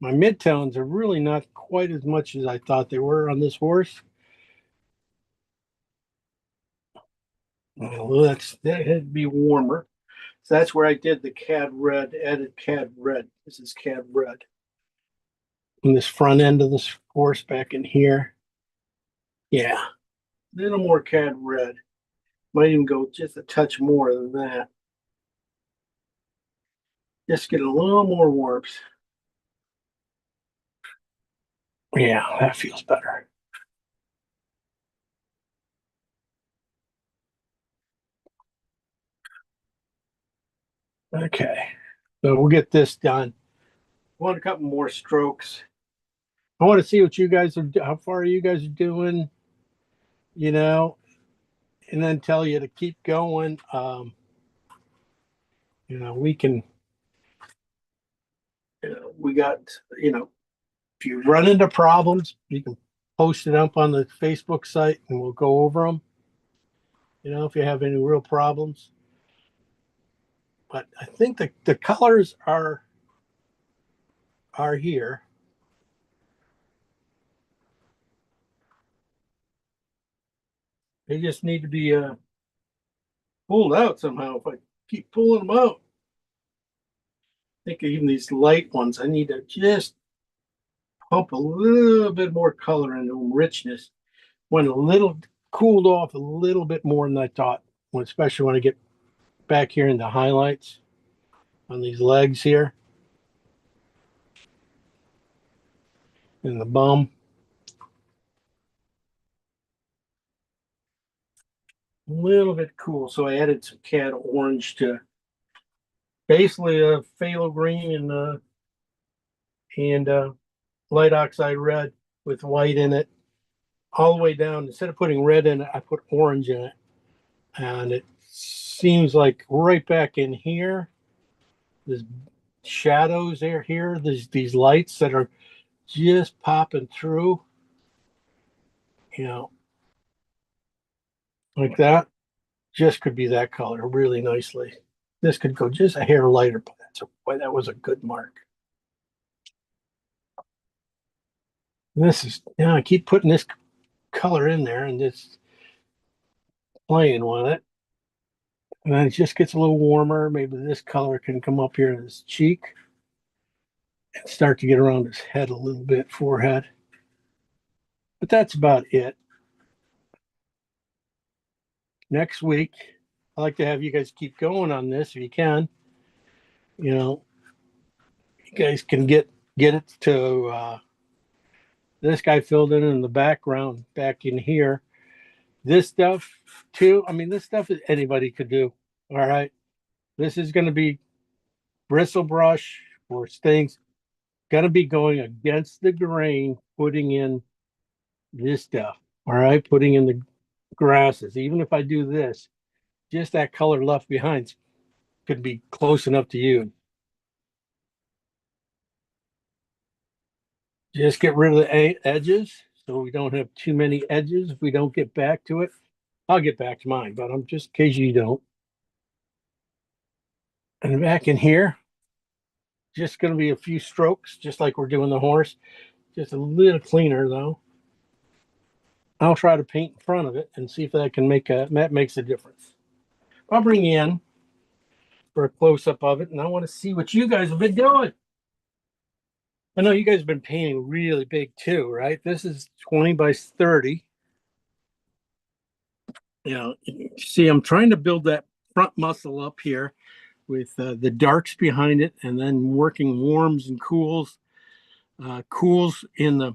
my midtones are really not quite as much as I thought they were on this horse. Well, that had to be warmer. So that's where I did the cad red, added cad red. This is cad red. And this front end of this horse back in here. Yeah, a little more cad red. Might even go just a touch more than that. Just get a little more warmth. Yeah, that feels better. Okay, so we'll get this done. I want a couple more strokes. I want to see what you guys are, how far you guys are doing, and then tell you to keep going. We can, we got, if you run into problems, you can post it up on the Facebook site and we'll go over them. If you have any real problems. But I think the colors are here. They just need to be pulled out somehow. If I keep pulling them out, I think even these light ones, I need to just pump a little bit more color into them, richness. When a little cooled off a little bit more than I thought, especially when I get back here in the highlights on these legs here and the bum. A little bit cool. So I added some cad orange to basically a phthalo green and light oxide red with white in it all the way down. Instead of putting red in it, I put orange in it. And it seems like right back in here, there's shadows here. There's these lights that are just popping through, like that. Just could be that color really nicely. This could go just a hair lighter, but boy, that was a good mark. This is, I keep putting this color in there and just playing with it. And then it just gets a little warmer. Maybe this color can come up here in his cheek and start to get around his head a little bit, forehead. But that's about it. Next week, I'd like to have you guys keep going on this if you can. You guys can get it to this guy filled in the background back in here. This stuff too, I mean, this stuff anybody could do. All right. This is going to be bristle brush or things. Going to be going against the grain, putting in this stuff. All right. Putting in the grasses. Even if I do this, just that color left behind could be close enough to you. Just get rid of the edges so we don't have too many edges. If we don't get back to it, I'll get back to mine, but I'm just in case you don't. And back in here, just going to be a few strokes, just like we're doing the horse. Just a little cleaner though. I'll try to paint in front of it and see if that can that makes a difference. I'll bring you in for a close-up of it, and I want to see what you guys have been doing. I know you guys have been painting really big too, right? This is 20 by 30. See, I'm trying to build that front muscle up here with the darks behind it, and then working warms and cools. Cools in the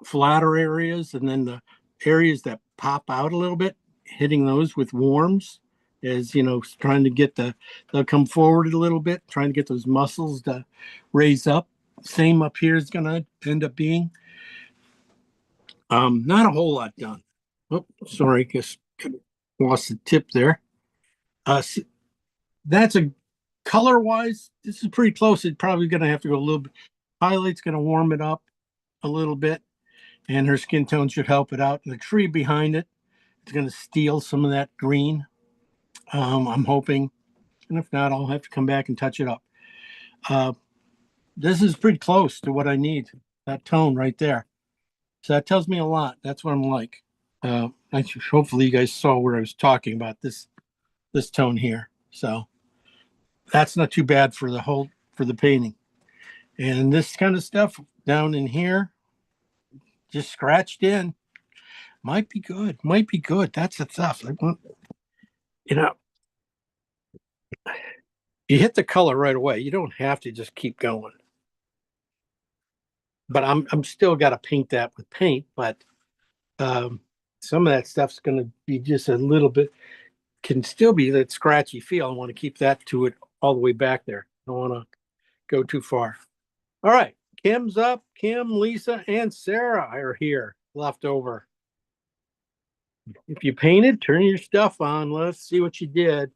flatter areas, and then the areas that pop out a little bit, hitting those with warms. As trying to get they'll come forward a little bit, trying to get those muscles to raise up. Same up here is going to end up being. Not a whole lot done. Oh, sorry, guess lost the tip there. That's a color-wise, this is pretty close. It's probably going to have to go a little bit. Highlight's going to warm it up a little bit, and her skin tone should help it out. And the tree behind it is going to steal some of that green. I'm hoping, and if not, I'll have to come back and touch it up. This is pretty close to what I need, that tone right there. So that tells me a lot. That's what I'm like. Hopefully you guys saw where I was talking about this tone here. So that's not too bad for the painting. And this kind of stuff down in here, just scratched in, might be good. That's the stuff. You hit the color right away. You don't have to just keep going. But I'm still got to paint that with paint. But some of that stuff's going to be just a little bit, can still be that scratchy feel. I want to keep that to it all the way back there. I don't want to go too far. All right. Kim's up. Kim, Lisa, and Sarah are here left over. If you painted, turn your stuff on. Let's see what you did.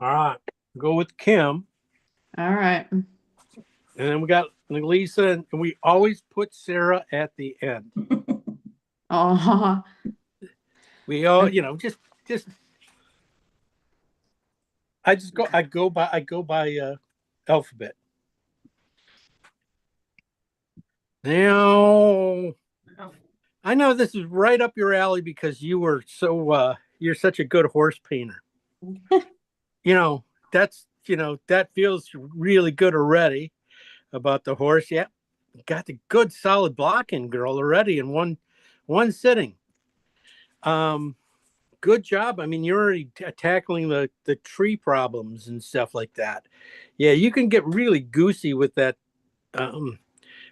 All right. Go with Kim. All right. And then we got Lisa, and we always put Sarah at the end. Oh, We all, just I go by alphabet. Now I know this is right up your alley because you were you're such a good horse painter. That feels really good already about the horse. Yeah, got the good solid blocking, girl, already in one sitting. Good job. I mean, you're already tackling the tree problems and stuff like that. Yeah, you can get really goosey with that,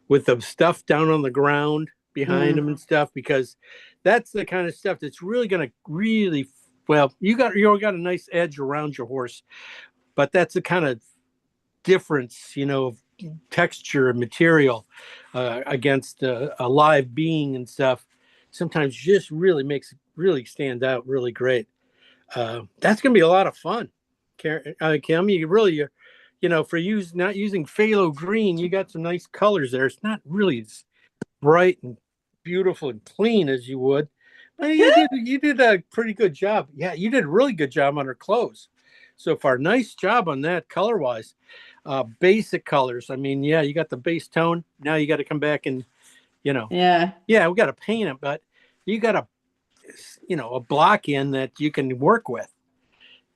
with the stuff down on the ground behind them and stuff, because that's the kind of stuff that's really going to well, you got a nice edge around your horse, but that's the kind of difference, of texture and material against a live being and stuff. Sometimes just really makes it really stand out really great. That's going to be a lot of fun. Kim, you really, for not using phthalo green, you got some nice colors there. It's not really bright and beautiful and clean as you would. But you did a pretty good job. Yeah, you did a really good job on her clothes so far. Nice job on that color wise. Basic colors. I mean, yeah, you got the base tone. Now you got to come back and, Yeah. yeah, we got to paint it, but you got a block in that you can work with,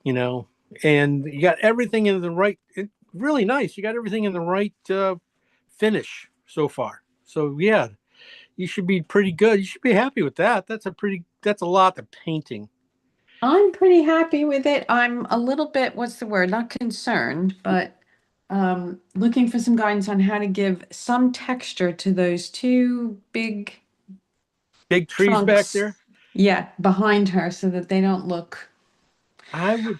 and you got everything in the right, really nice. You got everything in the right finish so far. So yeah, you should be pretty good. You should be happy with that. That's a lot of painting. I'm pretty happy with it. I'm a little bit, what's the word? Not concerned, but looking for some guidance on how to give some texture to those two big Big trees back trunks. there. Yeah, behind her so that they don't look. I would,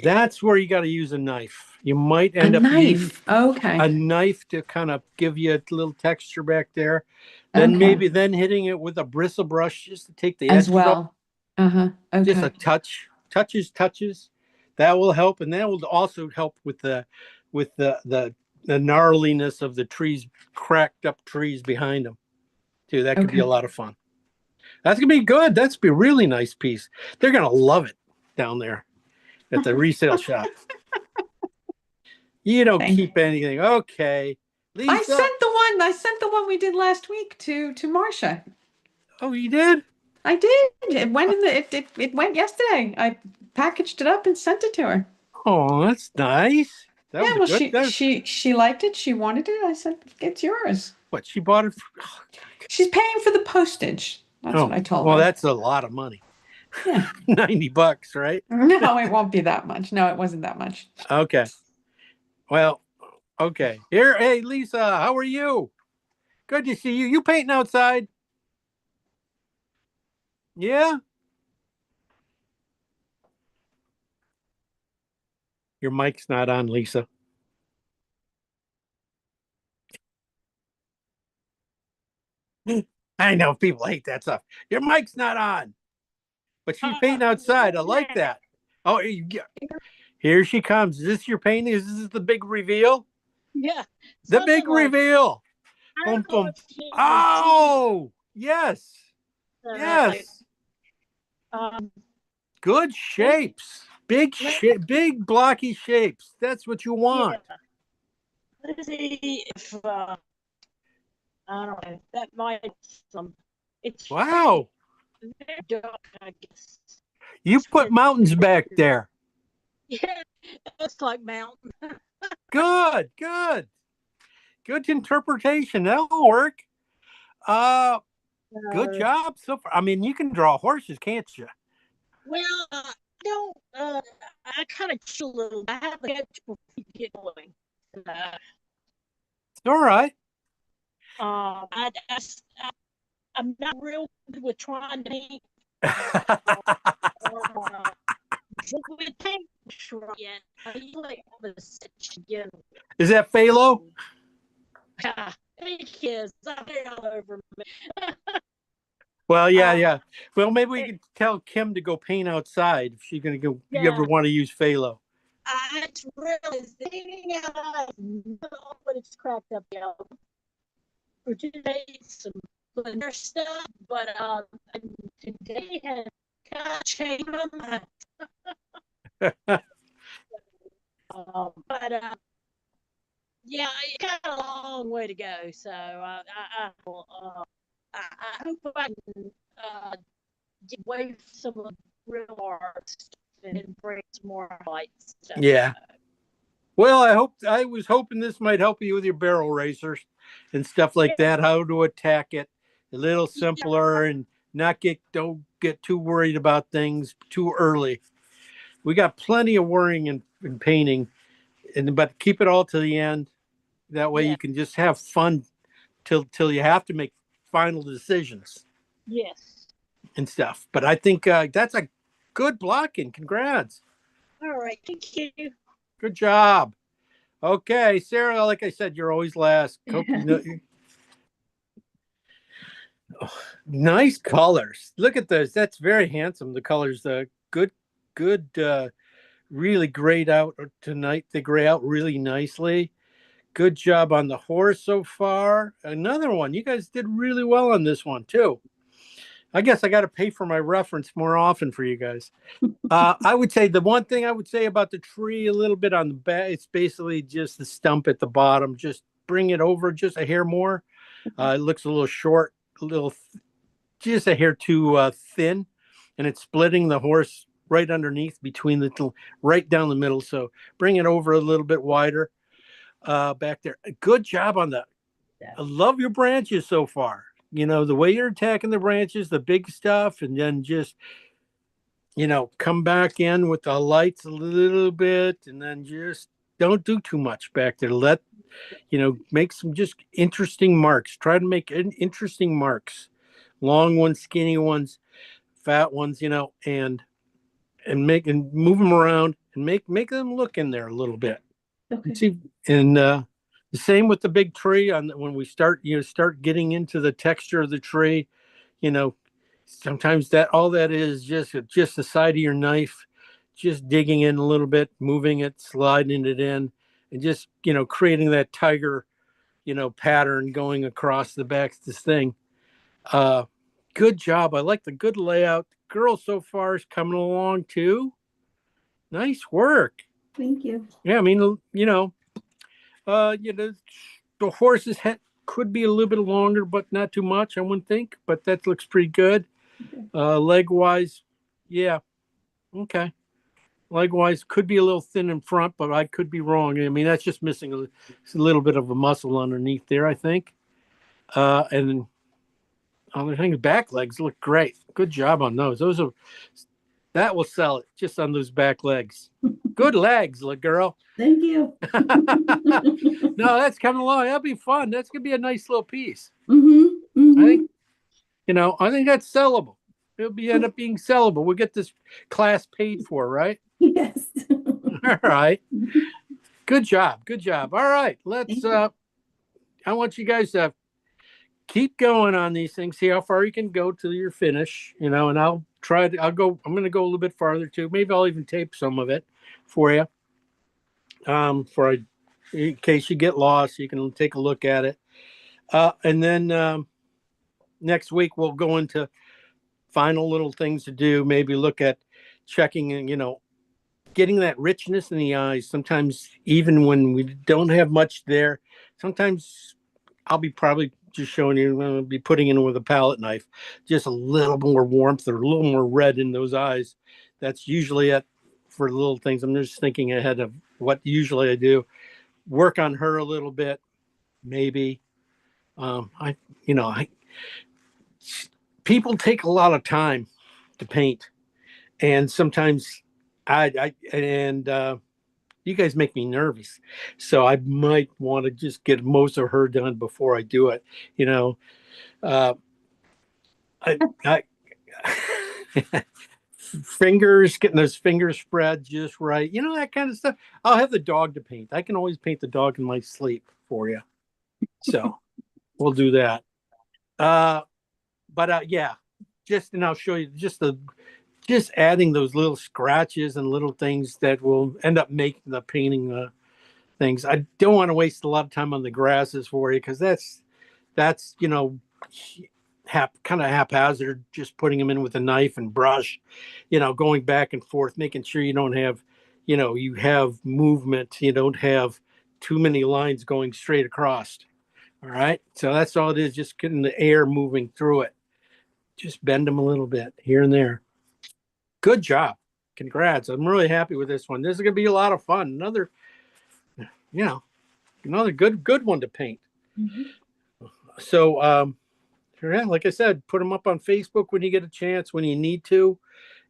that's where you got to use a knife. You might end A up needing knife. Okay. a knife to kind of give you a little texture back there. Then Okay. maybe hitting it with a bristle brush just to take the As edges off. well. Uh-huh. Just Okay. a touches. That will help, and that will also help with the gnarliness of the trees, cracked up trees behind them too. That could be a Okay. lot of fun. That's gonna be good. That's gonna be a really nice piece. They're gonna love it down there at the resale shop. You don't Thank keep anything, okay? Lisa. I sent the one we did last week to Marcia. Oh, you did? I did. It went in the it went yesterday. I packaged it up and sent it to her. Oh, that's nice. That Yeah, was well, good. That was- she liked it. She wanted it. I said, "It's yours." what she bought it for? She's paying for the postage. That's what I told well, her. that's a lot of money. Yeah. $90, right? No, it won't be that much. No, it wasn't that much. Okay. Well, okay. Here, hey Lisa, how are you? Good to see you. You painting outside? Yeah. Your mic's not on, Lisa. I know people hate that stuff. Your mic's not on. But she's painting outside. I like that. Oh, here she comes. Is this your painting? Is this the big reveal? Yeah. The big reveal. Boom, boom. Oh, yes. Yes. Good shapes. Big big blocky shapes. That's what you want. Yeah. Let's see if I don't know. That might some. It's Wow. very dark, I guess. You put mountains back there. Yeah, it's like mountain. Good, good. Good interpretation. That'll work. Good job so far. I mean, you can draw horses, can't you? Well, I don't. I kind of chill a little. I have a sketch before you get going. It's all right. I'm not real good with trying to paint. With paint yet. I usually have a sketch again. Is that Phalo? Thank you. They're all over me. Well, yeah. Well, maybe we could tell Kim to go paint outside if she's gonna go. You ever want to use Phalo? It's really thinking out, but it's cracked up yellow. For today, some cleaner stuff, but today had kind of changed my mind. Yeah, it got a long way to go. So I hope I can get away from some of the real art stuff and bring some more lights. Yeah. Well, I was hoping this might help you with your barrel racers and stuff like that. How to attack it a little simpler and don't get too worried about things too early. We got plenty of worrying and painting, but keep it all to the end. That way you can just have fun till you have to make final decisions. Yes. And stuff. But I think that's a good blocking. Congrats. All right. Thank you. Good job. Okay, Sarah, like I said, you're always last. Nice colors. Look at those. That's very handsome. The colors, good, really grayed out tonight. They gray out really nicely. Good job on the horse so far. Another one. You guys did really well on this one too. I guess I got to pay for my reference more often for you guys. I would say the one thing I would say about the tree a little bit on the back, it's basically just the stump at the bottom. Just bring it over just a hair more. It looks a little short, just a hair too thin, and it's splitting the horse right underneath between right down the middle. So bring it over a little bit wider back there. Good job on that. I love your branches so far. You know, the way you're attacking the branches, the big stuff, and then just, you know, come back in with the lights a little bit, and then just don't do too much back there. Let, you know, make some just interesting marks. Try to make interesting marks. Long ones, skinny ones, fat ones, you know, and move them around and make them look in there a little bit. Okay. See, and the same with the big tree. When we start getting into the texture of the tree, you know, sometimes all that is just the side of your knife, just digging in a little bit, moving it, sliding it in, and just, you know, creating that tiger, you know, pattern going across the back of this thing. Good job. I like the good layout. The girl so far is coming along too. Nice work. Thank you. Yeah, I mean, you know, the horse's head could be a little bit longer, but not too much, I wouldn't think. But that looks pretty good. Okay. Leg wise, yeah, okay. Leg wise, could be a little thin in front, but I could be wrong. I mean, that's just missing a little bit of a muscle underneath there, I think. And other things, back legs look great. Good job on those. That will sell it just on those back legs. Good legs, little girl. Thank you. No, that's coming along. That'll be fun. That's gonna be a nice little piece. Mm-hmm. I think, you know, I think that's sellable. It'll end up being sellable. We'll get this class paid for, right? Yes. All right. Good job. Good job. All right. Let's Thank you. I want you guys to keep going on these things, see how far you can go to your finish, you know, and I'm gonna go a little bit farther too. Maybe I'll even tape some of it for you. In case you get lost, you can take a look at it. And then next week we'll go into final little things to do, maybe look at checking and, you know, getting that richness in the eyes. Sometimes even when we don't have much there, sometimes I'll be probably just showing you, I'll be putting in with a palette knife, just a little more warmth or a little more red in those eyes. That's usually it for little things. I'm just thinking ahead of what usually I do. Work on her a little bit, maybe. People take a lot of time to paint, and sometimes you guys make me nervous, so I might want to just get most of her done before I do it. You know, I getting those fingers spread just right. You know, that kind of stuff. I'll have the dog to paint. I can always paint the dog in my sleep for you. So we'll do that. Yeah, and I'll show you just adding those little scratches and little things that will end up making the painting things. I don't want to waste a lot of time on the grasses for you, because that's, you know, kind of haphazard, just putting them in with a knife and brush, you know, going back and forth, making sure you don't have, you know, you have movement, you don't have too many lines going straight across. All right, so that's all it is, just getting the air moving through it. Just bend them a little bit here and there. Good job. Congrats. I'm really happy with this one. This is going to be a lot of fun. Another good one to paint. Mhm. So, yeah, like I said, put them up on Facebook when you get a chance, when you need to,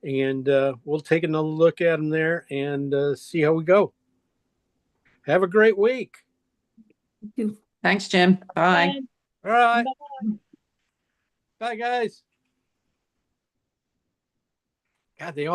and we'll take another look at them there and see how we go. Have a great week. Thank you. Thanks, Jim. Bye. And All right. Bye, guys. God, they all